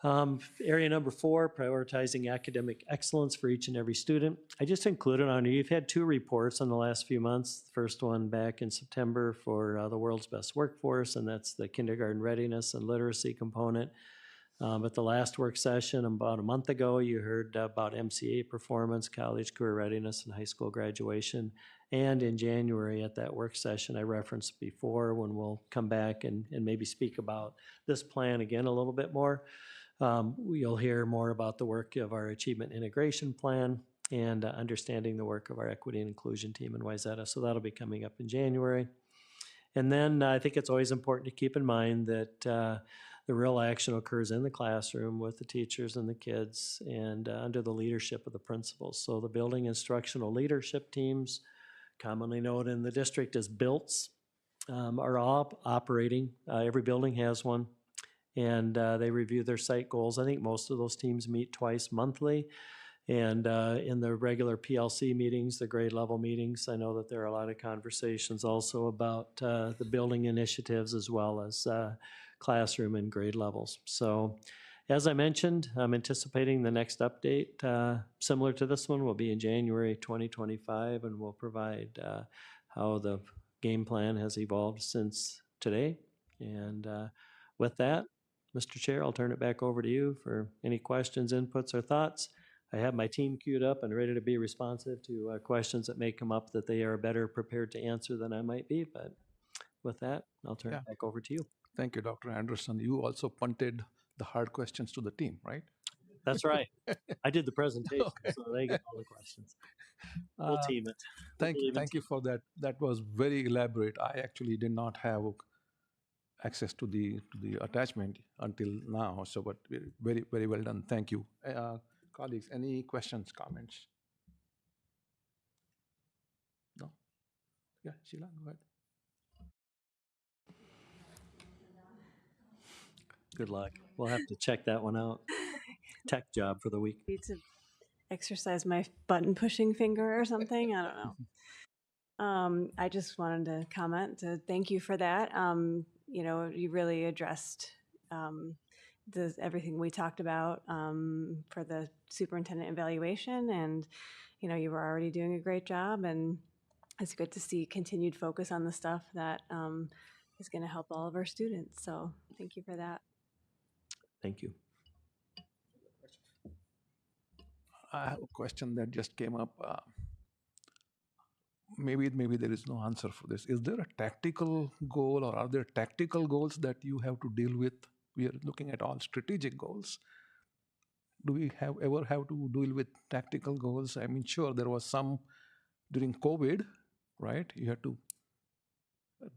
[SPEAKER 8] Area number 4, prioritizing academic excellence for each and every student. I just included on here, you've had 2 reports in the last few months. The first one back in September for the world's best workforce, and that's the kindergarten readiness and literacy component. At the last work session about a month ago, you heard about MCA performance, college career readiness, and high school graduation. And in January at that work session I referenced before, when we'll come back and maybe speak about this plan again a little bit more. You'll hear more about the work of our achievement integration plan and understanding the work of our equity and inclusion team in Wayzata. So that'll be coming up in January. And then I think it's always important to keep in mind that the real action occurs in the classroom with the teachers and the kids and under the leadership of the principals. So the building instructional leadership teams, commonly known in the district as BILTs, are all operating. Every building has one. And they review their site goals. I think most of those teams meet twice monthly. And in the regular PLC meetings, the grade level meetings, I know that there are a lot of conversations also about the building initiatives as well as classroom and grade levels. So as I mentioned, I'm anticipating the next update similar to this one will be in January 2025, and we'll provide how the game plan has evolved since today. And with that, Mr. Chair, I'll turn it back over to you for any questions, inputs, or thoughts. I have my team queued up and ready to be responsive to questions that may come up that they are better prepared to answer than I might be. But with that, I'll turn it back over to you.
[SPEAKER 2] Thank you, Dr. Anderson. You also punted the hard questions to the team, right?
[SPEAKER 8] That's right. I did the presentation, so they get all the questions. We'll team it.
[SPEAKER 2] Thank you for that. That was very elaborate. I actually did not have access to the attachment until now. So, but very, very well done. Thank you. Colleagues, any questions, comments? No? Yeah, Sheila, go ahead.
[SPEAKER 8] Good luck. We'll have to check that one out. Tech job for the week.
[SPEAKER 10] Need to exercise my button pushing finger or something. I don't know. I just wanted to comment to thank you for that. You really addressed everything we talked about for the superintendent evaluation, and you were already doing a great job, and it's good to see continued focus on the stuff that is going to help all of our students. So thank you for that.
[SPEAKER 8] Thank you.
[SPEAKER 2] I have a question that just came up. Maybe there is no answer for this. Is there a tactical goal, or are there tactical goals that you have to deal with? We are looking at all strategic goals. Do we ever have to deal with tactical goals? I mean, sure, there was some during COVID, right? You had to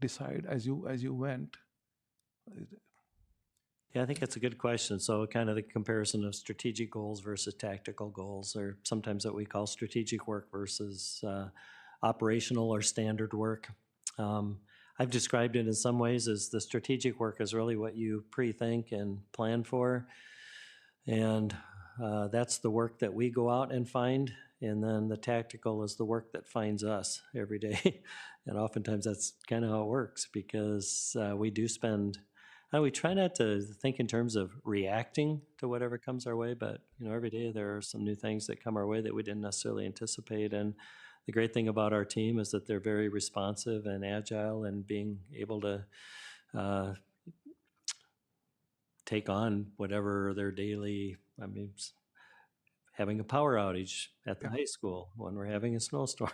[SPEAKER 2] decide as you went.
[SPEAKER 8] Yeah, I think that's a good question. So kind of the comparison of strategic goals versus tactical goals, or sometimes what we call strategic work versus operational or standard work. I've described it in some ways as the strategic work is really what you pre-think and plan for. And that's the work that we go out and find. And then the tactical is the work that finds us every day. And oftentimes that's kind of how it works, because we do spend, we try not to think in terms of reacting to whatever comes our way, but every day there are some new things that come our way that we didn't necessarily anticipate. And the great thing about our team is that they're very responsive and agile and being able to take on whatever their daily, having a power outage at the high school, when we're having a snowstorm.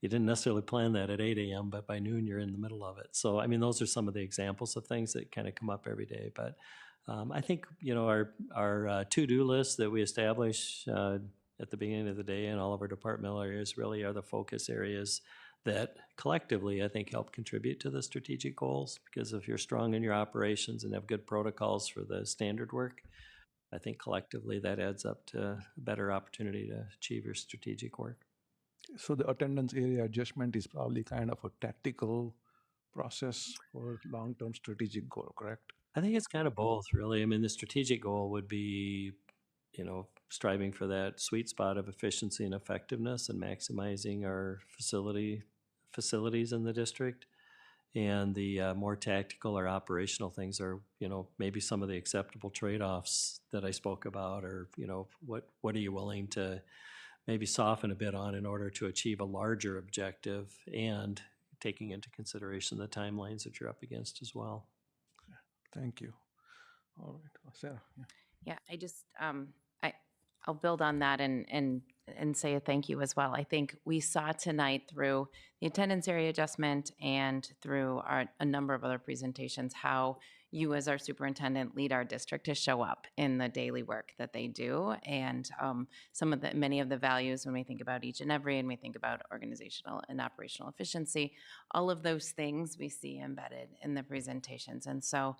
[SPEAKER 8] You didn't necessarily plan that at 8 a.m., but by noon you're in the middle of it. So, I mean, those are some of the examples of things that kind of come up every day. But I think, our to-do list that we establish at the beginning of the day in all of our departmental areas really are the focus areas that collectively, I think, help contribute to the strategic goals. Because if you're strong in your operations and have good protocols for the standard work, I think collectively that adds up to a better opportunity to achieve your strategic work.
[SPEAKER 2] So the attendance area adjustment is probably kind of a tactical process for long-term strategic goal, correct?
[SPEAKER 8] I think it's kind of both, really. I mean, the strategic goal would be, striving for that sweet spot of efficiency and effectiveness and maximizing our facilities in the district. And the more tactical or operational things are, maybe some of the acceptable trade-offs that I spoke about, or, what are you willing to maybe soften a bit on in order to achieve a larger objective, and taking into consideration the timelines that you're up against as well.
[SPEAKER 2] Thank you. All right, Sarah. Yeah.
[SPEAKER 12] Yeah, I just I'll build on that and say a thank you as well. I think we saw tonight through the attendance area adjustment and through a number of other presentations how you as our superintendent lead our district to show up in the daily work that they do, and many of the values when we think about each and every, and we think about organizational and operational efficiency, all of those things we see embedded in the presentations. And so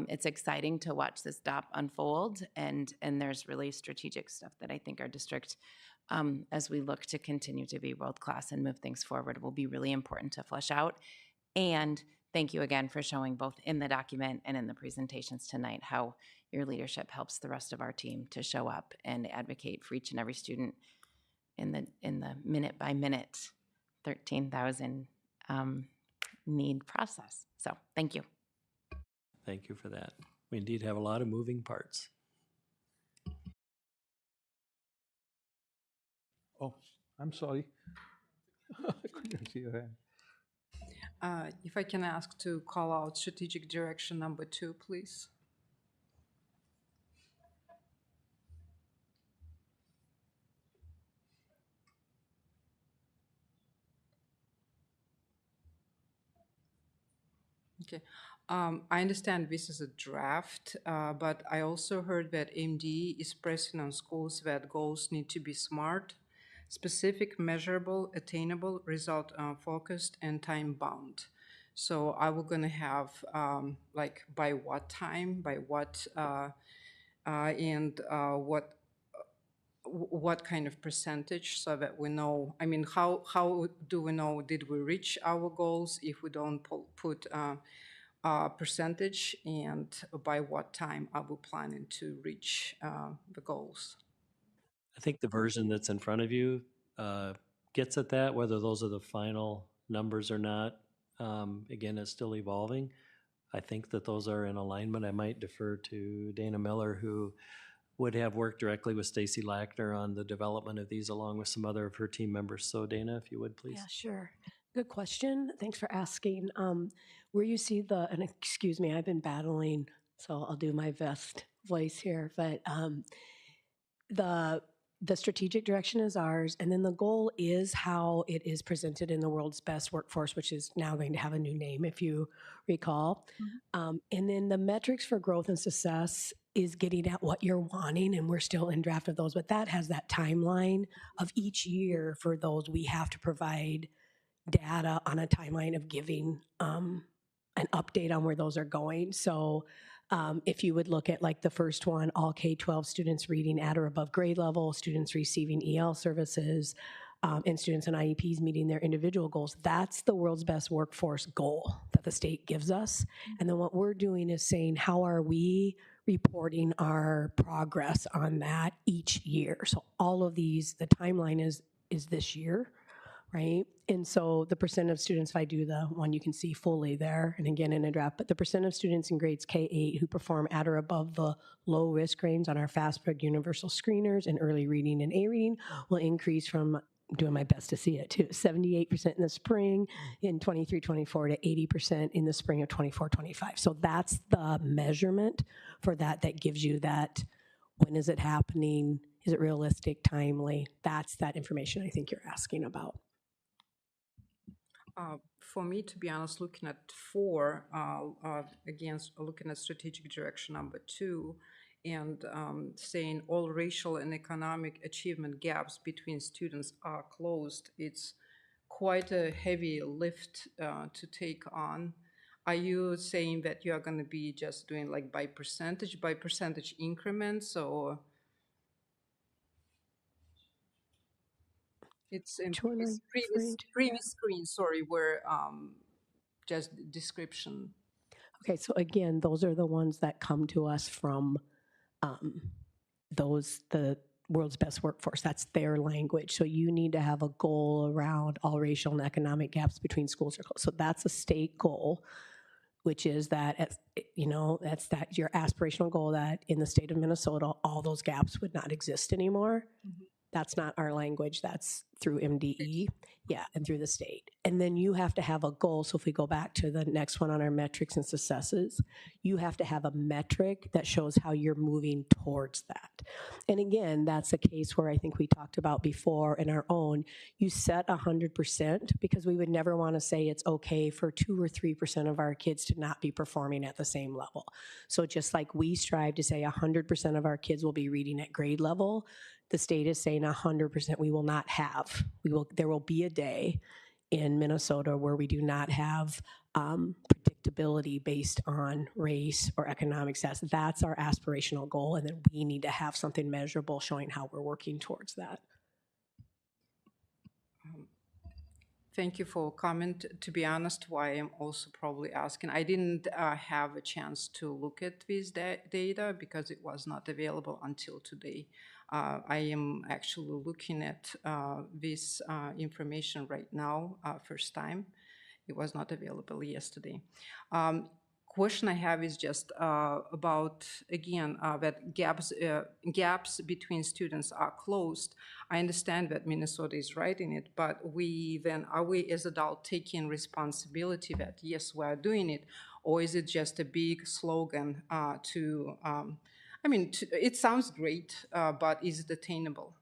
[SPEAKER 12] it's exciting to watch this DOP unfold, and there's really strategic stuff that I think our district, as we look to continue to be world-class and move things forward, will be really important to flesh out. And thank you again for showing both in the document and in the presentations tonight how your leadership helps the rest of our team to show up and advocate for each and every student in the minute by minute 13,000 need process. So thank you.
[SPEAKER 8] Thank you for that. We indeed have a lot of moving parts.
[SPEAKER 2] Oh, I'm sorry. I couldn't see your hand.
[SPEAKER 6] If I can ask to call out strategic direction number 2, please. Okay. I understand this is a draft, but I also heard that MD is pressing on schools that goals need to be SMART, specific, measurable, attainable, result focused, and time bound. So are we going to have like by what time, by what, and what kind of percentage, so that we know? I mean, how do we know did we reach our goals if we don't put percentage, and by what time are we planning to reach the goals?
[SPEAKER 8] I think the version that's in front of you gets at that, whether those are the final numbers or not. Again, it's still evolving. I think that those are in alignment. I might defer to Dana Miller, who would have worked directly with Stacy Lackner on the development of these, along with some other of her team members. So Dana, if you would, please.
[SPEAKER 13] Yeah, sure. Good question. Thanks for asking. Where you see and excuse me, I've been battling, so I'll do my best voice here, but the strategic direction is ours, and then the goal is how it is presented in the World's Best Workforce, which is now going to have a new name, if you recall. Mm-hmm. And then the metrics for growth and success is getting at what you're wanting, and we're still in draft of those, but that has that timeline of each year. For those, we have to provide data on a timeline of giving an update on where those are going. So if you would look at like the first one, all K-12 students reading at or above grade level, students receiving EL services, and students and IEPs meeting their individual goals, that's the World's Best Workforce goal that the state gives us. And then what we're doing is saying, how are we reporting our progress on that each year? So all of these, the timeline is this year, right? And so the percent of students, if I do the one you can see fully there, and again in a draft, but the percent of students in grades K-8 who perform at or above the low risk range on our FASTBRG universal screeners in early reading and A reading will increase from, doing my best to see it too, 78% in the spring in 23-24 to 80% in the spring of 24-25. So that's the measurement for that gives you that, when is it happening? Is it realistic, timely? That's that information I think you're asking about.
[SPEAKER 6] For me, to be honest, looking at 4, again, looking at strategic direction number 2, and saying all racial and economic achievement gaps between students are closed, it's quite a heavy lift to take on. Are you saying that you are going to be just doing like by percentage increments, or? It's in
[SPEAKER 13] Which one are you referring to?
[SPEAKER 6] previous screen, sorry, where just description.
[SPEAKER 13] Okay, so again, those are the ones that come to us from the world's best workforce. That's their language. So you need to have a goal around all racial and economic gaps between schools. So that's a state goal, which is that, that's that your aspirational goal that in the state of Minnesota, all those gaps would not exist anymore.
[SPEAKER 6] Mm-hmm.
[SPEAKER 13] That's not our language. That's through MDE, yeah, and through the state. And then you have to have a goal. So if we go back to the next one on our metrics and successes, you have to have a metric that shows how you're moving towards that. And again, that's a case where I think we talked about before in our own, you set 100% because we would never want to say it's okay for 2 or 3% of our kids to not be performing at the same level. So just like we strive to say 100% of our kids will be reading at grade level, the state is saying 100% we will not have. There will be a day in Minnesota where we do not have predictability based on race or economic status. That's our aspirational goal, and then we need to have something measurable showing how we're working towards that.
[SPEAKER 6] Thank you for comment. To be honest, why I'm also probably asking, I didn't have a chance to look at this data because it was not available until today. I am actually looking at this information right now, first time. It was not available yesterday. Question I have is just about, again, that gaps between students are closed. I understand that Minnesota is writing it, but are we as adults taking responsibility that, yes, we are doing it, or is it just a big slogan it sounds great, but is it attainable?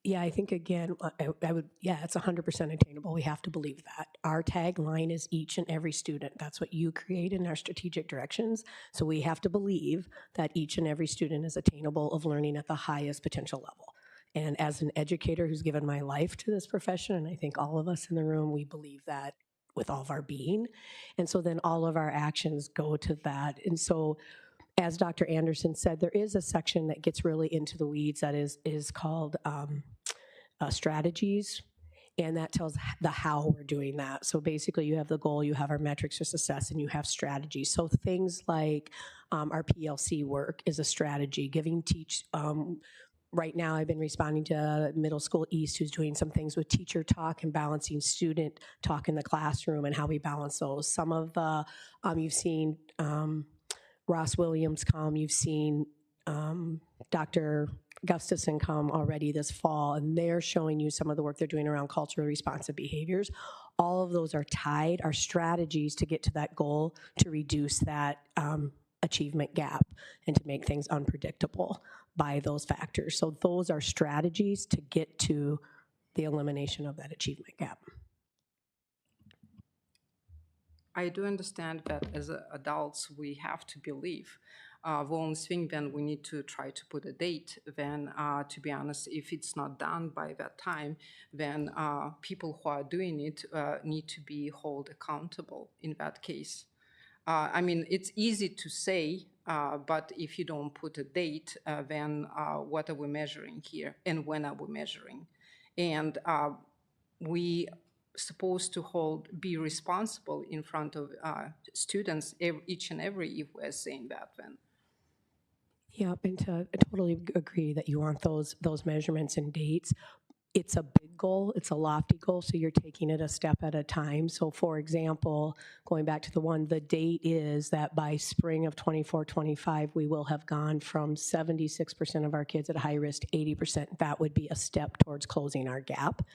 [SPEAKER 13] Yeah, I think again, it's 100% attainable. We have to believe that. Our tagline is each and every student. That's what you create in our strategic directions. So we have to believe that each and every student is attainable of learning at the highest potential level. And as an educator who's given my life to this profession, and I think all of us in the room, we believe that with all of our being. And so then all of our actions go to that. And so as Dr. Anderson said, there is a section that gets really into the weeds that is called strategies, and that tells the how we're doing that. So basically you have the goal, you have our metrics for success, and you have strategies. So things like our PLC work is a strategy, right now I've been responding to Middle School East, who's doing some things with teacher talk and balancing student talk in the classroom and how we balance those. Some of the, you've seen Ross Williams come, you've seen Dr. Gustafson come already this fall, and they're showing you some of the work they're doing around culturally responsive behaviors. All of those are tied, are strategies to get to that goal to reduce that achievement gap and to make things unpredictable by those factors. So those are strategies to get to the elimination of that achievement gap.
[SPEAKER 6] I do understand that as adults, we have to believe. The only thing then we need to try to put a date. Then, to be honest, if it's not done by that time, then people who are doing it need to be held accountable in that case. It's easy to say, but if you don't put a date, then what are we measuring here and when are we measuring? And we supposed to be responsible in front of students each and every if we're saying that then.
[SPEAKER 13] Yeah, and I totally agree that you want those measurements and dates. it's a big goal, it's a lofty goal, so you're taking it a step at a time. So for example, going back to the date is that by spring of 24-25, we will have gone from 76% of our kids at high risk to 80%. That would be a step towards closing our gap.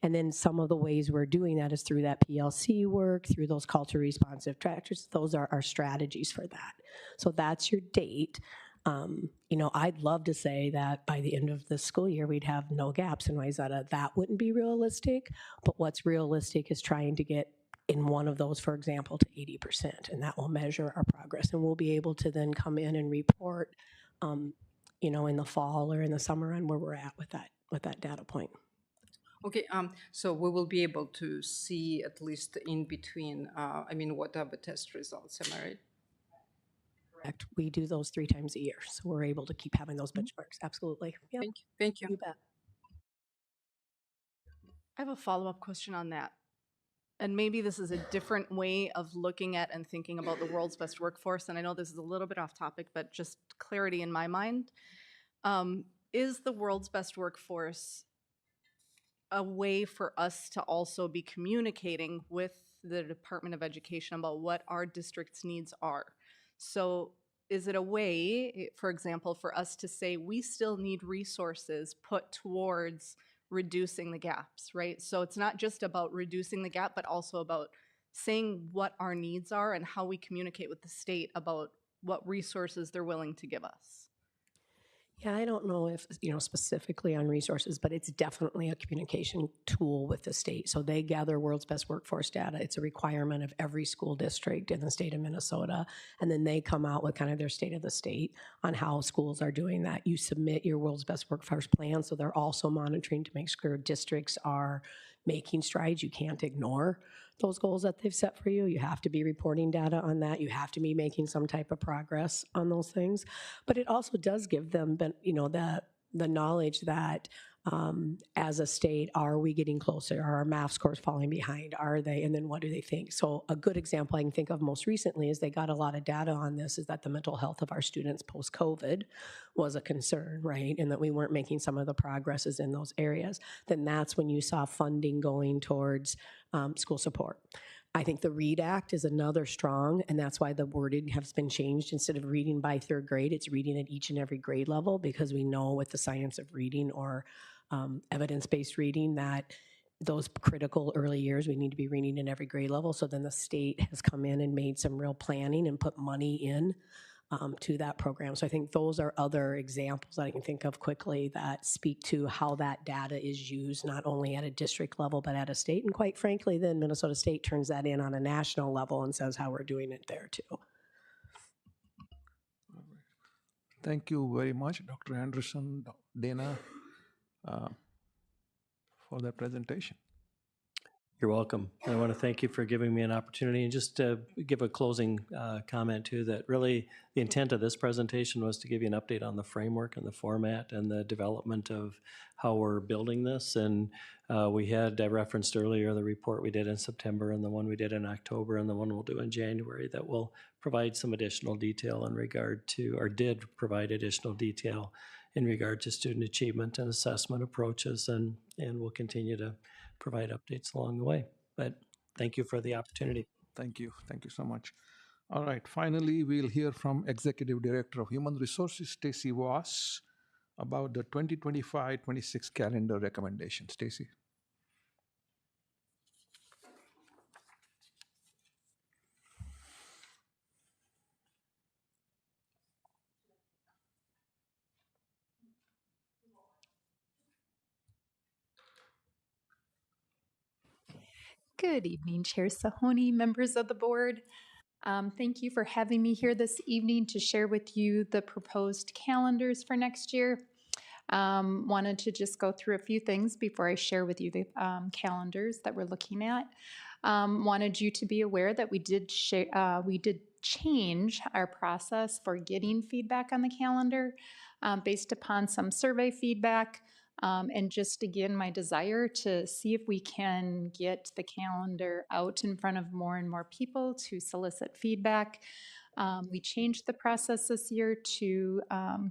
[SPEAKER 13] And then some of the ways we're doing that is through that PLC work, through those culture responsive tractors. Those are our strategies for that. So that's your date. I'd love to say that by the end of the school year, we'd have no gaps in Wayzata. That wouldn't be realistic, but what's realistic is trying to get in one of those, for example, to 80%, and that will measure our progress. And we'll be able to then come in and report, in the fall or in the summer on where we're at with that data point.
[SPEAKER 6] Okay, so we will be able to see at least in between, what are the test results, am I right?
[SPEAKER 13] Correct. We do those 3 times a year, so we're able to keep having those benchmarks. Absolutely. Yep.
[SPEAKER 6] Thank you. Thank you.
[SPEAKER 13] You bet.
[SPEAKER 11] I have a follow-up question on that. And maybe this is a different way of looking at and thinking about the world's best workforce. And I know this is a little bit off topic, but just clarity in my mind. Is the world's best workforce a way for us to also be communicating with the Department of Education about what our district's needs are? So is it a way, for example, for us to say we still need resources put towards reducing the gaps, right? So it's not just about reducing the gap, but also about saying what our needs are and how we communicate with the state about what resources they're willing to give us.
[SPEAKER 13] Yeah, I don't know if, specifically on resources, but it's definitely a communication tool with the state. So they gather world's best workforce data. It's a requirement of every school district in the state of Minnesota. And then they come out with kind of their state of the state on how schools are doing that. You submit your world's best workforce plan. So they're also monitoring to make sure districts are making strides. You can't ignore those goals that they've set for you. You have to be reporting data on that. You have to be making some type of progress on those things. But it also does give them, the knowledge that as a state, are we getting closer? Are our math scores falling behind? Are they? And then what do they think? So a good example I can think of most recently is they got a lot of data on this, is that the mental health of our students post-COVID was a concern, right? And that we weren't making some of the progresses in those areas. Then that's when you saw funding going towards school support. I think the READ Act is another strong, and that's why the wording has been changed. Instead of reading by 3rd grade, it's reading at each and every grade level, because we know with the science of reading or evidence-based reading that those critical early years, we need to be reading in every grade level. So then the state has come in and made some real planning and put money in to that program. So I think those are other examples that I can think of quickly that speak to how that data is used, not only at a district level, but at a state. And quite frankly, then Minnesota State turns that in on a national level and says how we're doing it there too.
[SPEAKER 2] Thank you very much, Dr. Anderson, Dana, for that presentation.
[SPEAKER 8] You're welcome. I want to thank you for giving me an opportunity, and just to give a closing comment too, that really the intent of this presentation was to give you an update on the framework and the format and the development of how we're building this. And we had referenced earlier the report we did in September and the one we did in October and the one we'll do in January that will provide some additional detail in regard to, or did provide additional detail in regard to student achievement and assessment approaches, and we'll continue to provide updates along the way. But thank you for the opportunity.
[SPEAKER 2] Thank you. Thank you so much. All right. Finally, we'll hear from Executive Director of Human Resources, Stacy Voss, about the 2025-26 calendar recommendation. Stacy.
[SPEAKER 14] Good evening, Chair Sahoni, members of the board. Thank you for having me here this evening to share with you the proposed calendars for next year. Wanted to just go through a few things before I share with you the calendars that we're looking at. Wanted you to be aware that we did change our process for getting feedback on the calendar based upon some survey feedback. And just again, my desire to see if we can get the calendar out in front of more and more people to solicit feedback. We changed the process this year to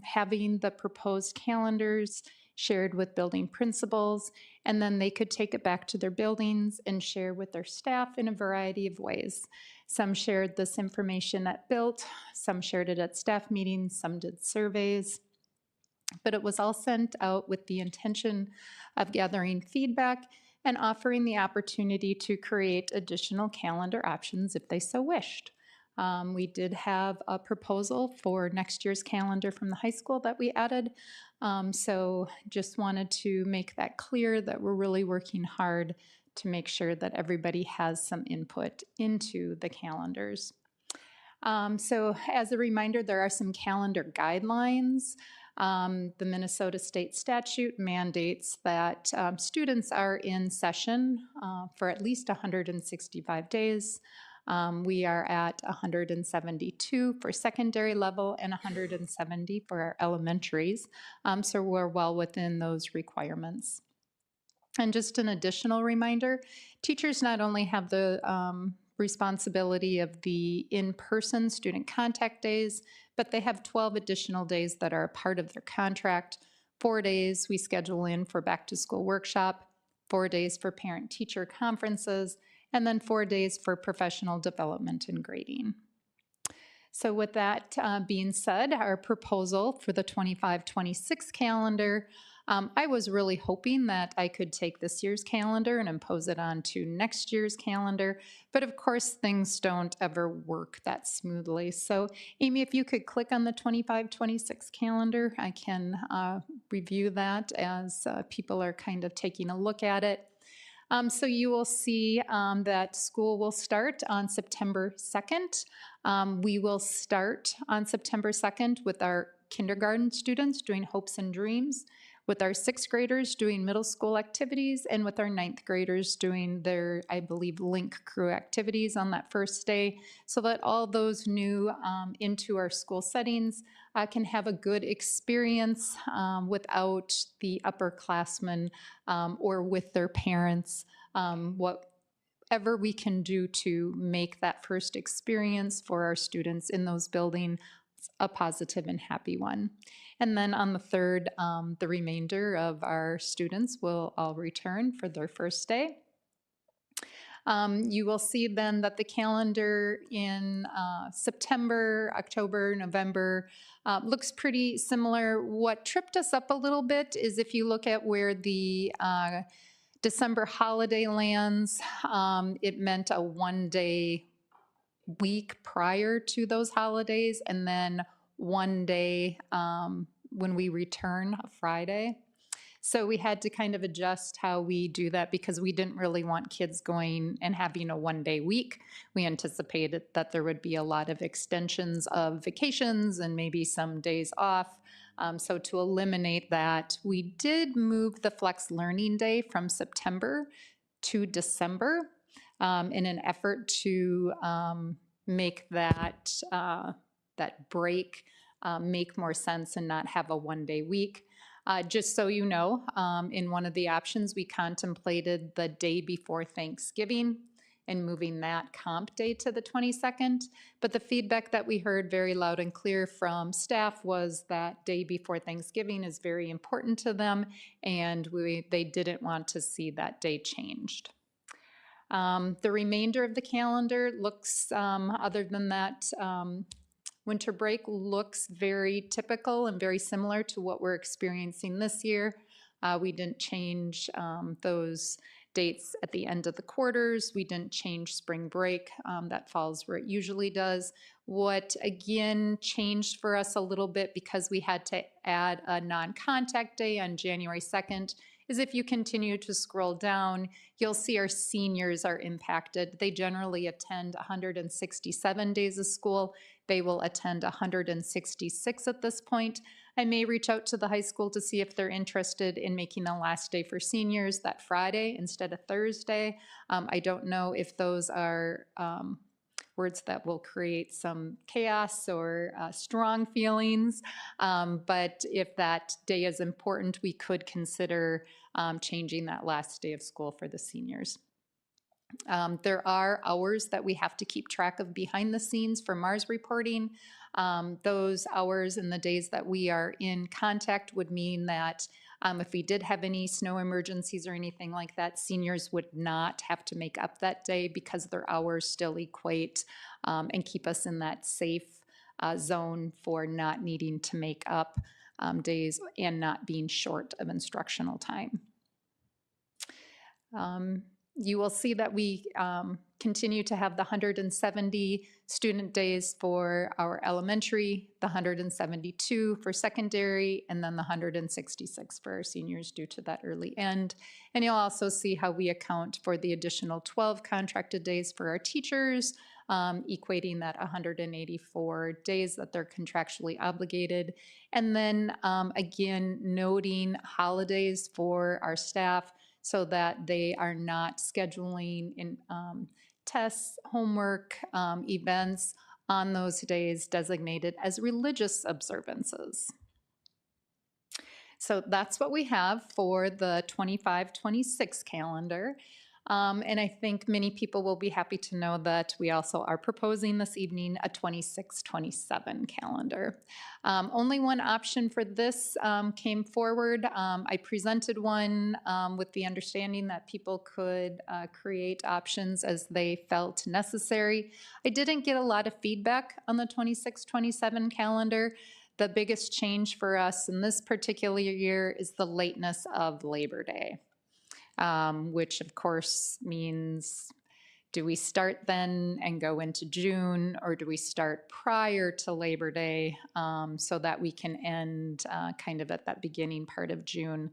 [SPEAKER 14] having the proposed calendars shared with building principals, and then they could take it back to their buildings and share with their staff in a variety of ways. Some shared this information at Built, some shared it at staff meetings, some did surveys, but it was all sent out with the intention of gathering feedback and offering the opportunity to create additional calendar options if they so wished. We did have a proposal for next year's calendar from the high school that we added. So just wanted to make that clear that we're really working hard to make sure that everybody has some input into the calendars. So as a reminder, there are some calendar guidelines. The Minnesota state statute mandates that students are in session for at least 165 days. We are at 172 for secondary level and 170 for our elementaries. So we're well within those requirements. And just an additional reminder, teachers not only have the responsibility of the in-person student contact days, but they have 12 additional days that are a part of their contract. 4 days we schedule in for back-to-school workshop, 4 days for parent-teacher conferences, and then 4 days for professional development and grading. So with that being said, our proposal for the 25-26 calendar, I was really hoping that I could take this year's calendar and impose it onto next year's calendar, but of course things don't ever work that smoothly. So Amy, if you could click on the 25-26 calendar, I can review that as people are kind of taking a look at it. So you will see that school will start on September 2nd. We will start on September 2nd with our kindergarten students doing hopes and dreams, with our 6th graders doing middle school activities, and with our 9th graders doing their, I believe, link crew activities on that first day, so that all those new into our school settings can have a good experience without the upperclassmen or with their parents. Whatever we can do to make that first experience for our students in those buildings a positive and happy one. And then on the 3rd, the remainder of our students will all return for their first day. You will see then that the calendar in September, October, November looks pretty similar. What tripped us up a little bit is if you look at where the December holiday lands, it meant a 1-day week prior to those holidays, and then 1 day when we return, a Friday. So we had to kind of adjust how we do that because we didn't really want kids going and having a 1-day week. We anticipated that there would be a lot of extensions of vacations and maybe some days off. So to eliminate that, we did move the Flex Learning Day from September to December in an effort to make that, that break make more sense and not have a 1-day week. Just so you know, in one of the options, we contemplated the day before Thanksgiving and moving that comp day to the 22nd. But the feedback that we heard very loud and clear from staff was that day before Thanksgiving is very important to them, and they didn't want to see that day changed. The remainder of the calendar looks, other than that, winter break looks very typical and very similar to what we're experiencing this year. We didn't change those dates at the end of the quarters. We didn't change spring break. That falls where it usually does. What again changed for us a little bit because we had to add a non-contact day on January 2nd is if you continue to scroll down, you'll see our seniors are impacted. They generally attend 167 days of school. They will attend 166 at this point. I may reach out to the high school to see if they're interested in making the last day for seniors that Friday instead of Thursday. I don't know if those are words that will create some chaos or strong feelings, but if that day is important, we could consider changing that last day of school for the seniors. There are hours that we have to keep track of behind the scenes for Mars reporting. Those hours and the days that we are in contact would mean that if we did have any snow emergencies or anything like that, seniors would not have to make up that day because their hours still equate and keep us in that safe zone for not needing to make up days and not being short of instructional time. You will see that we continue to have the 170 student days for our elementary, the 172 for secondary, and then the 166 for our seniors due to that early end. And you'll also see how we account for the additional 12 contracted days for our teachers, equating that 184 days that they're contractually obligated. And then again, noting holidays for our staff, so that they are not scheduling in tests, homework, events on those days designated as religious observances. So that's what we have for the 25-26 calendar. And I think many people will be happy to know that we also are proposing this evening a 26-27 calendar. Only one option for this came forward. I presented one with the understanding that people could create options as they felt necessary. I didn't get a lot of feedback on the 26-27 calendar. The biggest change for us in this particular year is the lateness of Labor Day. Which of course means, do we start then and go into June, or do we start prior to Labor Day so that we can end kind of at that beginning part of June?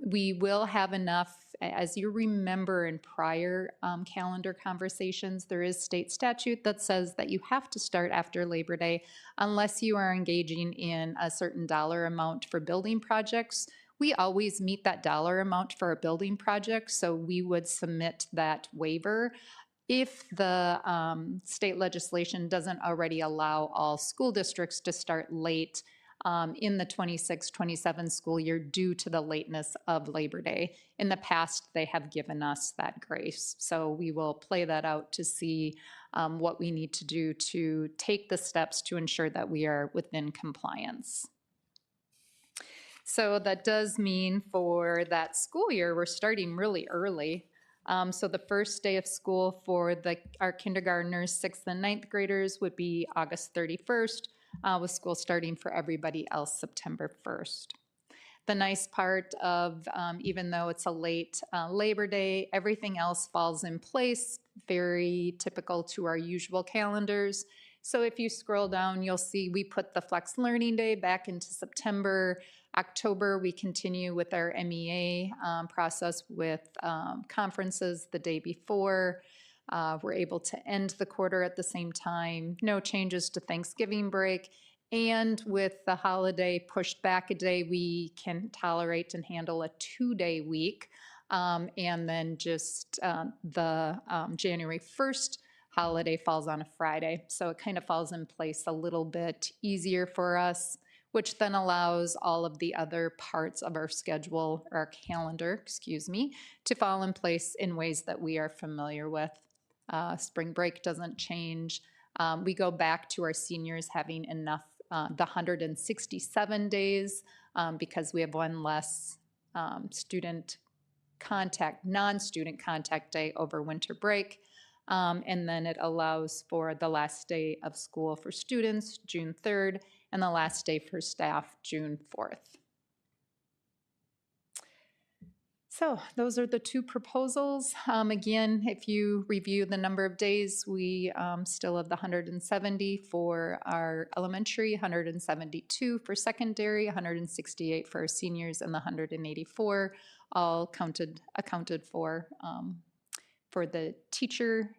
[SPEAKER 14] We will have enough, as you remember in prior calendar conversations, there is state statute that says that you have to start after Labor Day unless you are engaging in a certain dollar amount for building projects. We always meet that dollar amount for a building project, so we would submit that waiver. If the state legislation doesn't already allow all school districts to start late in the 26-27 school year due to the lateness of Labor Day. In the past, they have given us that grace. So we will play that out to see what we need to do to take the steps to ensure that we are within compliance. So that does mean for that school year, we're starting really early. So the first day of school for our kindergartners, 6th and 9th graders would be August 31st, with school starting for everybody else September 1st. The nice part of, even though it's a late Labor Day, everything else falls in place, very typical to our usual calendars. So if you scroll down, you'll see we put the Flex Learning Day back into September. October, we continue with our MEA process with conferences the day before. We're able to end the quarter at the same time. No changes to Thanksgiving break. And with the holiday pushed back a day, we can tolerate and handle a 2-day week. And then just the January 1st holiday falls on a Friday. So it kind of falls in place a little bit easier for us, which then allows all of the other parts of our schedule, or our calendar, excuse me, to fall in place in ways that we are familiar with. Spring break doesn't change. We go back to our seniors having enough, the 167 days, because we have one less student contact, non-student contact day over winter break. And then it allows for the last day of school for students, June 3rd, and the last day for staff, June 4th. So those are the two proposals. Again, if you review the number of days, we still have the 170 for our elementary, 172 for secondary, 168 for our seniors, and the 184 all accounted for the teacher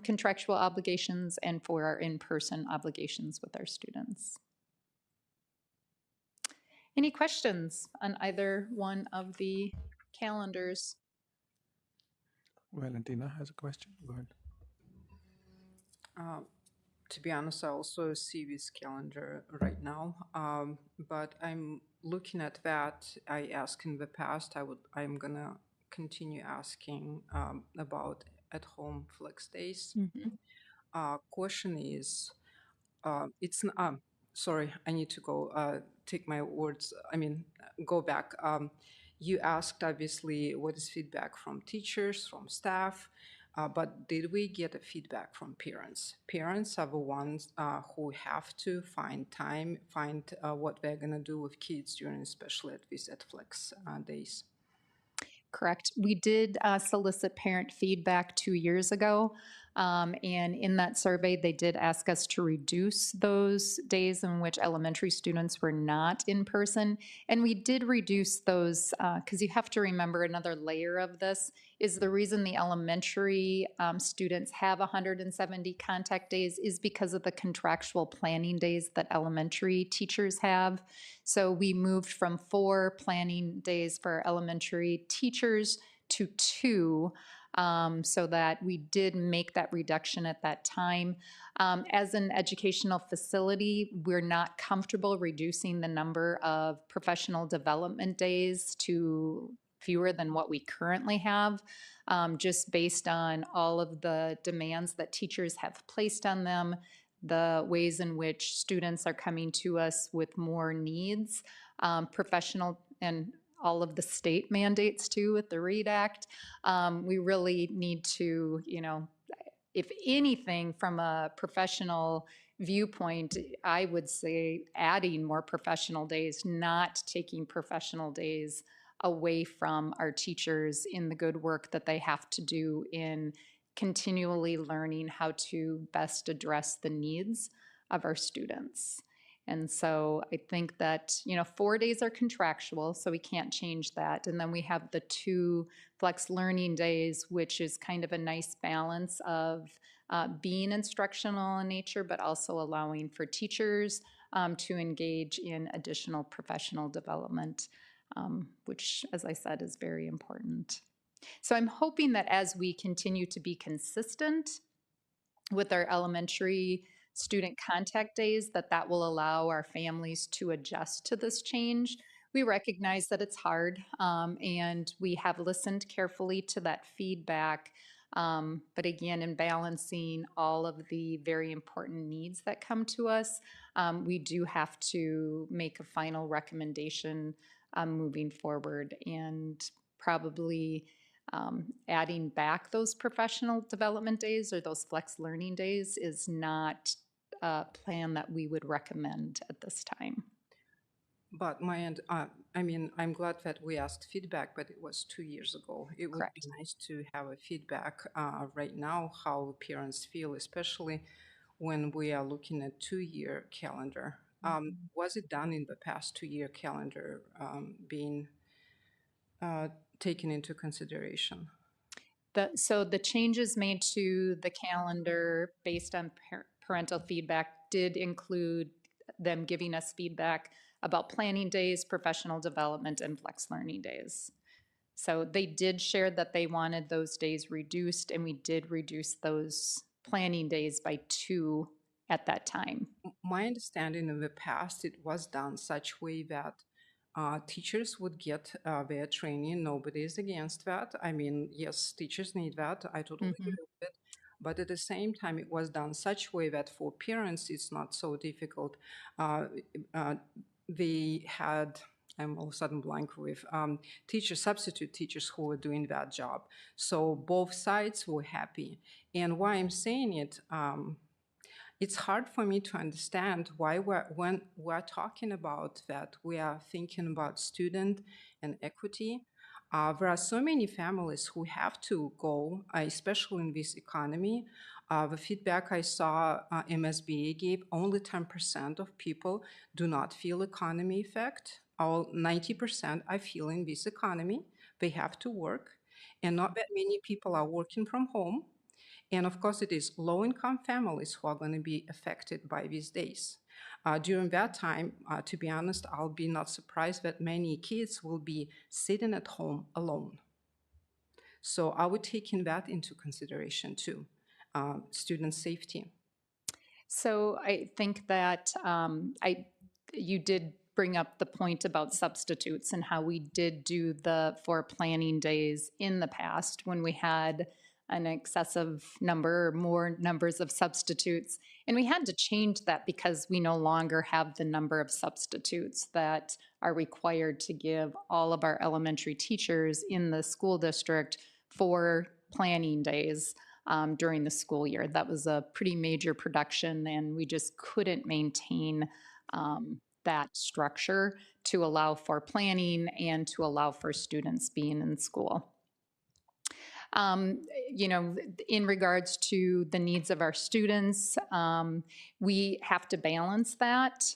[SPEAKER 14] contractual obligations and for our in-person obligations with our students. Any questions on either one of the calendars?
[SPEAKER 2] Valentina has a question. Go ahead.
[SPEAKER 6] To be honest, I also see this calendar right now, but I'm looking at that. I asked in the past. I'm gonna continue asking about at-home flex days.
[SPEAKER 12] Mhm.
[SPEAKER 6] Question is, it's sorry, I need to go take my words. I mean, go back. You asked obviously what is feedback from teachers, from staff, but did we get a feedback from parents? Parents are the ones who have to find time, find what they're gonna do with kids during, especially at these flex days.
[SPEAKER 14] Correct. We did solicit parent feedback 2 years ago. And in that survey, they did ask us to reduce those days in which elementary students were not in person. And we did reduce those because you have to remember another layer of this is the reason the elementary students have 170 contact days is because of the contractual planning days that elementary teachers have. So we moved from 4 planning days for elementary teachers to 2, so that we did make that reduction at that time. As an educational facility, we're not comfortable reducing the number of professional development days to fewer than what we currently have, just based on all of the demands that teachers have placed on them, the ways in which students are coming to us with more needs, professional and all of the state mandates too with the READ Act. We really need to, if anything, from a professional viewpoint, I would say adding more professional days, not taking professional days away from our teachers in the good work that they have to do in continually learning how to best address the needs of our students. And so I think that, 4 days are contractual, so we can't change that. And then we have the 2 flex learning days, which is kind of a nice balance of being instructional in nature, but also allowing for teachers to engage in additional professional development, which, as I said, is very important. So I'm hoping that as we continue to be consistent with our elementary student contact days, that will allow our families to adjust to this change. We recognize that it's hard, and we have listened carefully to that feedback. But again, in balancing all of the very important needs that come to us, we do have to make a final recommendation moving forward, and probably adding back those professional development days or those flex learning days is not a plan that we would recommend at this time.
[SPEAKER 6] But I'm glad that we asked feedback, but it was 2 years ago. It would
[SPEAKER 14] Correct.
[SPEAKER 6] be nice to have a feedback right now, how parents feel, especially when we are looking at 2-year calendar. Was it done in the past 2-year calendar being taken into consideration?
[SPEAKER 14] So the changes made to the calendar based on parental feedback did include them giving us feedback about planning days, professional development, and flex learning days. So they did share that they wanted those days reduced, and we did reduce those planning days by 2 at that time.
[SPEAKER 6] My understanding in the past, it was done such way that teachers would get their training. Nobody is against that. I mean, yes, teachers need that. I totally agree with it. But at the same time, it was done such way that for parents, it's not so difficult. They had, I'm all of a sudden blank with substitute teachers who were doing that job. So both sides were happy. And why I'm saying it, it's hard for me to understand why when we're talking about that, we are thinking about student and equity. There are so many families who have to go, especially in this economy. The feedback I saw MSBA gave, only 10% of people do not feel economy effect. All 90% are feeling this economy. They have to work, and not that many people are working from home. And of course, it is low-income families who are going to be affected by these days. During that time, to be honest, I'll be not surprised that many kids will be sitting at home alone. So I would take in that into consideration too, student safety.
[SPEAKER 14] So I think that you did bring up the point about substitutes and how we did do the 4 planning days in the past when we had an excessive number or more numbers of substitutes. And we had to change that because we no longer have the number of substitutes that are required to give all of our elementary teachers in the school district 4 planning days during the school year. That was a pretty major production, and we just couldn't maintain that structure to allow for planning and to allow for students being in school. You know, in regards to the needs of our students, we have to balance that.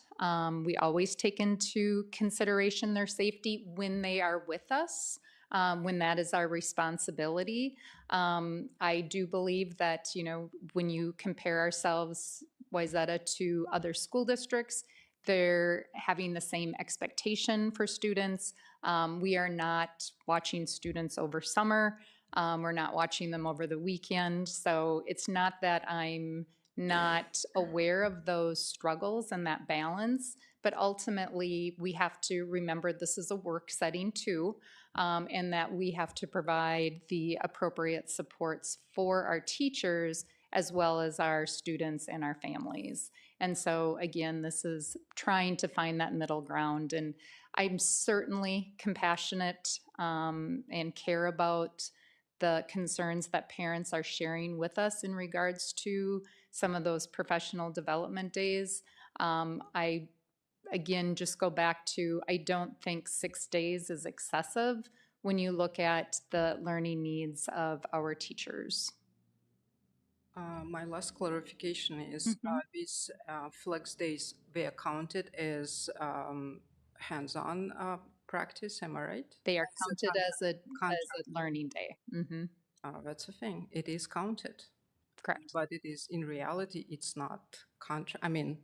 [SPEAKER 14] We always take into consideration their safety when they are with us, when that is our responsibility. I do believe that, you know, when you compare ourselves, Wayzata, to other school districts, they're having the same expectation for students. We are not watching students over summer. We're not watching them over the weekend. So it's not that I'm not aware of those struggles and that balance, but ultimately we have to remember this is a work setting too, and that we have to provide the appropriate supports for our teachers as well as our students and our families. And so again, this is trying to find that middle ground. And I'm certainly compassionate and care about the concerns that parents are sharing with us in regards to some of those professional development days. I, again, just go back to, I don't think 6 days is excessive when you look at the learning needs of our teachers.
[SPEAKER 6] My last clarification is these flex days, they are counted as hands-on practice, am I right?
[SPEAKER 14] They are counted as a learning day.
[SPEAKER 6] That's the thing. It is counted.
[SPEAKER 14] Correct.
[SPEAKER 6] But it is, in reality, it's not I mean,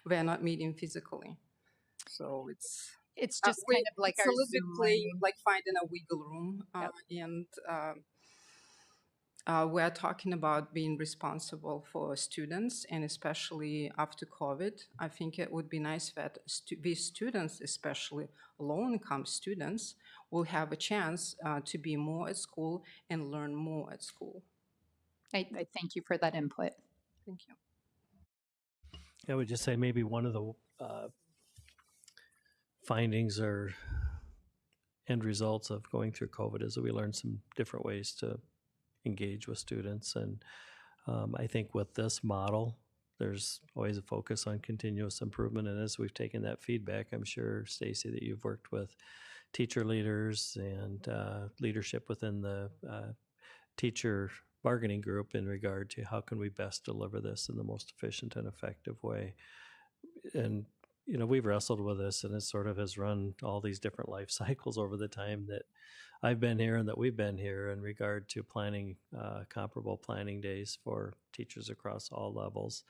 [SPEAKER 6] we're not meeting physically. So
[SPEAKER 14] it's just kind of like
[SPEAKER 6] it's
[SPEAKER 14] our
[SPEAKER 6] a little bit
[SPEAKER 14] Zoom
[SPEAKER 6] playing,
[SPEAKER 14] learning.
[SPEAKER 6] like finding a wiggle room. And we're talking about being responsible for students, and especially after COVID, I think it would be nice that these students, especially low-income students, will have a chance to be more at school and learn more at school.
[SPEAKER 14] I thank you for that input.
[SPEAKER 6] Thank you.
[SPEAKER 8] I would just say maybe one of the findings or end results of going through COVID is that we learned some different ways to engage with students. And I think with this model, there's always a focus on continuous improvement. And as we've taken that feedback, I'm sure, Stacy, that you've worked with teacher leaders and leadership within the teacher bargaining group in regard to how can we best deliver this in the most efficient and effective way. And, you know, we've wrestled with this, and it sort of has run all these different life cycles over the time that I've been here and that we've been here in regard to planning comparable planning days for teachers across all levels.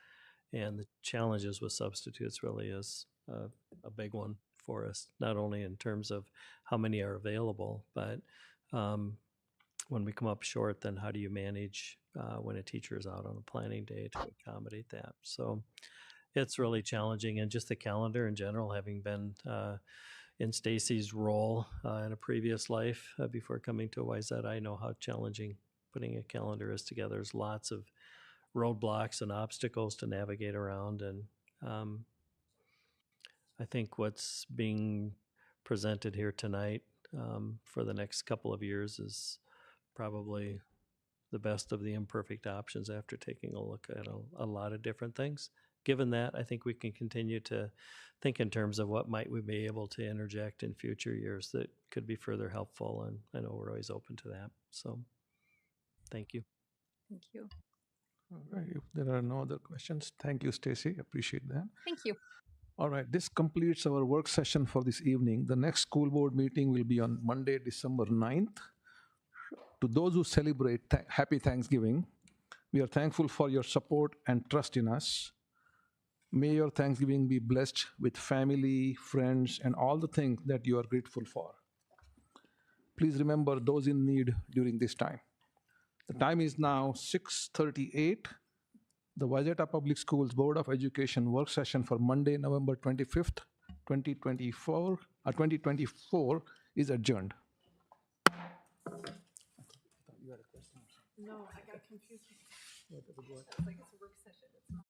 [SPEAKER 8] And the challenges with substitutes really is a big one for us, not only in terms of how many are available, but when we come up short, then how do you manage when a teacher is out on a planning day to accommodate that? So it's really challenging, and just the calendar in general, having been in Stacy's role in a previous life before coming to Wayzata, I know how challenging putting a calendar is together. There's lots of roadblocks and obstacles to navigate around, and I think what's being presented here tonight for the next couple of years is probably the best of the imperfect options after taking a look at a lot of different things. Given that, I think we can continue to think in terms of what might we be able to interject in future years that could be further helpful, and I know we're always open to that. So, thank you.
[SPEAKER 14] Thank you.
[SPEAKER 2] All right, if there are no other questions, thank you, Stacy. Appreciate that.
[SPEAKER 14] Thank you.
[SPEAKER 2] All right, this completes our work session for this evening. The next school board meeting will be on Monday, December 9th. To those who celebrate, happy Thanksgiving. We are thankful for your support and trust in us. May your Thanksgiving be blessed with family, friends, and all the things that you are grateful for. Please remember those in need during this time. The time is now 6:38. The Wayzata Public Schools Board of Education work session for Monday, November 25th, 2024 is adjourned.
[SPEAKER 11] No, I got confused. It's like it's a work session. It's not.